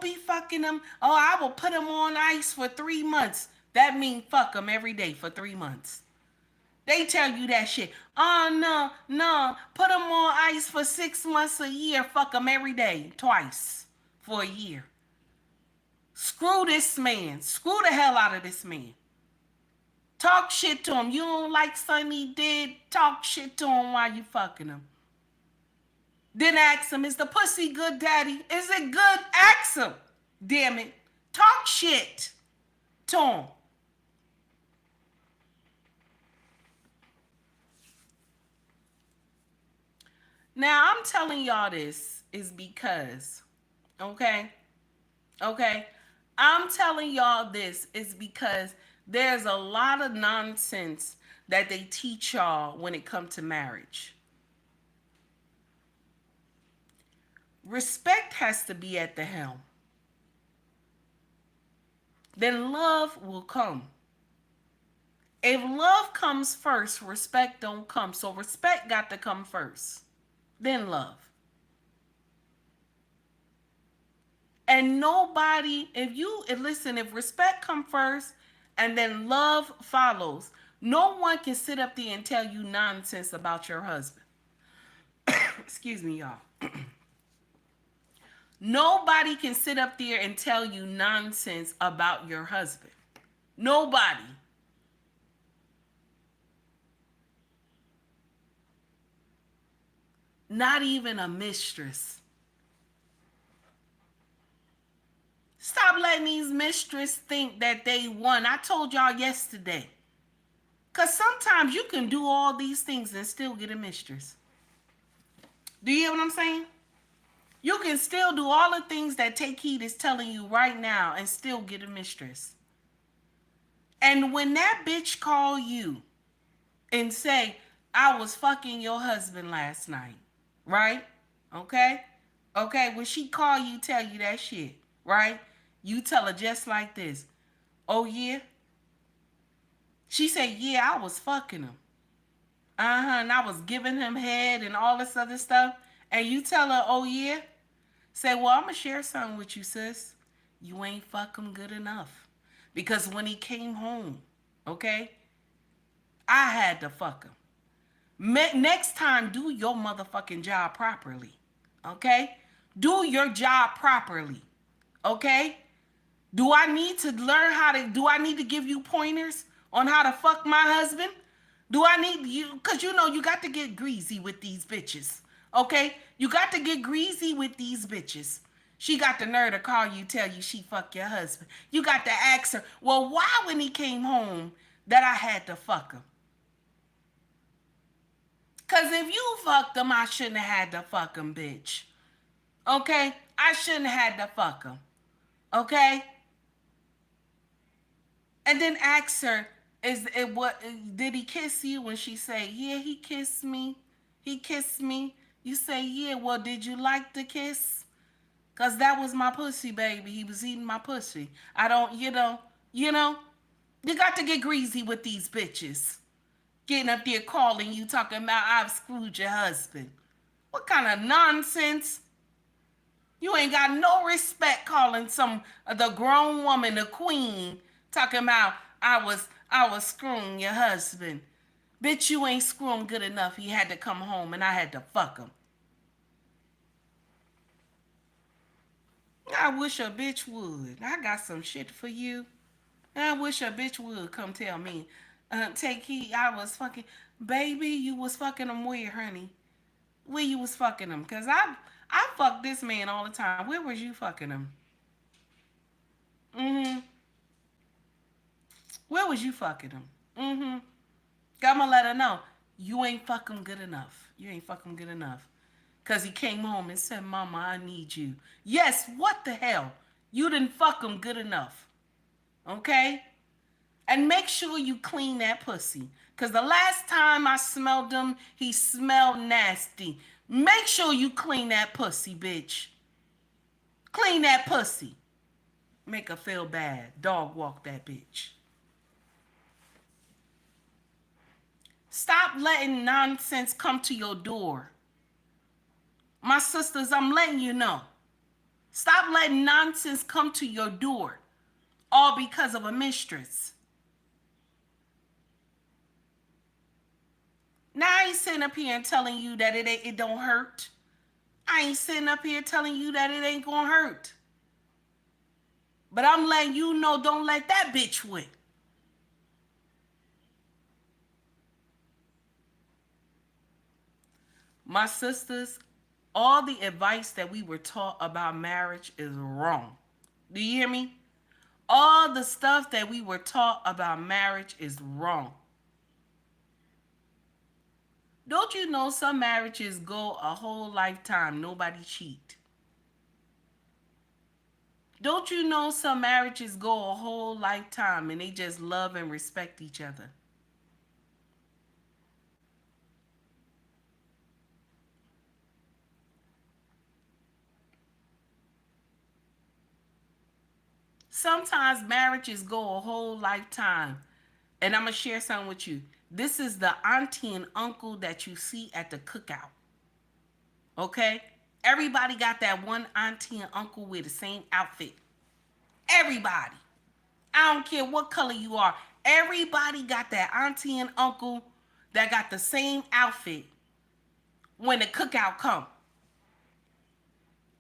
be fucking them. Oh, I will put them on ice for 3 months. That means fuck them every day for 3 months. They tell you that shit. Oh, no. Put them on ice for 6 months, a year. Fuck them every day. Twice for a year. Screw this man. Screw the hell out of this man. Talk shit to him. You don't like something he did, talk shit to him while you fucking him. Then ask him, is the pussy good, daddy? Is it good? Ask him. Damn it. Talk shit to him. Now, I'm telling y'all this is because, okay? I'm telling y'all this is because there's a lot of nonsense that they teach y'all when it comes to marriage. Respect has to be at the helm. Then love will come. If love comes first, respect don't come. So respect got to come first. Then love. And nobody, if respect come first and then love follows, no one can sit up there and tell you nonsense about your husband. Excuse me, y'all. Nobody can sit up there and tell you nonsense about your husband. Nobody. Not even a mistress. Stop letting these mistresses think that they won. I told y'all yesterday. Because sometimes you can do all these things and still get a mistress. Do you hear what I'm saying? You can still do all the things that Take Heed is telling you right now and still get a mistress. And when that bitch call you and say, I was fucking your husband last night, right? Okay? When she call you, tell you that shit, right? You tell her just like this. Oh, yeah? She said, yeah, I was fucking him. And I was giving him head and all this other stuff. And you tell her, oh, yeah? Say, well, I'm going to share something with you, sis. You ain't fuck him good enough. Because when he came home, okay, I had to fuck him. Next time, do your motherfucking job properly, okay? Do your job properly, okay? Do I need to give you pointers on how to fuck my husband? Do I need you? Because you got to get greasy with these bitches, okay? You got to get greasy with these bitches. She got the nerve to call you, tell you she fucked your husband. You got to ask her, well, why when he came home that I had to fuck him? Because if you fucked him, I shouldn't have had to fuck him, bitch. Okay? I shouldn't have had to fuck him. Okay? And then ask her, did he kiss you? When she say, yeah, he kissed me. He kissed me. You say, yeah, well, did you like the kiss? Because that was my pussy, baby. He was eating my pussy. You got to get greasy with these bitches. Getting up there calling you, talking about I've screwed your husband. What kind of nonsense? You ain't got no respect calling the grown woman, the queen, talking about I was screwing your husband. Bitch, you ain't screwing good enough. He had to come home and I had to fuck him. I wish a bitch would. I got some shit for you. I wish a bitch would come tell me. Take Heed, I was fucking. Baby, you was fucking him where, honey? Where you was fucking him? Because I fuck this man all the time. Where was you fucking him? Where was you fucking him? I'm gonna let her know. You ain't fuck him good enough. You ain't fuck him good enough. because he came home and said, Mama, I need you. Yes, what the hell? You didn't fuck him good enough. Okay? And make sure you clean that pussy. Because the last time I smelled him, he smelled nasty. Make sure you clean that pussy, bitch. Clean that pussy. Make her feel bad. Dog walk that bitch. Stop letting nonsense come to your door. My sisters, I'm letting you know. Stop letting nonsense come to your door. All because of a mistress. Now I ain't sitting up here and telling you that it don't hurt. I ain't sitting up here telling you that it ain't gonna hurt. But I'm letting you know, don't let that bitch win. My sisters, all the advice that we were taught about marriage is wrong. Do you hear me? All the stuff that we were taught about marriage is wrong. Don't you know some marriages go a whole lifetime, nobody cheat? Don't you know some marriages go a whole lifetime and they just love and respect each other? Sometimes marriages go a whole lifetime. And I'm going to share something with you. This is the auntie and uncle that you see at the cookout. Okay? Everybody got that one auntie and uncle with the same outfit. Everybody. I don't care what color you are. Everybody got that auntie and uncle that got the same outfit when the cookout come.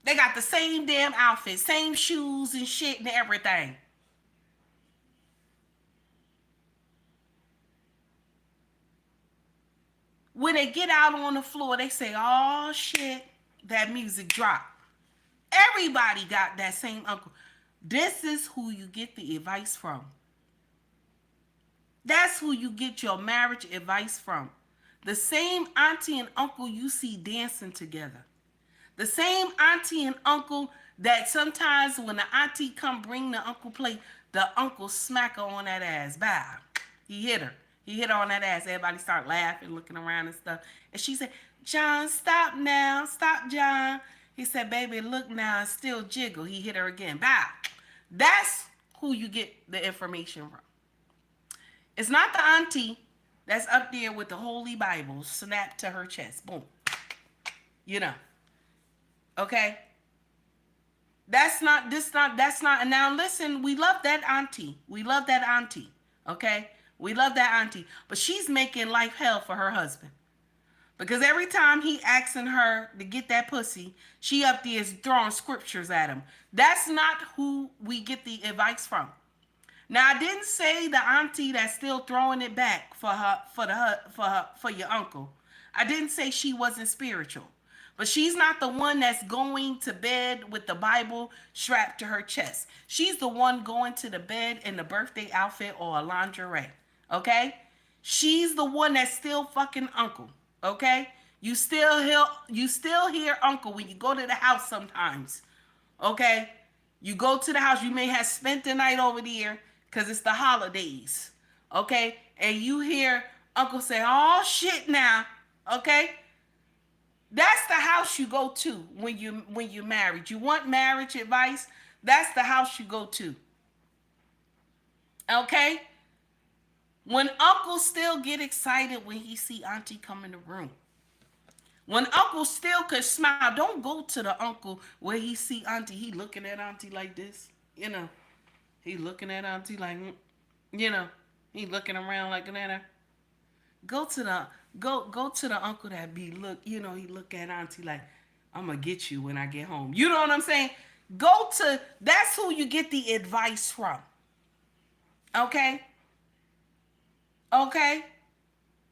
They got the same damn outfit, same shoes and shit and everything. When they get out on the floor, they say, oh shit, that music dropped. Everybody got that same uncle. This is who you get the advice from. That's who you get your marriage advice from. The same auntie and uncle you see dancing together. The same auntie and uncle that sometimes when the auntie come bring the uncle plate, the uncle smack her on that ass. Bow. He hit her. He hit her on that ass. Everybody start laughing, looking around and stuff. And she said, John, stop now. Stop, John. He said, baby, look now. It's still jiggle. He hit her again. Bow. That's who you get the information from. It's not the auntie that's up there with the Holy Bible snapped to her chest. Boom. You know. Okay? That's not, and now listen, we love that auntie. We love that auntie. Okay? We love that auntie. But she's making life hell for her husband. Because every time he asking her to get that pussy, she up there is throwing scriptures at him. That's not who we get the advice from. Now I didn't say the auntie that's still throwing it back for your uncle. I didn't say she wasn't spiritual. But she's not the one that's going to bed with the Bible strapped to her chest. She's the one going to the bed in the birthday outfit or a lingerie. Okay? She's the one that's still fucking uncle. Okay? You still hear uncle when you go to the house sometimes. Okay? You go to the house, you may have spent the night over there because it's the holidays. Okay? And you hear uncle say, oh shit now. Okay? That's the house you go to when you're married. You want marriage advice? That's the house you go to. Okay? When uncle still get excited when he see auntie come in the room. When uncle still could smile, don't go to the uncle where he see auntie. He looking at auntie like this. You know. He looking at auntie like, you know. He looking around like that. Go to the uncle that be he look at auntie like, I'm gonna get you when I get home. You know what I'm saying? That's who you get the advice from. Okay? Okay?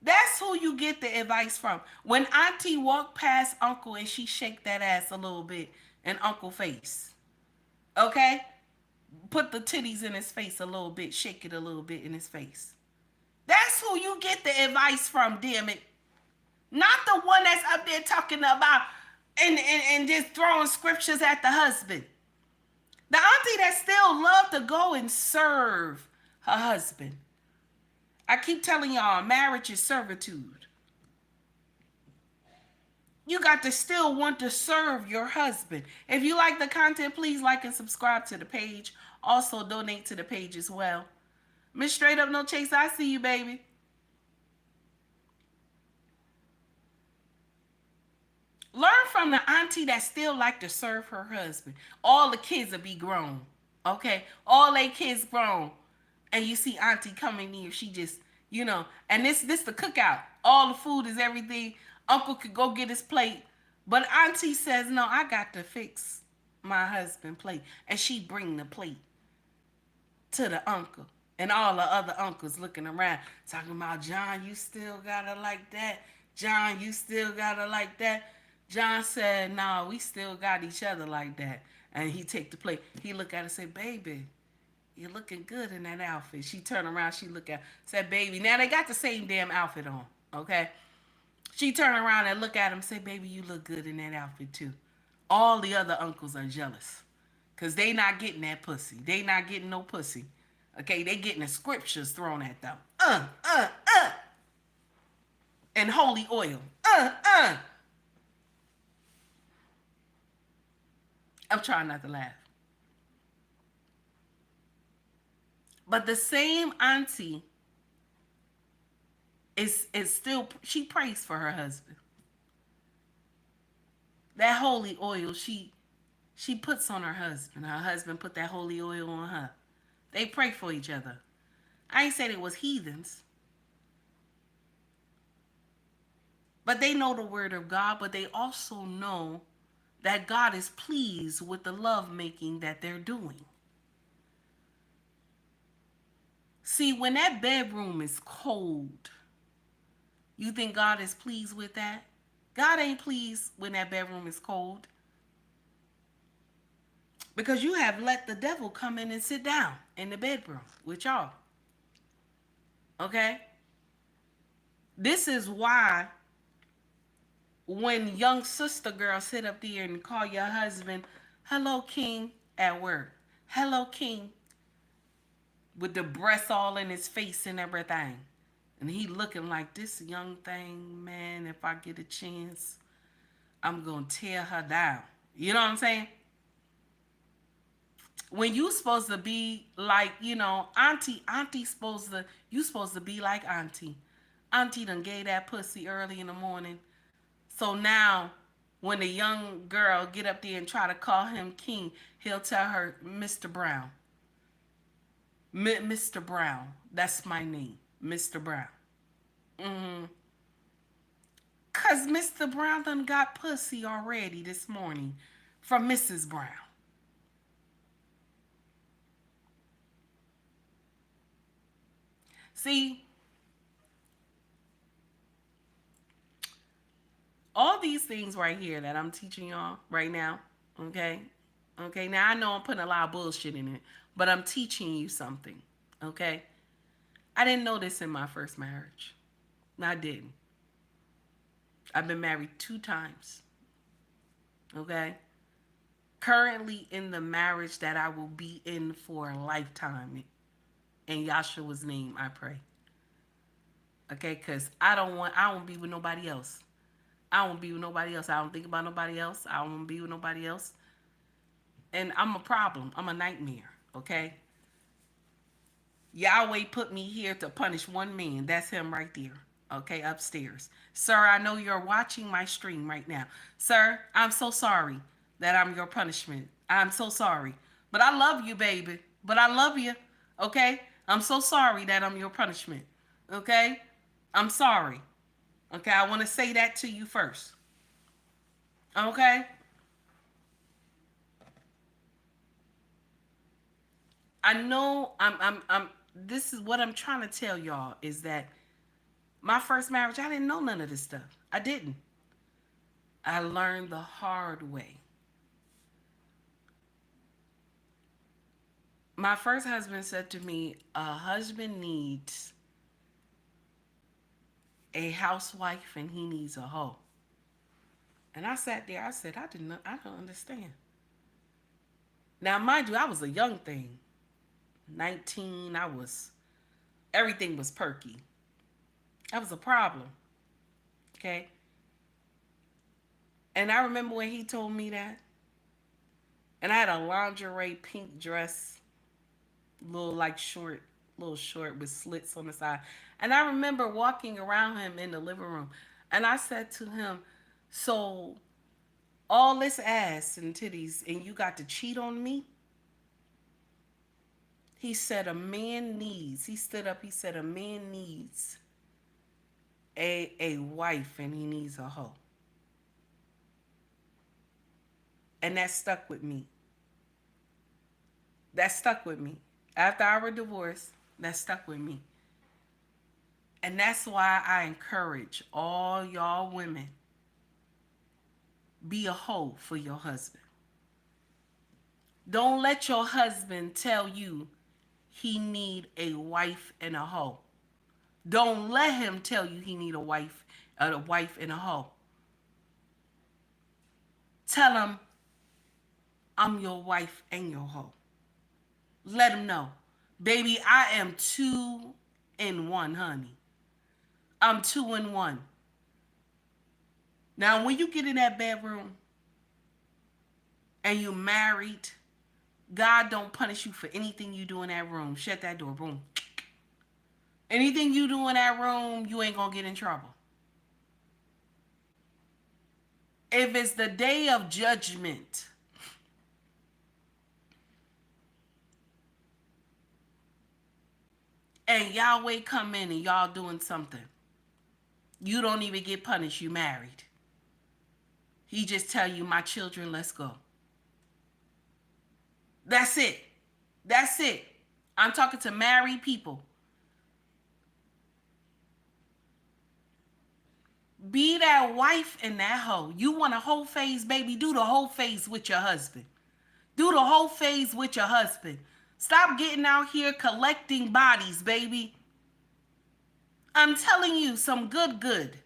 That's who you get the advice from. When auntie walk past uncle and she shake that ass a little bit in uncle face. Okay? Put the titties in his face a little bit, shake it a little bit in his face. That's who you get the advice from, damn it. Not the one that's up there talking about and just throwing scriptures at the husband. The auntie that still loved to go and serve her husband. I keep telling y'all, marriage is servitude. You got to still want to serve your husband. If you like the content, please like and subscribe to the page. Also, donate to the page as well. Miss Straight Up No Chase, I see you, baby. Learn from the auntie that still like to serve her husband. All the kids will be grown, okay? All they kids grown. And you see auntie coming here, she just, and this the cookout. All the food is everything. Uncle could go get his plate. But auntie says, no, I got to fix my husband's plate. And she bring the plate to the uncle. And all the other uncles looking around, talking about, John, you still gotta like that. John, you still gotta like that. John said, no, we still got each other like that. And he take the plate. He look at her and say, baby, you're looking good in that outfit. She turn around, she look at her, said, baby. Now they got the same damn outfit on, okay? She turn around and look at him and say, baby, you look good in that outfit too. All the other uncles are jealous. Because they not getting that pussy. They not getting no pussy. Okay, they getting the scriptures thrown at them. And holy oil. I'm trying not to laugh. But the same auntie is still, she prays for her husband. That holy oil she puts on her husband. Her husband put that holy oil on her. They pray for each other. I ain't said it was heathens. But they know the word of God, but they also know that God is pleased with the love making that they're doing. See, when that bedroom is cold, you think God is pleased with that? God ain't pleased when that bedroom is cold. Because you have let the devil come in and sit down in the bedroom with y'all. Okay? This is why when young sister girls sit up there and call your husband, hello, king, at work. Hello, king. With the breasts all in his face and everything. And he looking like, this young thing, man, if I get a chance, I'm going to tear her down. You know what I'm saying? When you supposed to be like, auntie you supposed to be like auntie. Auntie done gave that pussy early in the morning. So now, when the young girl get up there and try to call him king, he'll tell her, Mr. Brown. Mr. Brown. That's my name. Mr. Brown. Because Mr. Brown done got pussy already this morning from Mrs. Brown. See, all these things right here that I'm teaching y'all right now, okay? Okay, now I know I'm putting a lot of bullshit in it, but I'm teaching you something, okay? I didn't know this in my first marriage. No, I didn't. I've been married 2 times, okay? Currently in the marriage that I will be in for a lifetime. In Yahshua's name, I pray. Okay, because I don't want to be with nobody else. I don't be with nobody else. I don't think about nobody else. I don't want to be with nobody else. And I'm a problem. I'm a nightmare, okay? Yahweh put me here to punish one man. That's him right there, okay, upstairs. Sir, I know you're watching my stream right now. Sir, I'm so sorry that I'm your punishment. I'm so sorry. But I love you, baby. But I love you, okay? I'm so sorry that I'm your punishment, okay? I'm sorry. Okay, I want to say that to you first. Okay? I know this is what I'm trying to tell y'all is that my first marriage, I didn't know none of this stuff. I didn't. I learned the hard way. My first husband said to me, a husband needs a housewife and he needs a hoe. And I sat there, I said, I don't understand. Now, mind you, I was a young thing. 19, everything was perky. That was a problem. Okay? And I remember when he told me that. And I had a lingerie pink dress, little short with slits on the side. And I remember walking around him in the living room. And I said to him, so all this ass and titties and you got to cheat on me? He said he stood up, he said a man needs a wife and he needs a hoe. And that stuck with me. That stuck with me. After our divorce, that stuck with me. And that's why I encourage all y'all women, be a hoe for your husband. Don't let your husband tell you he need a wife and a hoe. Don't let him tell you he need a wife and a hoe. Tell him, I'm your wife and your hoe. Let him know. Baby, I am 2 in 1, honey. I'm 2 in 1. Now, when you get in that bedroom and you're married, God don't punish you for anything you do in that room. Shut that door, boom. Anything you do in that room, you ain't gonna get in trouble. If it's the day of judgment, and Yahweh come in and y'all doing something, you don't even get punished, you married. He just tell you, my children, let's go. That's it. That's it. I'm talking to married people. Be that wife and that hoe. You want a whole phase, baby? Do the whole phase with your husband. Do the whole phase with your husband. Stop getting out here collecting bodies, baby. I'm telling you, some good.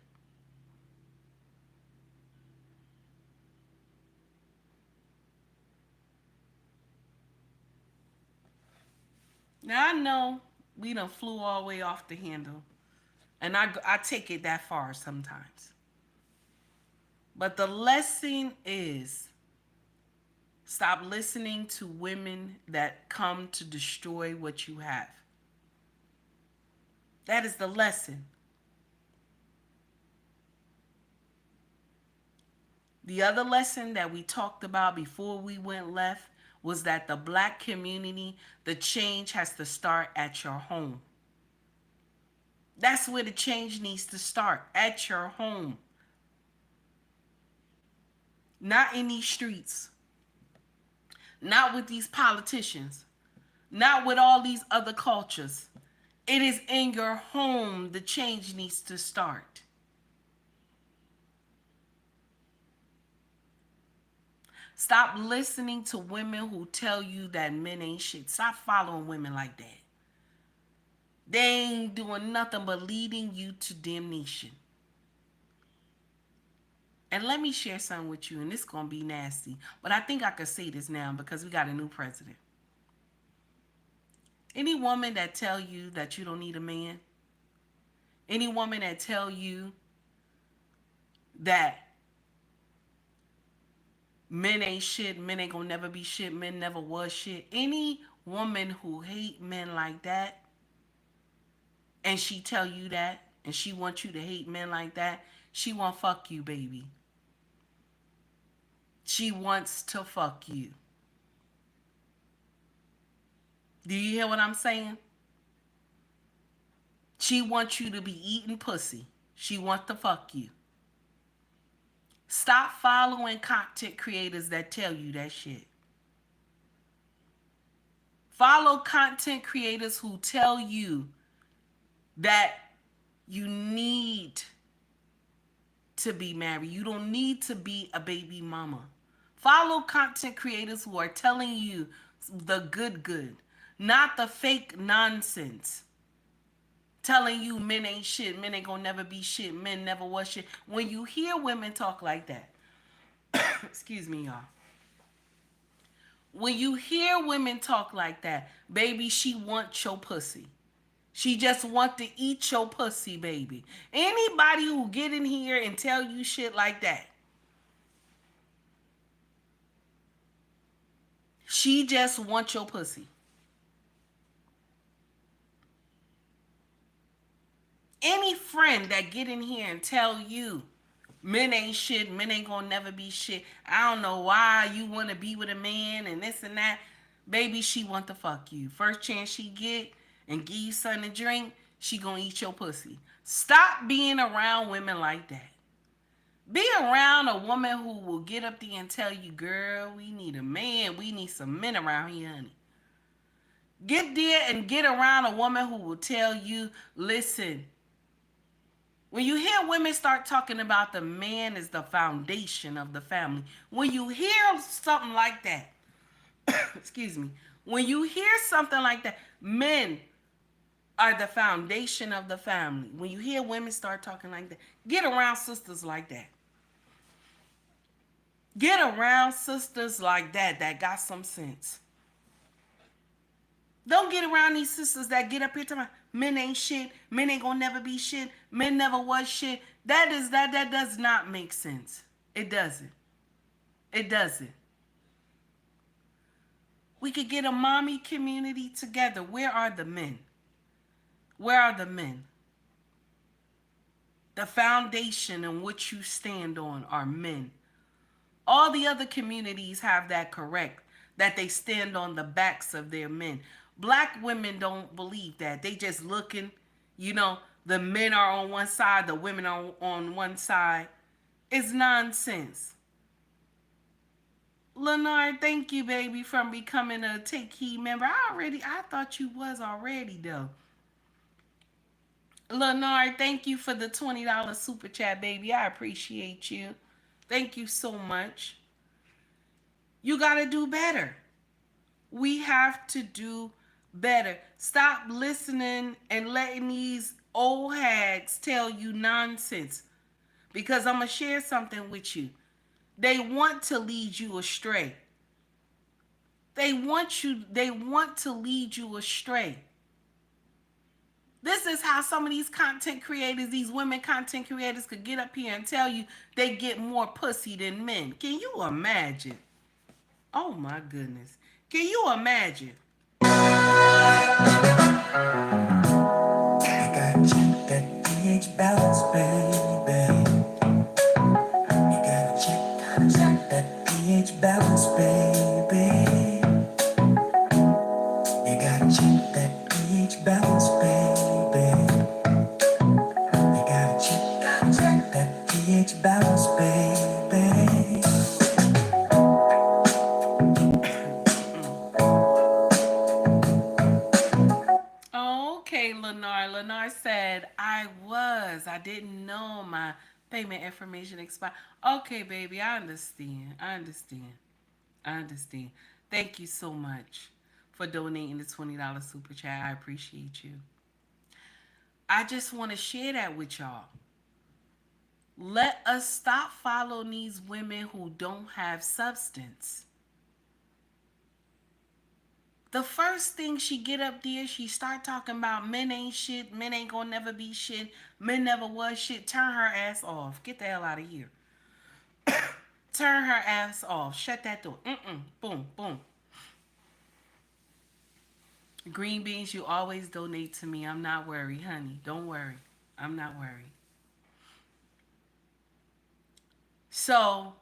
Now, I know we done flew all the way off the handle. And I take it that far sometimes. But the lesson is, stop listening to women that come to destroy what you have. That is the lesson. The other lesson that we talked about before we went left was that the Black community, the change has to start at your home. That's where the change needs to start, at your home. Not in these streets. Not with these politicians. Not with all these other cultures. It is in your home the change needs to start. Stop listening to women who tell you that men ain't shit. Stop following women like that. They ain't doing nothing but leading you to damnation. And let me share something with you, and this is going to be nasty. But I think I could say this now because we got a new president. Any woman that tell you that you don't need a man, any woman that tell you that men ain't shit, men ain't gonna never be shit, men never was shit, any woman who hate men like that, and she tell you that, and she wants you to hate men like that, she want fuck you, baby. She wants to fuck you. Do you hear what I'm saying? She wants you to be eating pussy. She wants to fuck you. Stop following content creators that tell you that shit. Follow content creators who tell you that you need to be married. You don't need to be a baby mama. Follow content creators who are telling you the good, not the fake nonsense. Telling you men ain't shit, men ain't gonna never be shit, men never was shit. When you hear women talk like that, Excuse me, y'all. When you hear women talk like that, baby, she wants your pussy. She just want to eat your pussy, baby. Anybody who get in here and tell you shit like that, she just wants your pussy. Any friend that get in here and tell you men ain't shit, men ain't gonna never be shit, I don't know why you want to be with a man and this and that, baby, she want to fuck you. First chance she get and give you something to drink, she gonna eat your pussy. Stop being around women like that. Be around a woman who will get up there and tell you, girl, we need a man. We need some men around here, honey. Get there and get around a woman who will tell you, listen, when you hear women start talking about the man is the foundation of the family, when you hear something like that, excuse me, when you hear something like that, men are the foundation of the family. When you hear women start talking like that, get around sisters like that. Get around sisters like that got some sense. Don't get around these sisters that get up here talking about men ain't shit, men ain't gonna never be shit, men never was shit. That does not make sense. It doesn't. It doesn't. We could get a mommy community together. Where are the men? Where are the men? The foundation in which you stand on are men. All the other communities have that correct, that they stand on the backs of their men. Black women don't believe that. They just looking, the men are on one side, the women are on one side. It's nonsense. Lenard, thank you, baby, for becoming a Take Heed member. I thought you was already, though. Lenard, thank you for the $20 super chat, baby. I appreciate you. Thank you so much. You got to do better. We have to do better. Stop listening and letting these old hags tell you nonsense. Because I'm going to share something with you. They want to lead you astray. They want to lead you astray. This is how some of these content creators, these women content creators, could get up here and tell you they get more pussy than men. Can you imagine? Oh my goodness. Can you imagine? I gotta check that pH balance, baby. You gotta check that pH balance, baby. You gotta check that pH balance, baby. You gotta check that pH balance, baby. Okay, Lenard said, I didn't know my payment information expired. Okay, baby, I understand. Thank you so much for donating the $20 super chat. I appreciate you. I just want to share that with y'all. Let us stop following these women who don't have substance. The first thing she get up there, she start talking about men ain't shit, men ain't gonna never be shit, men never was shit. Turn her ass off. Get the hell out of here. Turn her ass off. Shut that door. Boom, boom. Green beans, you always donate to me. I'm not worried, honey. Don't worry. I'm not worried. So,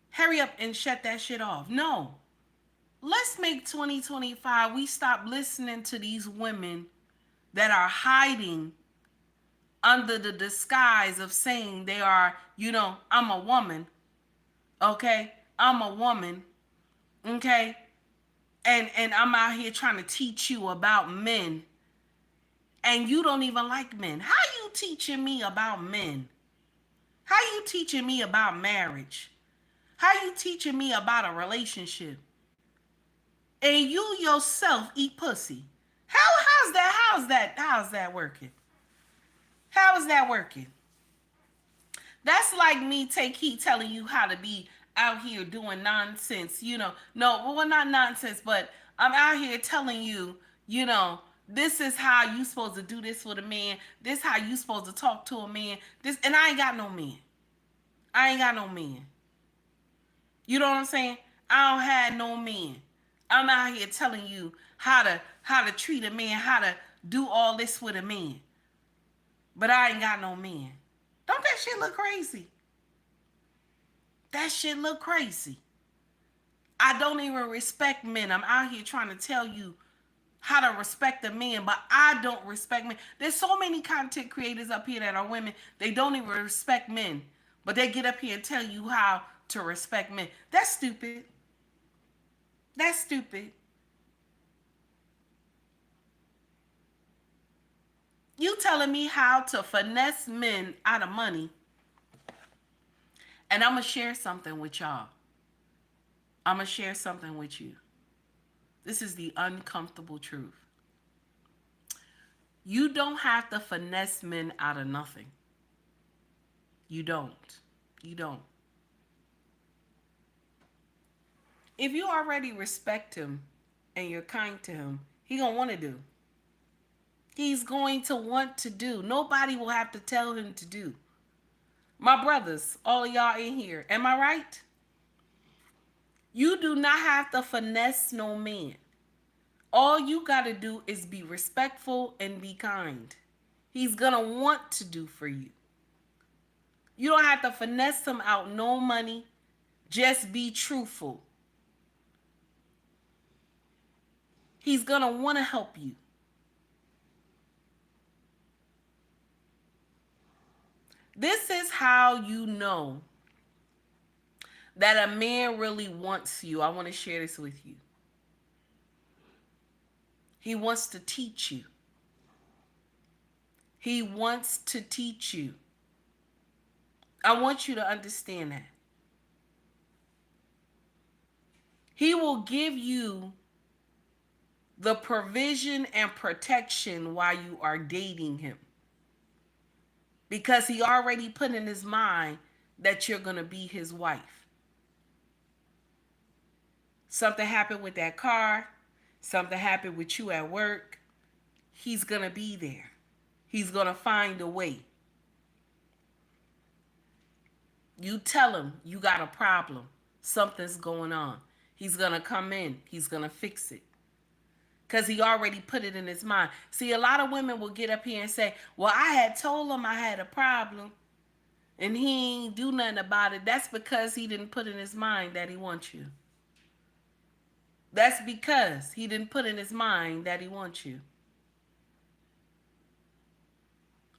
hurry up and shut that shit off. No. Let's make 2025, we stop listening to these women that are hiding under the disguise of saying they are, I'm a woman. Okay? I'm a woman. Okay? And I'm out here trying to teach you about men. And you don't even like men. How you teaching me about men? How you teaching me about marriage? How you teaching me about a relationship? And you yourself eat pussy. How's that working? How is that working? That's like me Take Heed telling you how to be out here doing nonsense, you know. No, well, not nonsense, but I'm out here telling you, you know, this is how you supposed to do this with a man. This how you supposed to talk to a man. This, and I ain't got no man. I ain't got no man. You know what I'm saying? I don't have no man. I'm out here telling you how to treat a man, how to do all this with a man. But I ain't got no man. Don't that shit look crazy? That shit look crazy. I don't even respect men. I'm out here trying to tell you how to respect a man, but I don't respect men. There's so many content creators up here that are women. They don't even respect men, but they get up here and tell you how to respect men. That's stupid. That's stupid. You telling me how to finesse men out of money, and I'm going to share something with y'all. I'm going to share something with you. This is the uncomfortable truth. You don't have to finesse men out of nothing. You don't. You don't. If you already respect him and you're kind to him, he gonna want to do. He's going to want to do. Nobody will have to tell him to do. My brothers, all of y'all in here, am I right? You do not have to finesse no man. All you got to do is be respectful and be kind. He's going to want to do for you. You don't have to finesse him out no money. Just be truthful. He's going to want to help you. This is how you know that a man really wants you. I want to share this with you. He wants to teach you. He wants to teach you. I want you to understand that. He will give you the provision and protection while you are dating him. Because he already put in his mind that you're going to be his wife. Something happened with that car. Something happened with you at work. He's going to be there. He's going to find a way. You tell him you got a problem. Something's going on. He's going to come in. He's going to fix it. Because he already put it in his mind. See, a lot of women will get up here and say, well, I had told him I had a problem and he ain't do nothing about it. That's because he didn't put in his mind that he wants you. That's because he didn't put in his mind that he wants you.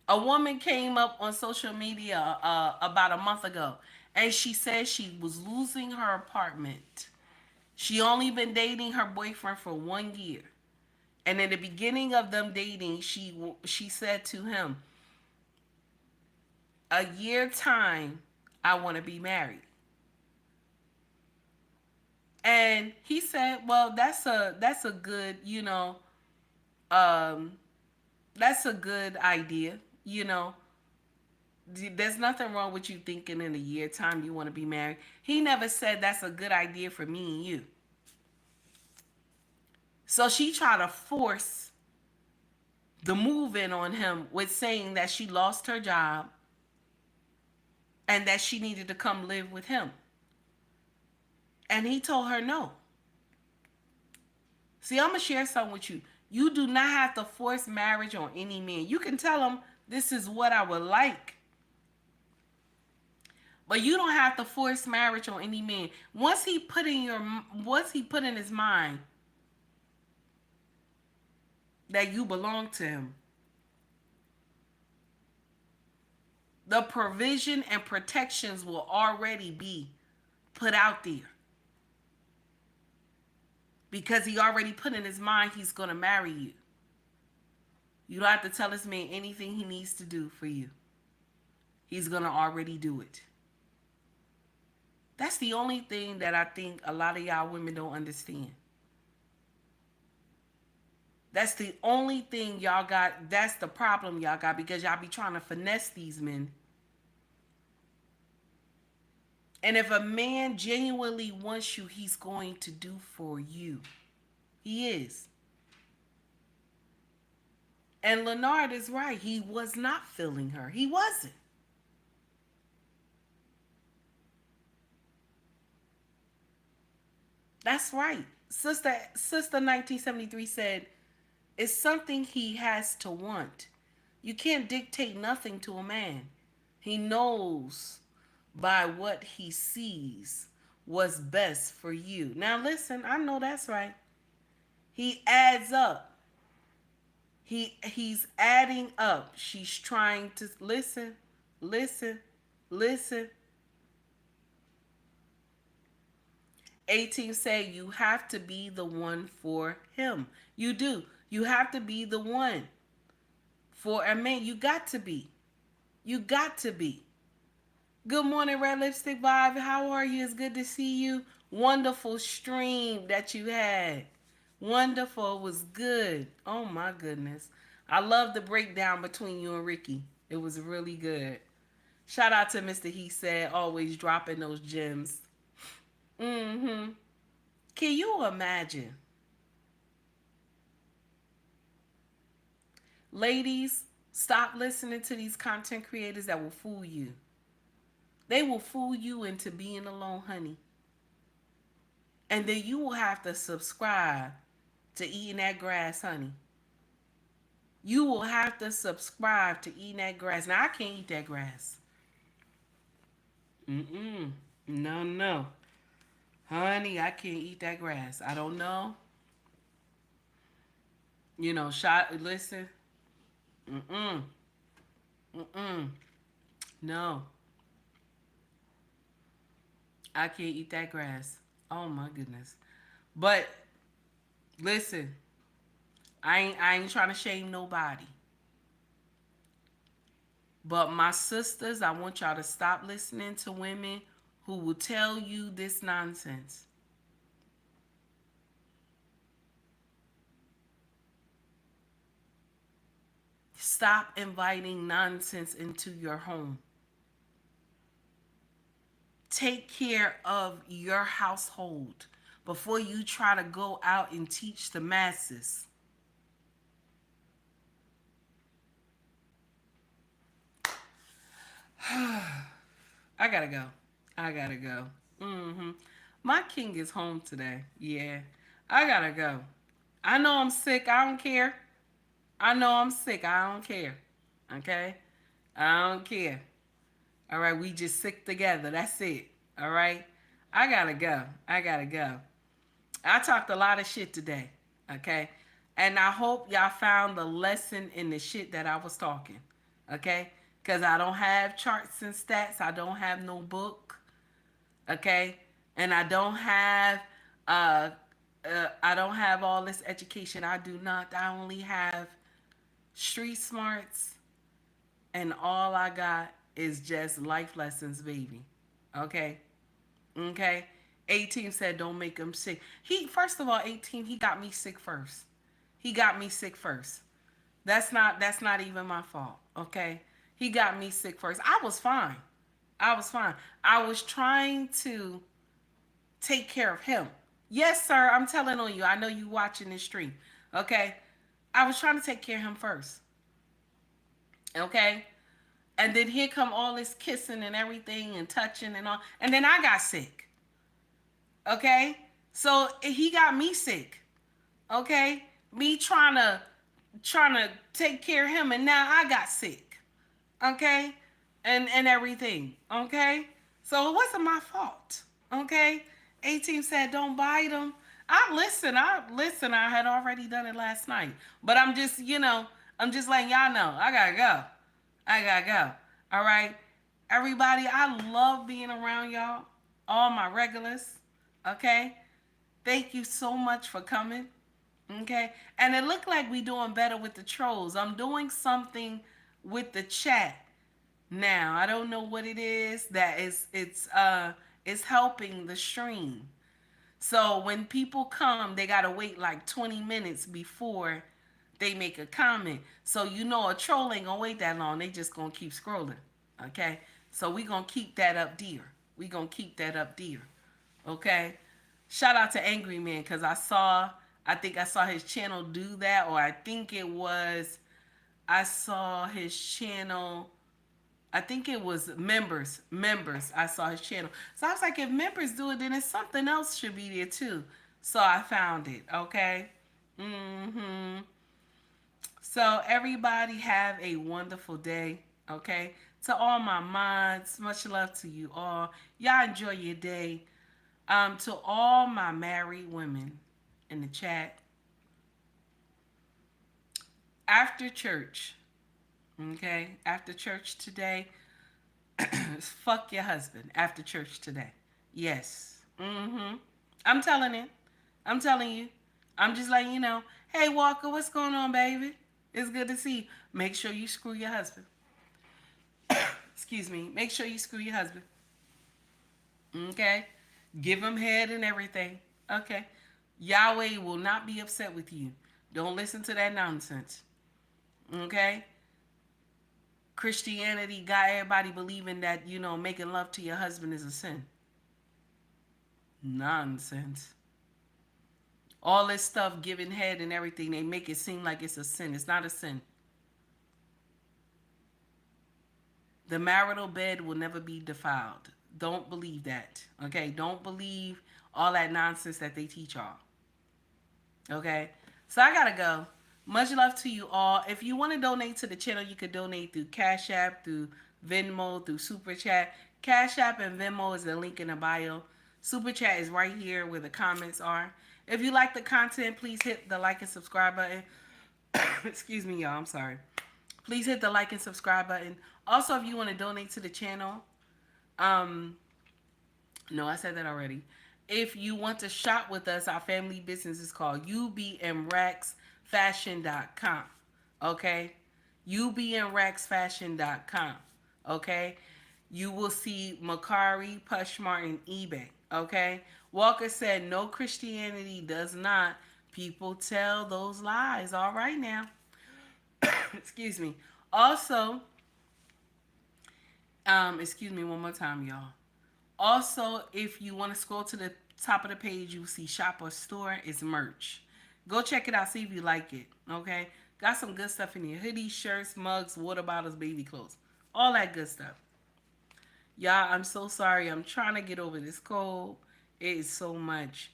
A woman came up on social media about a month ago, and she said she was losing her apartment. She only been dating her boyfriend for 1 year. And in the beginning of them dating, she said to him, a year time, I want to be married. And he said, well, that's a good, you know, that's a good idea, you know. There's nothing wrong with you thinking in a year time you want to be married. He never said that's a good idea for me and you. So she tried to force the move in on him with saying that she lost her job and that she needed to come live with him. And he told her no. See, I'm going to share something with you. You do not have to force marriage on any man. You can tell him this is what I would like. But you don't have to force marriage on any man. Once he put in his mind that you belong to him, the provision and protections will already be put out there. Because he already put in his mind he's going to marry you. You don't have to tell this man anything he needs to do for you. He's going to already do it. That's the only thing that I think a lot of y'all women don't understand. That's the only thing y'all got. That's the problem y'all got, because y'all be trying to finesse these men. And if a man genuinely wants you, he's going to do for you. He is. And Leonard is right. He was not feeling her. He wasn't. That's right. Sister 1973 said, it's something he has to want. You can't dictate nothing to a man. He knows by what he sees what's best for you. Now listen, I know that's right. He adds up. He's adding up. She's trying to listen, listen, listen. 18 say you have to be the one for him. You do. You have to be the one for a man. You got to be. You got to be. Good morning, Red Lipstick Vibe. How are you? It's good to see you. Wonderful stream that you had. Wonderful. It was good. Oh my goodness. I love the breakdown between you and Ricky. It was really good. Shout out to Mr. He Said, always dropping those gems. Mm-hmm. Can you imagine? Ladies, stop listening to these content creators that will fool you. They will fool you into being alone, honey. And then you will have to subscribe to eating that grass, honey. You will have to subscribe to eating that grass. Now, I can't eat that grass. No, no. Honey, I can't eat that grass. I don't know. You know, listen. No. I can't eat that grass. Oh my goodness. But listen, I ain't trying to shame nobody. But my sisters, I want y'all to stop listening to women who will tell you this nonsense. Stop inviting nonsense into your home. Take care of your household before you try to go out and teach the masses. I gotta go. I gotta go. My king is home today. Yeah. I gotta go. I know I'm sick. I don't care. I know I'm sick. I don't care. Okay? I don't care. All right, we just sick together. That's it. All right? I gotta go. I gotta go. I talked a lot of shit today. Okay? And I hope y'all found the lesson in the shit that I was talking. Okay? Because I don't have charts and stats. I don't have no book. Okay? And I don't have all this education. I do not. I only have street smarts, and all I got is just life lessons, baby. Okay? Okay? 18 said don't make him sick. First of all, 18, he got me sick first. He got me sick first. That's not even my fault. Okay? He got me sick first. I was fine. I was trying to take care of him. Yes, sir, I'm telling on you. I know you watching this stream. Okay? I was trying to take care of him first. Okay? And then here come all this kissing and everything and touching and all. And then I got sick. Okay? So he got me sick. Okay? Me trying to take care of him, and now I got sick. Okay? And everything. Okay? So it wasn't my fault. Okay? 18 said don't bite him. I listen. I had already done it last night. But I'm just letting y'all know. I gotta go. All right? Everybody, I love being around y'all. All my regulars. Okay? Thank you so much for coming. Okay? And it looked like we doing better with the trolls. I'm doing something with the chat now. I don't know what it is that it's helping the stream. So when people come, they gotta wait like 20 minutes before they make a comment. So a troll ain't gonna wait that long. They just gonna keep scrolling. Okay? So we gonna keep that up, dear. We gonna keep that up there. Okay? Shout out to Angry Man, because I think I saw his channel do that, or I think it was, I saw his channel, I think it was members. I saw his channel. So I was like, if members do it, then it's something else should be there too. So I found it, okay? So everybody have a wonderful day, okay? To all my mods, much love to you all. Y'all enjoy your day. To all my married women in the chat, after church, okay? After church today, fuck your husband after church today. Yes. I'm telling it. I'm telling you. I'm just letting you know. Hey, Walker, what's going on, baby? It's good to see you. Make sure you screw your husband. Excuse me. Make sure you screw your husband. Okay? Give him head and everything. Okay? Yahweh will not be upset with you. Don't listen to that nonsense. Okay? Christianity got everybody believing that, making love to your husband is a sin. Nonsense. All this stuff, giving head and everything, they make it seem like it's a sin. It's not a sin. The marital bed will never be defiled. Don't believe that. Okay? Don't believe all that nonsense that they teach y'all. Okay? So I gotta go. Much love to you all. If you want to donate to the channel, you could donate through Cash App, through Venmo, through Super Chat. Cash App and Venmo is the link in the bio. Super Chat is right here where the comments are. If you like the content, please hit the like and subscribe button. Excuse me, y'all. I'm sorry. Please hit the like and subscribe button. Also, if you want to donate to the channel, no, I said that already. If you want to shop with us, our family business is called ubnrexfashion.com. Okay? ubnrexfashion.com. Okay? You will see Mercari, POSHMARK, and eBay. Okay? Walker said, no, Christianity does not. People tell those lies. All right now. Excuse me. Also, excuse me one more time, y'all. Also, if you want to scroll to the top of the page, you will see shop or store. It's merch. Go check it out. See if you like it. Okay? Got some good stuff in here. Hoodies, shirts, mugs, water bottles, baby clothes. All that good stuff. Y'all, I'm so sorry. I'm trying to get over this cold. It is so much.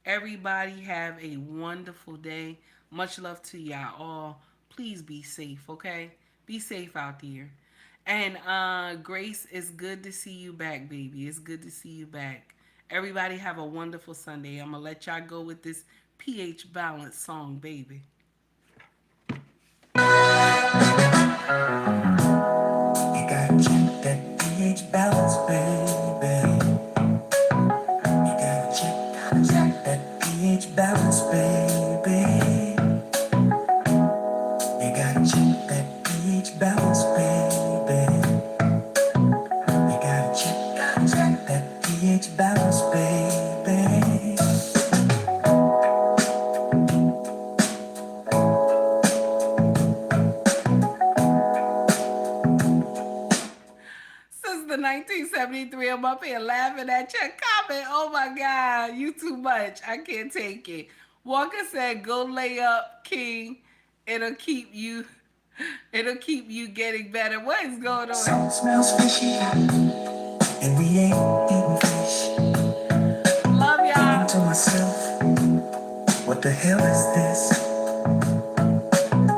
Everybody have a wonderful day. Much love to y'all all. Please be safe, okay? Be safe out there. And Grace, it's good to see you back, baby. It's good to see you back. Everybody have a wonderful Sunday. I'm going to let y'all go with this pH balance song, baby. You gotta check that pH balance, baby. You gotta check that pH balance, baby. You gotta check that pH balance, baby. You gotta check that pH balance, baby. Since the 1973, I'm up here laughing at your comment. Oh my God, you too much. I can't take it. Walker said, go lay up, King. It'll keep you getting better. What is going on? Something smells fishy, and we ain't eating fish. Love y'all. Thinking to myself, what the hell is this?